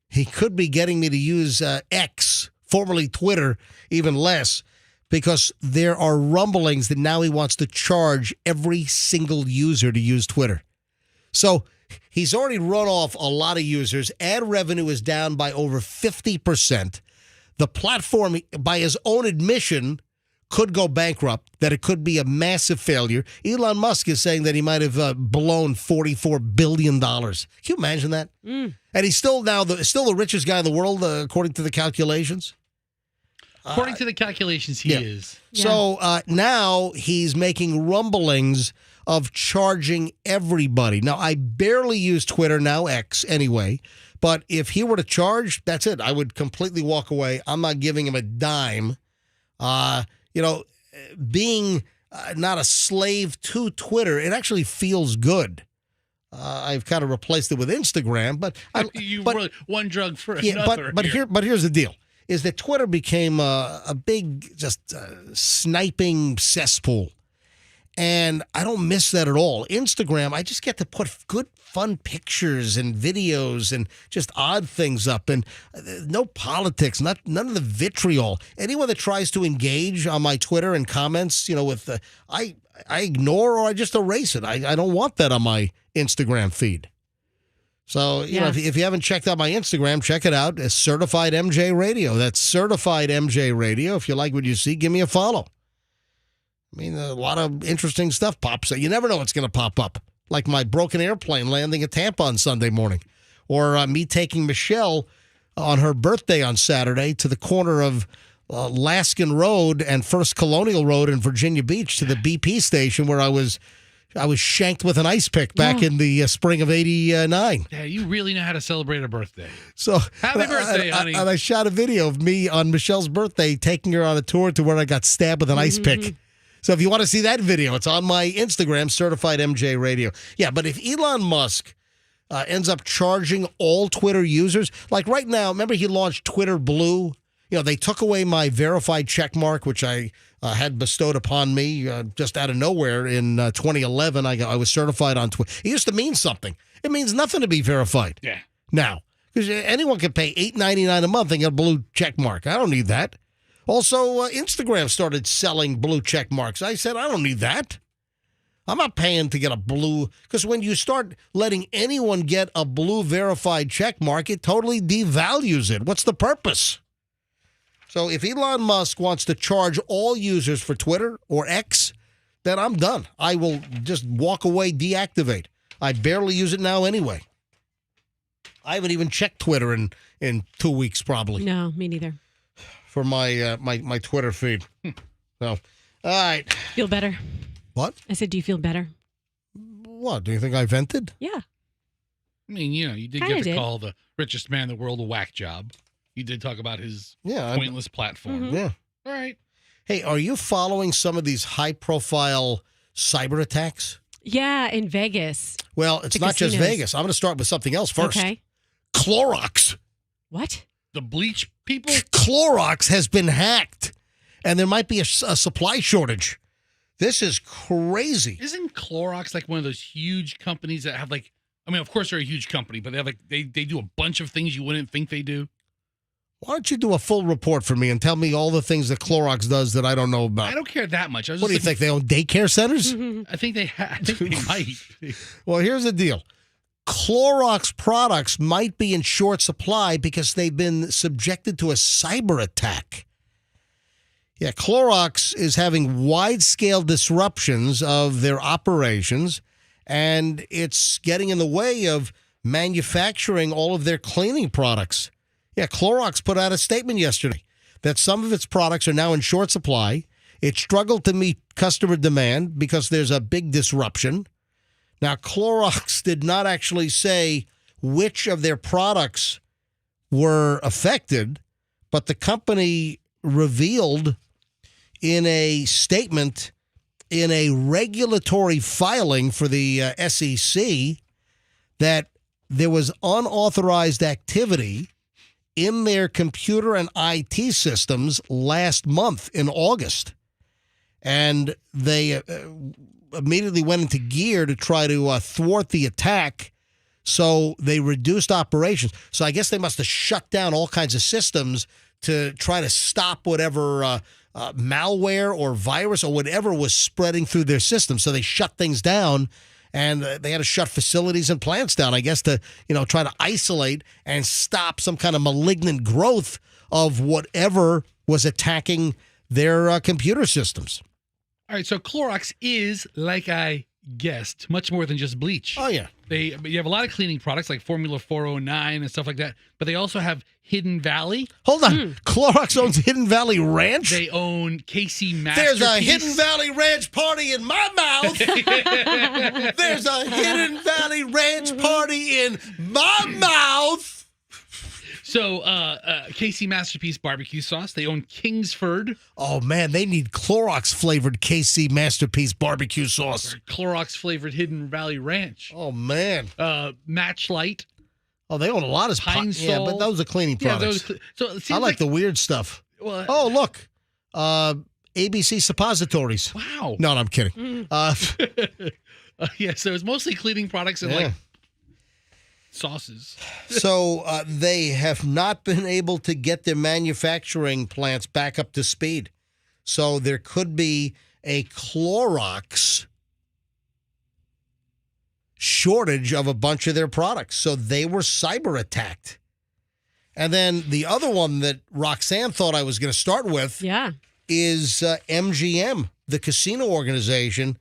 he could be getting me to use X, formerly Twitter, even less, because there are rumblings that now he wants to charge every single user to use Twitter. So he's already run off a lot of users. Ad revenue is down by over 50%. The platform, by his own admission, could go bankrupt, that it could be a massive failure. Elon Musk is saying that he might have blown $44 billion. Can you imagine that? And he's still the richest guy in the world, according to the calculations. According to the calculations, he is. Yeah. So now he's making rumblings of charging everybody. Now, I barely use Twitter, now X anyway, but if he were to charge, that's it. I would completely walk away. I'm not giving him a dime. Being not a slave to Twitter, it actually feels good. I've kind of replaced it with Instagram, but really one drug for another. But here's the deal: is that Twitter became a big sniping cesspool, And I don't miss that at all. Instagram, I just get to put good, fun pictures and videos and just odd things up, and no politics, none of the vitriol. Anyone that tries to engage on my Twitter and comments, with I ignore or I just erase it. I don't want that on my Instagram feed. So, if you haven't checked out my Instagram, check it out. It's Certified MJ Radio. That's Certified MJ Radio. If you like what you see, give me a follow. I mean, a lot of interesting stuff pops up. You never know what's going to pop up. Like my broken airplane landing at Tampa on Sunday morning. Or me taking Michelle on her birthday on Saturday to the corner of Laskin Road and First Colonial Road in Virginia Beach to the BP station where I was shanked with an ice pick back in the spring of '89. Yeah, you really know how to celebrate a birthday. So Happy birthday, honey. And I shot a video of me on Michelle's birthday taking her on a tour to where I got stabbed with an ice pick. So if you want to see that video, it's on my Instagram, Certified MJ Radio. Yeah, but if Elon Musk ends up charging all Twitter users, like right now, remember he launched Twitter Blue? They took away my verified check mark, which I had bestowed upon me just out of nowhere in 2011. I was certified on Twitter. It used to mean something. It means nothing to be verified. Yeah. Now, because anyone can pay $8.99 a month and get a blue check mark. I don't need that. Also, Instagram started selling blue check marks. I said, I don't need that. I'm not paying to get a blue, because when you start letting anyone get a blue verified check mark, it totally devalues it. What's the purpose? So if Elon Musk wants to charge all users for Twitter or X, then I'm done. I will just walk away, deactivate. I barely use it now anyway. I haven't even checked Twitter in 2 weeks probably. No, me neither. For my my Twitter feed. So, all right. Feel better? What? I said, do you feel better? What? Do you think I vented? Yeah. I mean, you did Kinda get to did. call the richest man in the world a whack job. You did talk about his pointless platform. Yeah. All right. Hey, are you following some of these high-profile cyber attacks? Yeah, in Vegas. Well, it's The not just casinos. Vegas. I'm going to start with something else first. Okay. Clorox. What? The bleach people? Clorox has been hacked, and there might be a supply shortage. This is crazy. Isn't Clorox like one of those huge companies that have of course they're a huge company, but they have they do a bunch of things you wouldn't think they do? Why don't you do a full report for me and tell me all the things that Clorox does that I don't know about? I don't care that much. What do you think? They own daycare centers? I think they might. Well, here's the deal. Clorox products might be in short supply because they've been subjected to a cyber attack. Yeah, Clorox is having wide-scale disruptions of their operations, and it's getting in the way of manufacturing all of their cleaning products. Yeah, Clorox put out a statement yesterday that some of its products are now in short supply. It struggled to meet customer demand because there's a big disruption. Now, Clorox did not actually say which of their products were affected, but the company revealed in a statement in a regulatory filing for the SEC that there was unauthorized activity in their computer and IT systems last month in August. And they immediately went into gear to try to thwart the attack. So they reduced operations. So I guess they must have shut down all kinds of systems to try to stop whatever malware or virus or whatever was spreading through their system. So they shut things down, and they had to shut facilities and plants down, I guess, to try to isolate and stop some kind of malignant growth of whatever was attacking their computer systems. All right, so Clorox is, like I guessed, much more than just bleach. Oh, yeah. You have a lot of cleaning products like Formula 409 and stuff like that, but they also have Hidden Valley. Hold on. Clorox owns Hidden Valley Ranch? They own Casey Masterpiece. There's a Hidden Valley Ranch party in my mouth. There's a Hidden Valley Ranch party in my mouth. So, Casey Masterpiece barbecue sauce. They own Kingsford. Oh, man, they need Clorox-flavored KC Masterpiece barbecue sauce. Or Clorox-flavored Hidden Valley Ranch. Oh, man. Matchlight. Oh, they own a lot of Pine Sol. Yeah, but those are cleaning products. So it seems I like the weird stuff. Well, oh, look. ABC suppositories. Wow. No, I'm kidding. Yeah, so it's mostly cleaning products and like sauces. So they have not been able to get their manufacturing plants back up to speed. So there could be a Clorox shortage of a bunch of their products. So they were cyber attacked. And then the other one that Roxanne thought I was going to start with is MGM, the casino organization.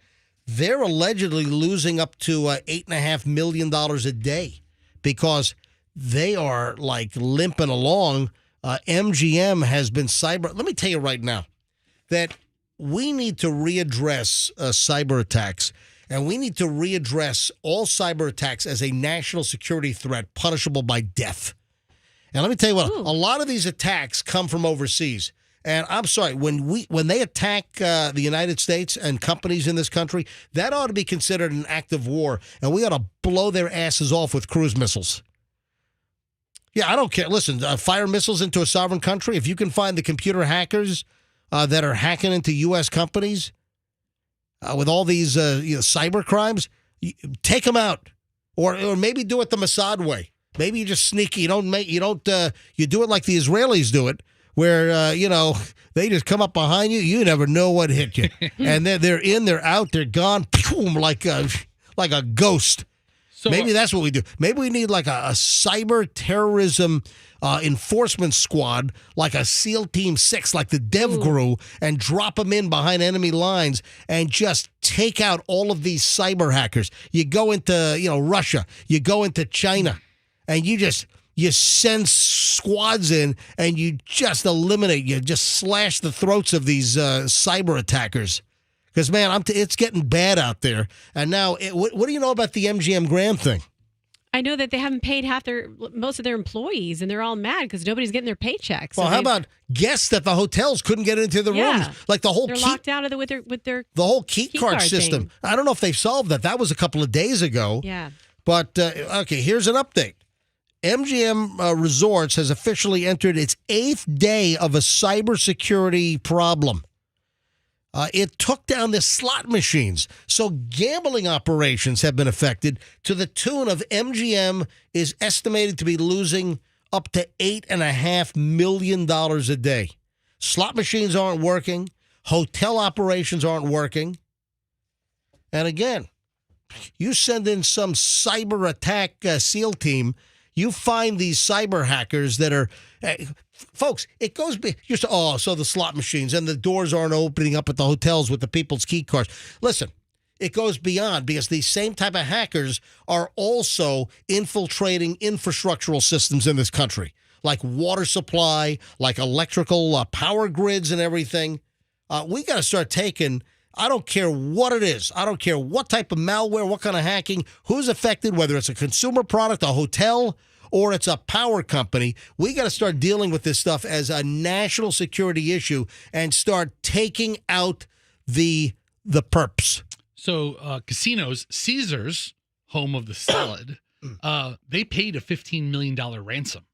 They're allegedly losing up to $8.5 million a day because they are like limping along. MGM has been cyber. Let me tell you right now that we need to readdress cyber attacks, and we need to readdress all cyber attacks as a national security threat punishable by death. And let me tell you what, a lot of these attacks come from overseas. And I'm sorry, when they attack the United States and companies in this country, that ought to be considered an act of war, and we ought to blow their asses off with cruise missiles. Yeah, I don't care. Listen, fire missiles into a sovereign country. If you can find the computer hackers that are hacking into U.S. companies with all these cyber crimes, take them out, or maybe do it the Mossad way. Maybe you just sneaky. You do it like the Israelis do it, where, they just come up behind you. You never know what hit you. And they're in, they're out, they're gone, boom, like a ghost. So maybe that's what we do. Maybe we need like a cyber terrorism enforcement squad, like a SEAL Team 6, like the DevGru, and drop them in behind enemy lines and just take out all of these cyber hackers. You go into, Russia, you go into China, and you send squads in and you just eliminate, you just slash the throats of these cyber attackers. Because, man, it's getting bad out there. And now, what do you know about the MGM Grand thing? I know that they haven't paid most of their employees, and they're all mad because nobody's getting their paychecks. Well, how about guests that the hotels couldn't get into the rooms? Like the whole they're locked out of with their the whole key card system. Thing. I don't know if they've solved that. That was a couple of days ago. Yeah. But, okay, here's an update. MGM Resorts has officially entered its 8th day of a cybersecurity problem. It took down the slot machines. So gambling operations have been affected to the tune of MGM is estimated to be losing up to $8.5 million a day. Slot machines aren't working. Hotel operations aren't working. And again, you send in some cyber attack SEAL team, you find these cyber hackers that are, folks, it goes, so the slot machines and the doors aren't opening up at the hotels with the people's key cards. Listen, it goes beyond, because these same type of hackers are also infiltrating infrastructural systems in this country, like water supply, like electrical power grids and everything. We got to start taking, I don't care what it is. I don't care what type of malware, what kind of hacking, who's affected, whether it's a consumer product, a hotel, or it's a power company. We got to start dealing with this stuff as a national security issue and start taking out the perps. So casinos, Caesars, home of the salad, they paid a $15 million ransom.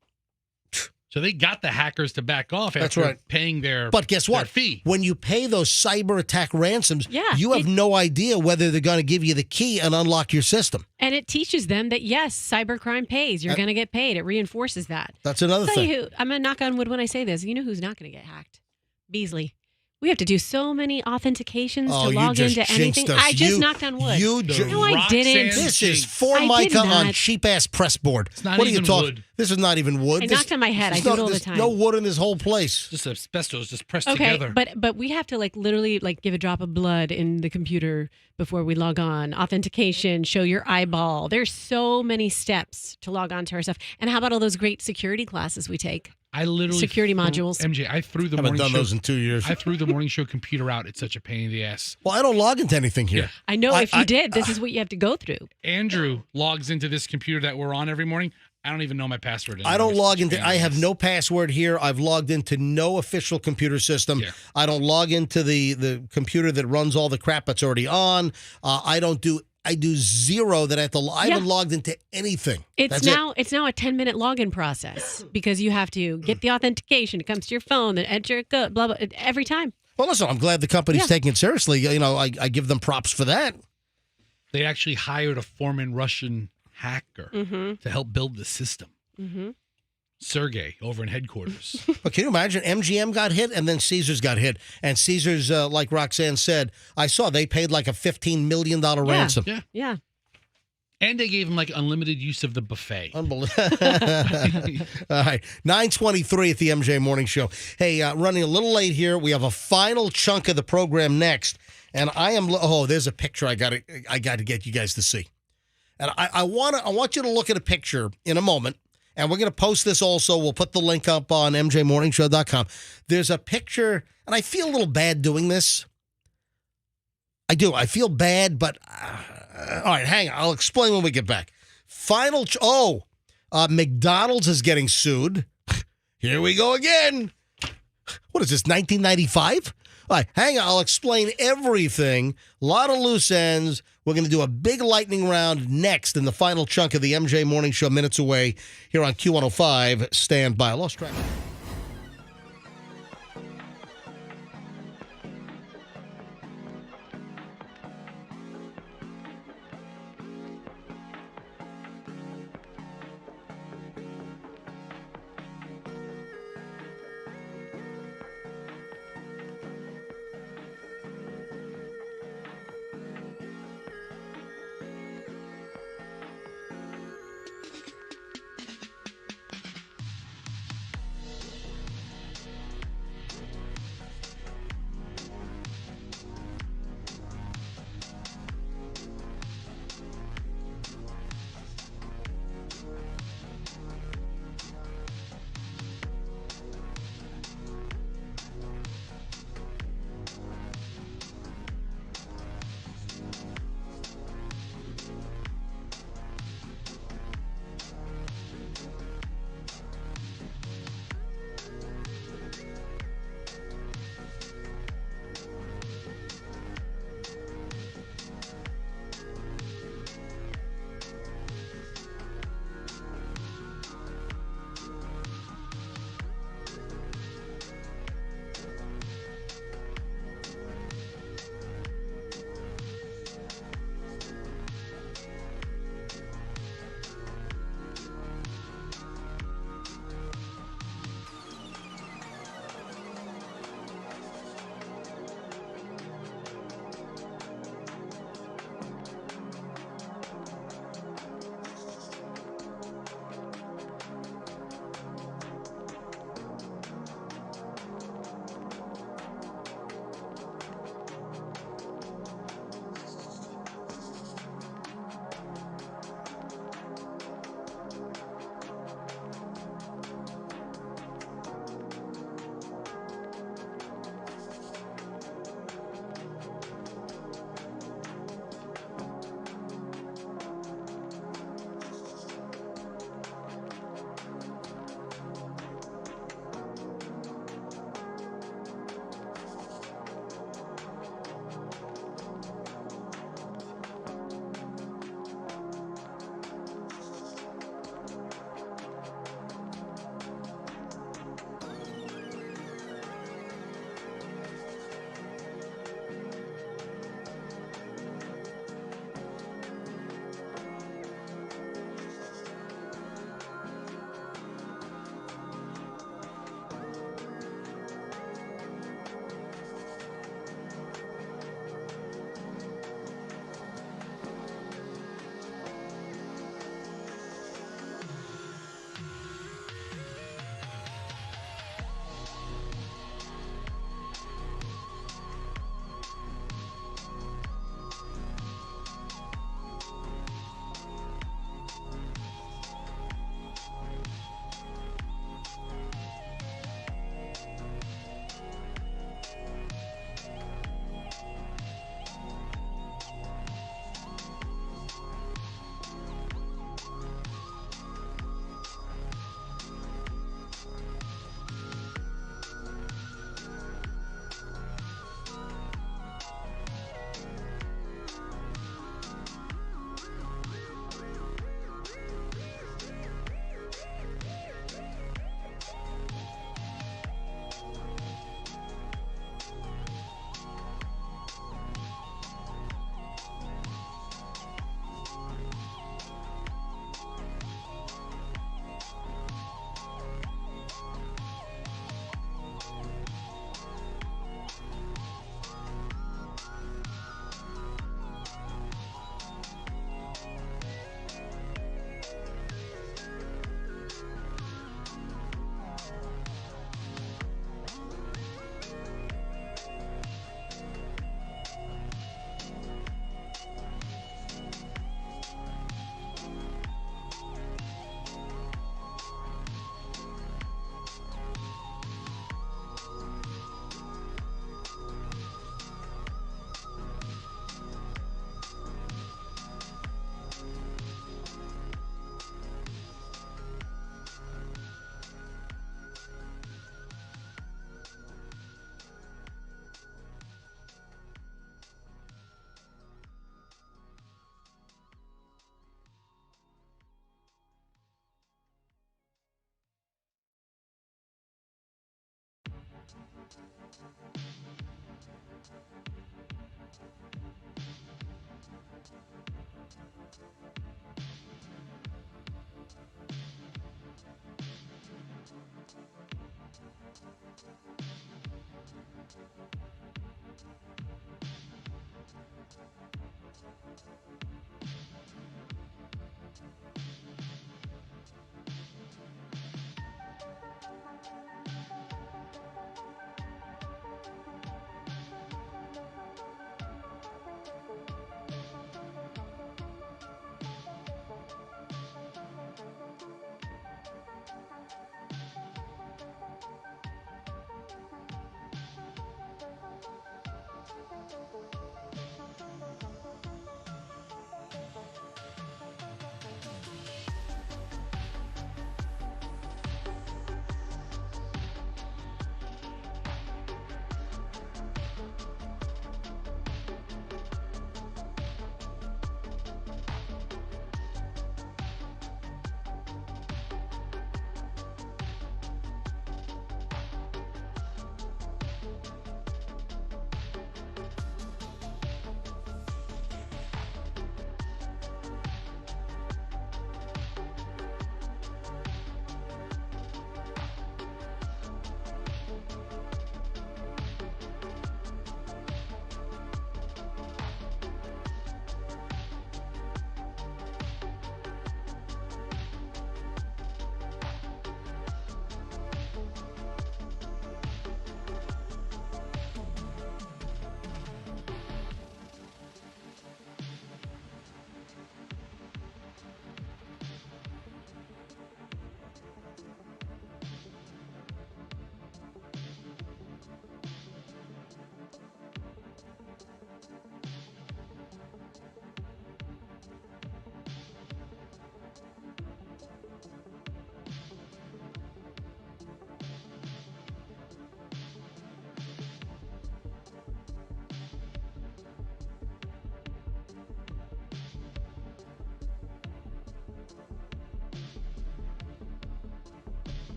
So they got the hackers to back off after paying their But guess what? Fee. When you pay those cyber attack ransoms, you have no idea whether they're going to give you the key and unlock your system. And it teaches them that, yes, cybercrime pays. You're going to get paid. It reinforces that. That's another thing. I'm going to knock on wood when I say this. You know who's not going to get hacked? Beasley. We have to do so many authentications to log into anything. I just knocked on wood. No, I didn't. This is Formica on cheap-ass press board. It's not what even are you talking? wood. This is not even wood. I knocked on my head. I do it all the time. No wood in this whole place. Just asbestos, just pressed together. But we have to literally give a drop of blood in the computer before we log on. Authentication, show your eyeball. There's so many steps to log on to our stuff. And how about all those great security classes we take? I literally security modules. MJ, I threw the haven't morning done show. Those in 2 years. I threw the morning show computer out. It's such a pain in the ass. Well, I don't log into anything here. Yeah. I know if you did, this is what you have to go through. Andrew logs into this computer that we're on every morning. I don't even know my password anymore. I don't log into. I have no password here. I've logged into no official computer system. Yeah. I don't log into the computer that runs all the crap that's already on. I do zero that I have to. I haven't logged into anything. It's now a 10-minute login process because you have to get the authentication. It comes to your phone, then enter a code, blah blah, every time. Well, listen, I'm glad the company's taking it seriously. You know, I give them props for that. They actually hired a former Russian hacker to help build the system. Mm-hmm. Sergey over in headquarters. But can you imagine? MGM got hit, and then Caesars got hit. And Caesars, like Roxanne said, I saw they paid like a $15 million ransom. Yeah. And they gave him like unlimited use of the buffet. Unbelievable. All right. 9:23 at the MJ Morning Show. Hey, running a little late here. We have a final chunk of the program next. And I am, there's a picture I got to get you guys to see. And I want you to look at a picture in a moment. And we're going to post this also. We'll put the link up on mjmorningshow.com. There's a picture, and I feel a little bad doing this. I do. I feel bad, but all right, hang on. I'll explain when we get back. McDonald's is getting sued. Here we go again. What is this, 1995? All right, hang on. I'll explain everything. A lot of loose ends. We're going to do a big lightning round next in the final chunk of the MJ Morning Show, minutes away here on Q105. Stand by. I lost track.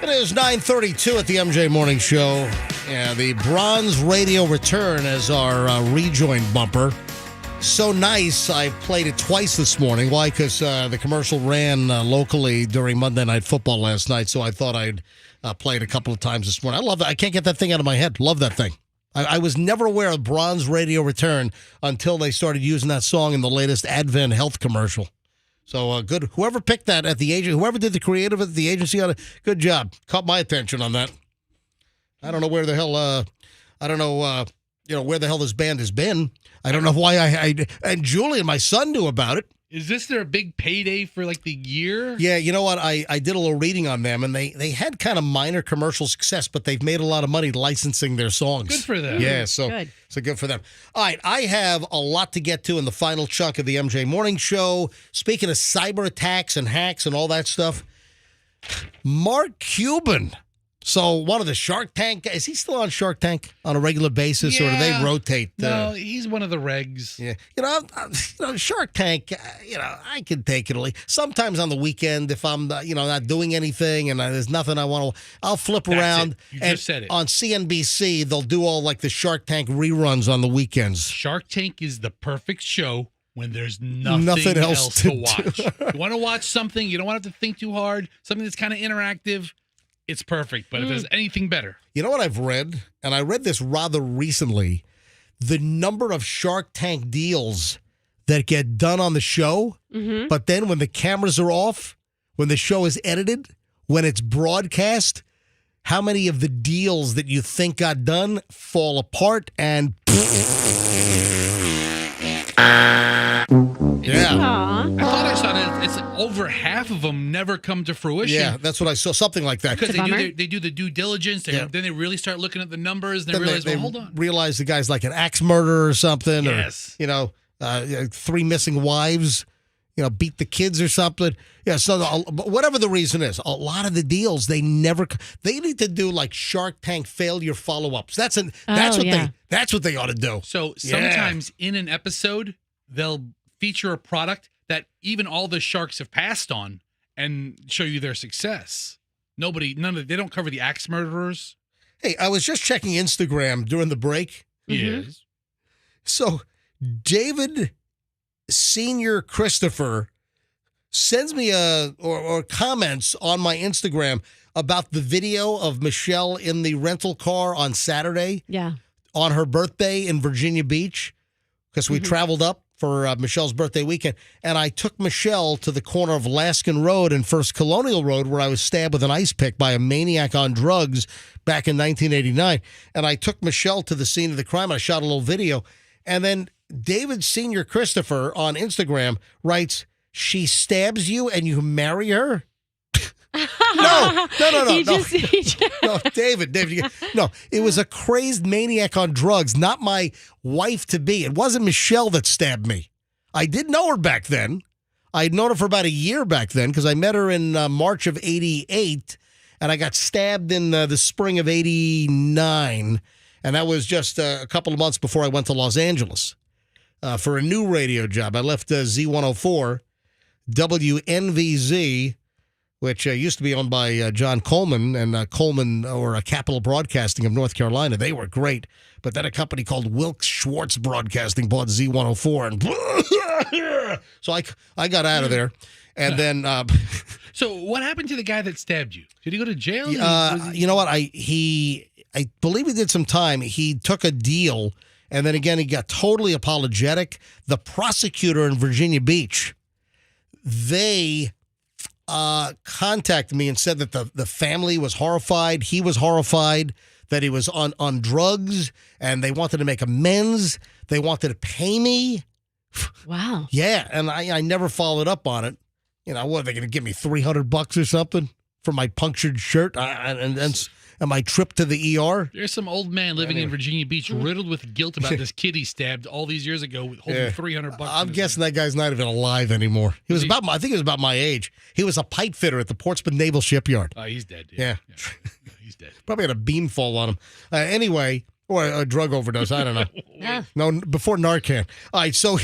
It is 9:32 at the MJ Morning Show. Yeah, the Bronze Radio Return as our rejoin bumper. So nice, I played it twice this morning. Why? Because the commercial ran locally during Monday Night Football last night, so I thought I'd play it a couple of times this morning. I love that. I can't get that thing out of my head. Love that thing. I was never aware of Bronze Radio Return until they started using that song in the latest Advent Health commercial. So good. Whoever picked that at the agency, whoever did the creative at the agency on it, good job. Caught my attention on that. I don't know where the hell. Where the hell this band has been. I don't know why and Julian, my son, knew about it. Is this their big payday for like the year? Yeah, you know what? I did a little reading on them, and they had kind of minor commercial success, but they've made a lot of money licensing their songs. Good for them. Yeah, so good for them. All right, I have a lot to get to in the final chunk of the MJ Morning Show. Speaking of cyber attacks and hacks and all that stuff, Mark Cuban. So one of the Shark Tank, is he still on Shark Tank on a regular basis, or do they rotate? No, he's one of the regs. Yeah, Shark Tank, I can take it. Sometimes on the weekend, if I'm, not doing anything and there's nothing I want to, I'll flip around. You just said it. On CNBC, they'll do all like the Shark Tank reruns on the weekends. Shark Tank is the perfect show when there's nothing else to watch. You want to watch something, you don't want to have to think too hard, something that's kind of interactive. It's perfect, but if there's anything better. You know what I've read? And I read this rather recently. The number of Shark Tank deals that get done on the show, but then when the cameras are off, when the show is edited, when it's broadcast, how many of the deals that you think got done fall apart and yeah. Aw. I thought I saw that it's over half of them never come to fruition. Yeah, that's what I saw. Something like that. Because they do the due diligence. Then they really start looking at the numbers. And they realize, well, hold on. Realize the guy's like an axe murderer or something. Yes. Or, 3 missing wives, beat the kids or something. Yeah, so whatever the reason is, a lot of the deals, they need to do like Shark Tank failure follow-ups. That's what they ought to do. So sometimes in an episode, they'll feature a product that even all the sharks have passed on and show you their success. They don't cover the axe murderers. Hey, I was just checking Instagram during the break. Yes. So David Senior Christopher sends me or comments on my Instagram about the video of Michelle in the rental car on Saturday. Yeah. On her birthday in Virginia Beach, because we traveled up for Michelle's birthday weekend, and I took Michelle to the corner of Laskin Road and First Colonial Road, where I was stabbed with an ice pick by a maniac on drugs back in 1989. And I took Michelle to the scene of the crime. I shot a little video, and then David Senior Christopher on Instagram writes, "She stabs you and you marry her?" No, David, no, it was a crazed maniac on drugs, not my wife-to-be. It wasn't Michelle that stabbed me. I did know her back then. I had known her for about a year back then because I met her in March of 88, and I got stabbed in the spring of 89, and that was just a couple of months before I went to Los Angeles for a new radio job. I left Z104, WNVZ, which used to be owned by John Coleman and Coleman or Capital Broadcasting of North Carolina. They were great. But then a company called Wilkes Schwartz Broadcasting bought Z104. And so I got out of there. And then... So what happened to the guy that stabbed you? Did he go to jail? You know what? I believe he did some time. He took a deal. And then again, he got totally apologetic. The prosecutor in Virginia Beach, they... contacted me and said that the family was horrified. He was horrified that he was on drugs, and they wanted to make amends. They wanted to pay me. Wow. Yeah, and I never followed up on it. What are they going to give me, $300 or something for my punctured shirt and my trip to the ER? There's some old man living in Virginia Beach riddled with guilt about this kid he stabbed all these years ago holding $300. I'm guessing that guy's not even alive anymore. I think he was about my age. He was a pipe fitter at the Portsmouth Naval Shipyard. Oh, he's dead. Dude. Yeah. He's dead. Probably had a beam fall on him. Anyway, or a drug overdose. I don't know. No, before Narcan. All right, so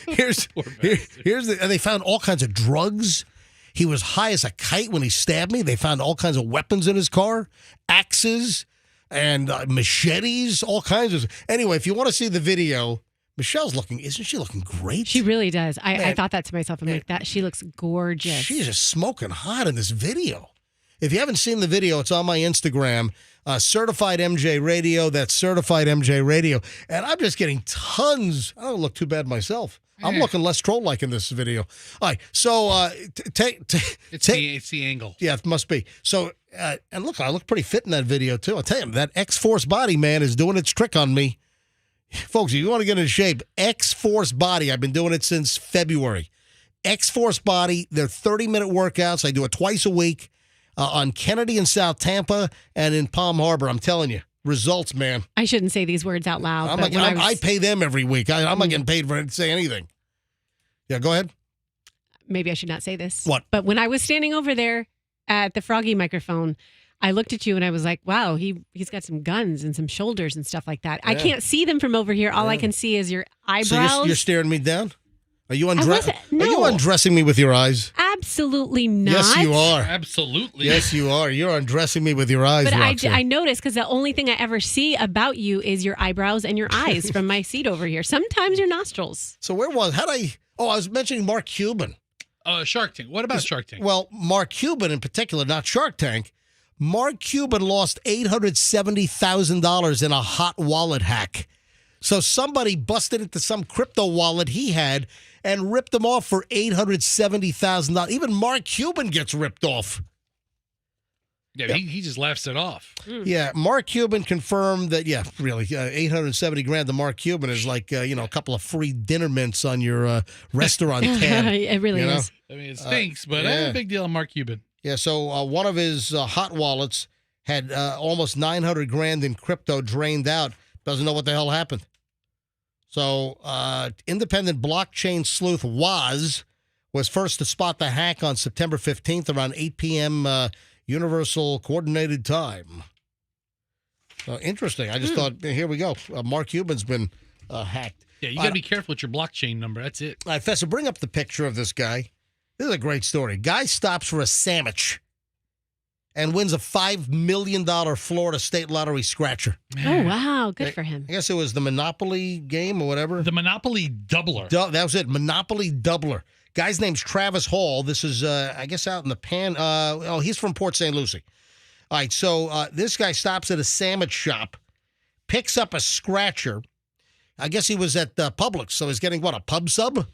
here's and they found all kinds of drugs. He was high as a kite when he stabbed me. They found all kinds of weapons in his car, axes and machetes, all kinds of. Anyway, if you want to see the video, isn't she looking great? She really does. I thought that to myself. I'm like, that she looks gorgeous. She's just smoking hot in this video. If you haven't seen the video, it's on my Instagram, Certified MJ Radio. That's Certified MJ Radio. And I'm just getting tons. I don't look too bad myself. I'm looking less troll-like in this video. All right, so it's the angle. Yeah, it must be. So, and look, I look pretty fit in that video, too. I'll tell you, that X-Force body, man, is doing its trick on me. Folks, if you want to get into shape, X-Force body, I've been doing it since February. X-Force body, they're 30-minute workouts. I do it twice a week on Kennedy in South Tampa and in Palm Harbor. I'm telling you. Results, man. I shouldn't say these words out loud. I pay them every week. I'm not getting paid for it to say anything. Yeah, go ahead. Maybe I should not say this. What? But when I was standing over there at the Froggy microphone, I looked at you and I was like, wow, he's got some guns and some shoulders and stuff like that. Yeah. I can't see them from over here. All I can see is your eyebrows. So you're staring me down? Are you undressing me with your eyes? Absolutely not. Yes, you are. Absolutely. Yes, you are. You're undressing me with your eyes, But Roxanne. I noticed because the only thing I ever see about you is your eyebrows and your eyes from my seat over here. Sometimes your nostrils. So where was? I was mentioning Mark Cuban. Shark Tank. What about Shark Tank? Well, Mark Cuban in particular, not Shark Tank. Mark Cuban lost $870,000 in a hot wallet hack. So somebody busted into some crypto wallet he had and ripped him off for $870,000. Even Mark Cuban gets ripped off. Yeah, he just laughs it off. Yeah, Mark Cuban confirmed that, really, 870 grand to Mark Cuban is like, a couple of free dinner mints on your restaurant tab. It really is. I mean, it stinks, but big deal on Mark Cuban. Yeah, so one of his hot wallets had almost 900 grand in crypto drained out. Doesn't know what the hell happened. So independent blockchain sleuth was first to spot the hack on September 15th around 8 p.m. Universal Coordinated Time. Interesting. I just thought, here we go. Mark Cuban's been hacked. Yeah, you got to be careful with your blockchain number. That's it. All right, Fessa, bring up the picture of this guy. This is a great story. Guy stops for a sandwich and wins a $5 million Florida State Lottery scratcher. Oh, wow. Good for him. I guess it was the Monopoly game or whatever. The Monopoly Doubler. That was it. Monopoly Doubler. Guy's name's Travis Hall. This is, I guess, out in the he's from Port St. Lucie. All right, so this guy stops at a sandwich shop, picks up a scratcher. I guess he was at Publix, so he's getting, a pub sub?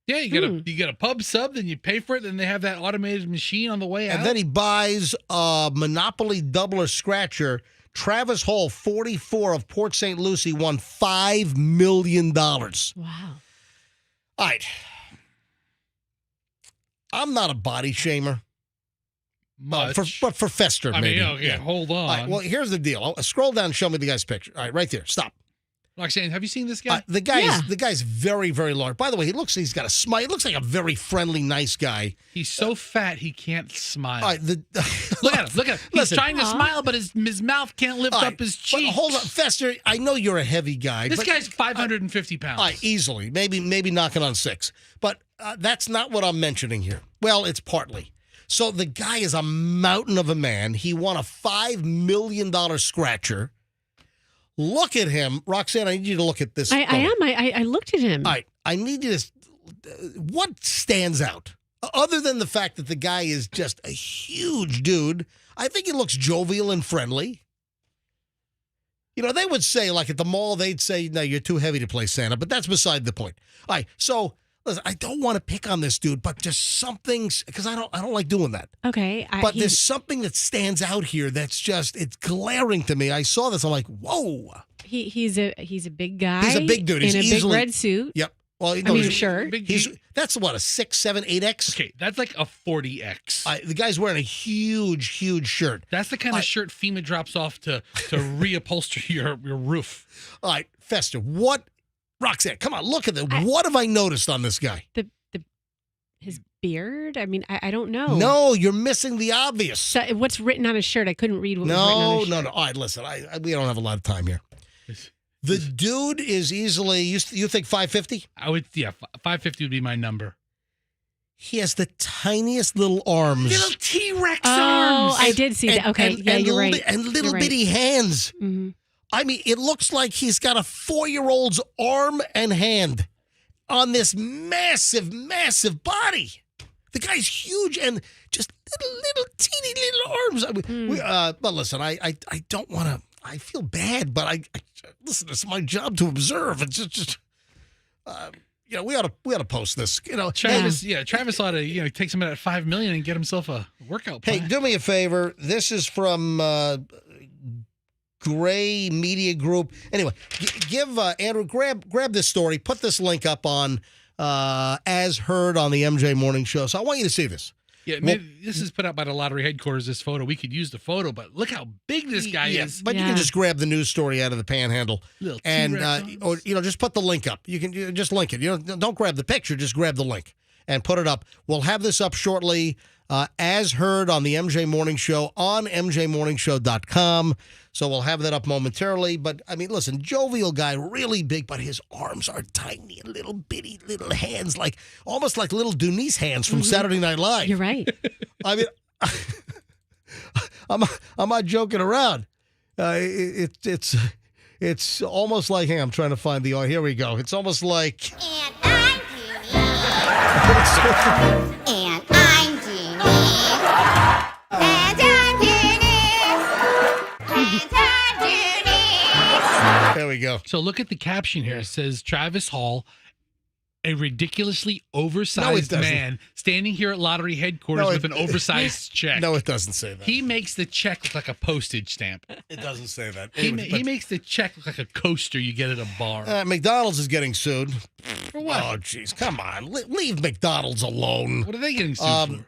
Yeah, you get a pub sub, then you pay for it, then they have that automated machine on the way out. And then he buys a Monopoly Doubler scratcher. Travis Hall, 44 of Port St. Lucie, won $5 million. Wow. All right. I'm not a body shamer. Much. But for Fester, maybe. Okay, hold on. All right, well, here's the deal. I'll scroll down and show me the guy's picture. All right, right there. Stop. Roxanne, have you seen this guy? The guy's very, very large. By the way, he's got a smile. He looks like a very friendly, nice guy. He's so fat he can't smile. All right, look at him. He's Listen, trying to smile, but his mouth can't lift up his cheeks. But hold on, Fester. I know you're a heavy guy. This guy's 550 pounds. All right, easily. Maybe knocking on 6. But that's not what I'm mentioning here. Well, it's partly. So the guy is a mountain of a man. He won a $5 million scratcher. Look at him. Roxanne, I need you to look at this. I am. I looked at him. All right. I need you to... What stands out? Other than the fact that the guy is just a huge dude, I think he looks jovial and friendly. They would say, like at the mall, they'd say, no, you're too heavy to play Santa, but that's beside the point. All right. So... Listen, I don't want to pick on this dude, but just something, because I don't like doing that. Okay. But there's something that stands out here that's just, it's glaring to me. I saw this, I'm like, whoa. He's a big guy. He's a big dude. He's in a easily, big red suit. Yep. Well, sure. That's what, a 6, 7, 8X? Okay, that's like a 40X. The guy's wearing a huge, huge shirt. That's the kind of shirt FEMA drops off to reupholster your roof. All right, Fester, Roxanne, come on, look at that. What have I noticed on this guy? His beard? I mean, I don't know. No, you're missing the obvious. So what's written on his shirt? I couldn't read what was written on his shirt. No. All right, listen, we don't have a lot of time here. The dude is easily, you think 550? 550 would be my number. He has the tiniest little arms. Little T-Rex arms. Oh, I did see that. Okay, you're right. And little bitty hands. Mm-hmm. I mean, it looks like he's got a 4-year-old's arm and hand on this massive, massive body. The guy's huge and just little teeny little arms. I mean, but listen, I don't want to. I feel bad, but I listen. It's my job to observe. It's just we ought to post this. Travis ought to take some of that $5 million and get himself a workout plan. Hey, do me a favor. This is from. Gray Media Group. Anyway, give Andrew, grab this story, put this link up on As Heard on the MJ Morning Show. So I want you to see this. Yeah, maybe this is put out by the lottery headquarters, this photo. We could use the photo, but look how big this guy is. But you can just grab the news story out of the panhandle. And or just put the link up. You can just link it. Don't grab the picture, just grab the link and put it up. We'll have this up shortly. As Heard on the MJ Morning Show on mjmorningshow.com. So we'll have that up momentarily. But, I mean, listen, jovial guy, really big, but his arms are tiny, little bitty little hands, almost like little Denise hands from Saturday Night Live. You're right. I mean, I'm not joking around. It's almost like, I'm trying to find here we go. It's almost like. And I'm Denise. There we go. So look at the caption here. It says Travis Hall a ridiculously No, it oversized doesn't. man standing here at lottery headquarters No, with an oversized check. No, it doesn't say that. He makes the check look like a postage stamp. It doesn't say that. He makes the check look like a coaster you get at a bar. McDonald's is getting sued. For what? Oh, jeez. Come on. Leave McDonald's alone. What are they getting sued for?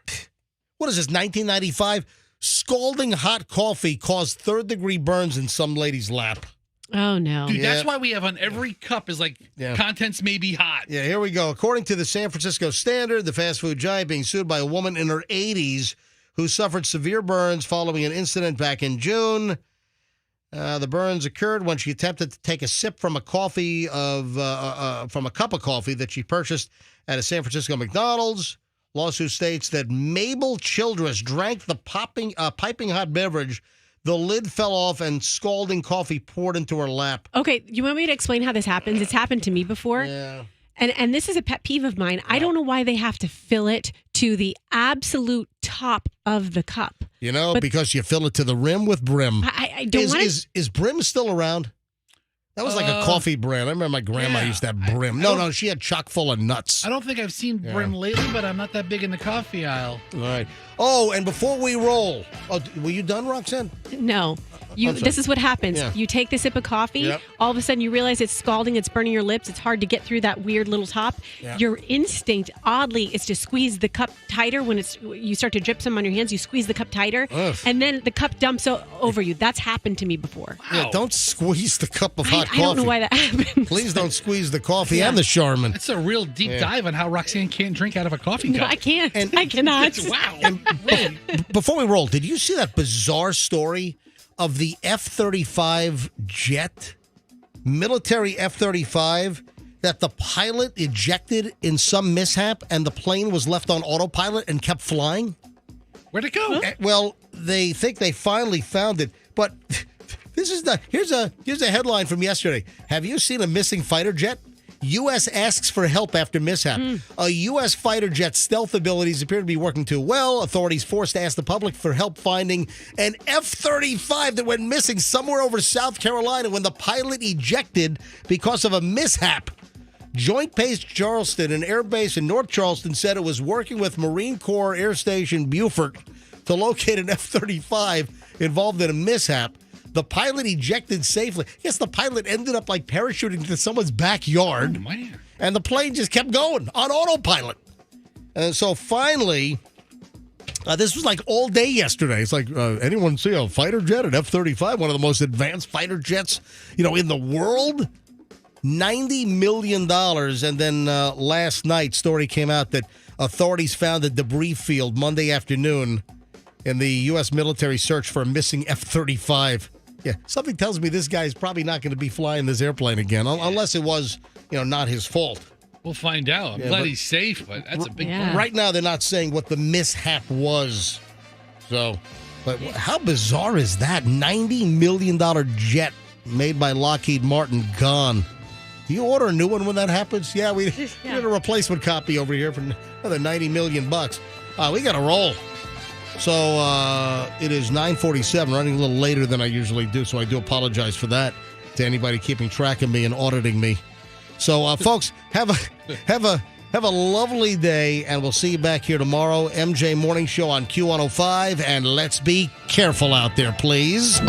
What is this, 1995? Scalding hot coffee caused third-degree burns in some lady's lap. Oh, no. Dude, Yeah. that's why we have on every cup is like contents may be hot. Yeah, here we go. According to the San Francisco Standard, the fast food giant being sued by a woman in her 80s who suffered severe burns following an incident back in June. The burns occurred when she attempted to take a sip from a cup of coffee that she purchased at a San Francisco McDonald's. Lawsuit states that Mabel Childress drank the piping hot beverage. The lid fell off and scalding coffee poured into her lap. Okay, you want me to explain how this happens? It's happened to me before. Yeah. And this is a pet peeve of mine. I don't know why they have to fill it to the absolute top of the cup. You know, But- because you fill it to the rim with Brim. I don't want to. Is Brim still around? That was like a coffee brand. I remember my grandma used to have Brim. No, she had chock full of nuts. I don't think I've seen Brim lately, but I'm not that big in the coffee aisle. All right. Oh, and before we roll, were you done, Roxanne? No. I'm sorry. This is what happens. Yeah. You take the sip of coffee, Yep. all of a sudden you realize it's scalding, it's burning your lips, it's hard to get through that weird little top. Yeah. Your instinct, oddly, is to squeeze the cup tighter when you start to drip some on your hands. You squeeze the cup tighter, Ugh. and then the cup dumps over you. That's happened to me before. Yeah, don't squeeze the cup of hot coffee. I don't know why that happens. Please don't squeeze the coffee and the Charmin. It's a real deep dive on how Roxanne can't drink out of a coffee No, cup. I can't. I cannot. Wow. Before we roll, did you see that bizarre story of the F-35 jet, military F-35, that the pilot ejected in some mishap and the plane was left on autopilot and kept flying? Where'd it go? Well, they think they finally found it, but this is here's a headline from yesterday. Have you seen a missing fighter jet? U.S. asks for help after mishap. A U.S. fighter jet's stealth abilities appear to be working too well. Authorities forced to ask the public for help finding an F-35 that went missing somewhere over South Carolina when the pilot ejected because of a mishap. Joint Base Charleston, an air base in North Charleston, said it was working with Marine Corps Air Station Beaufort to locate an F-35 involved in a mishap. The pilot ejected safely. Yes, the pilot ended up like parachuting into someone's backyard. Oh, man. And the plane just kept going on autopilot. And so finally, this was like all day yesterday. It's like, anyone see a fighter jet, an F-35, one of the most advanced fighter jets, in the world? $90 million. And then last night, story came out that authorities found a debris field Monday afternoon in the U.S. military search for a missing F-35. Yeah, something tells me this guy is probably not going to be flying this airplane again, unless it was, not his fault. We'll find out. I'm Yeah, glad but- he's safe, but that's a big problem. Right now, they're not saying what the mishap was. So, but how bizarre is that? $90 million jet made by Lockheed Martin gone. Do you order a new one when that happens? Yeah, we get a replacement copy over here for another $90 million. We got to roll. So it is 9:47, running a little later than I usually do. So I do apologize for that to anybody keeping track of me and auditing me. So, folks, have a lovely day, and we'll see you back here tomorrow. MJ Morning Show on Q105, and let's be careful out there, please.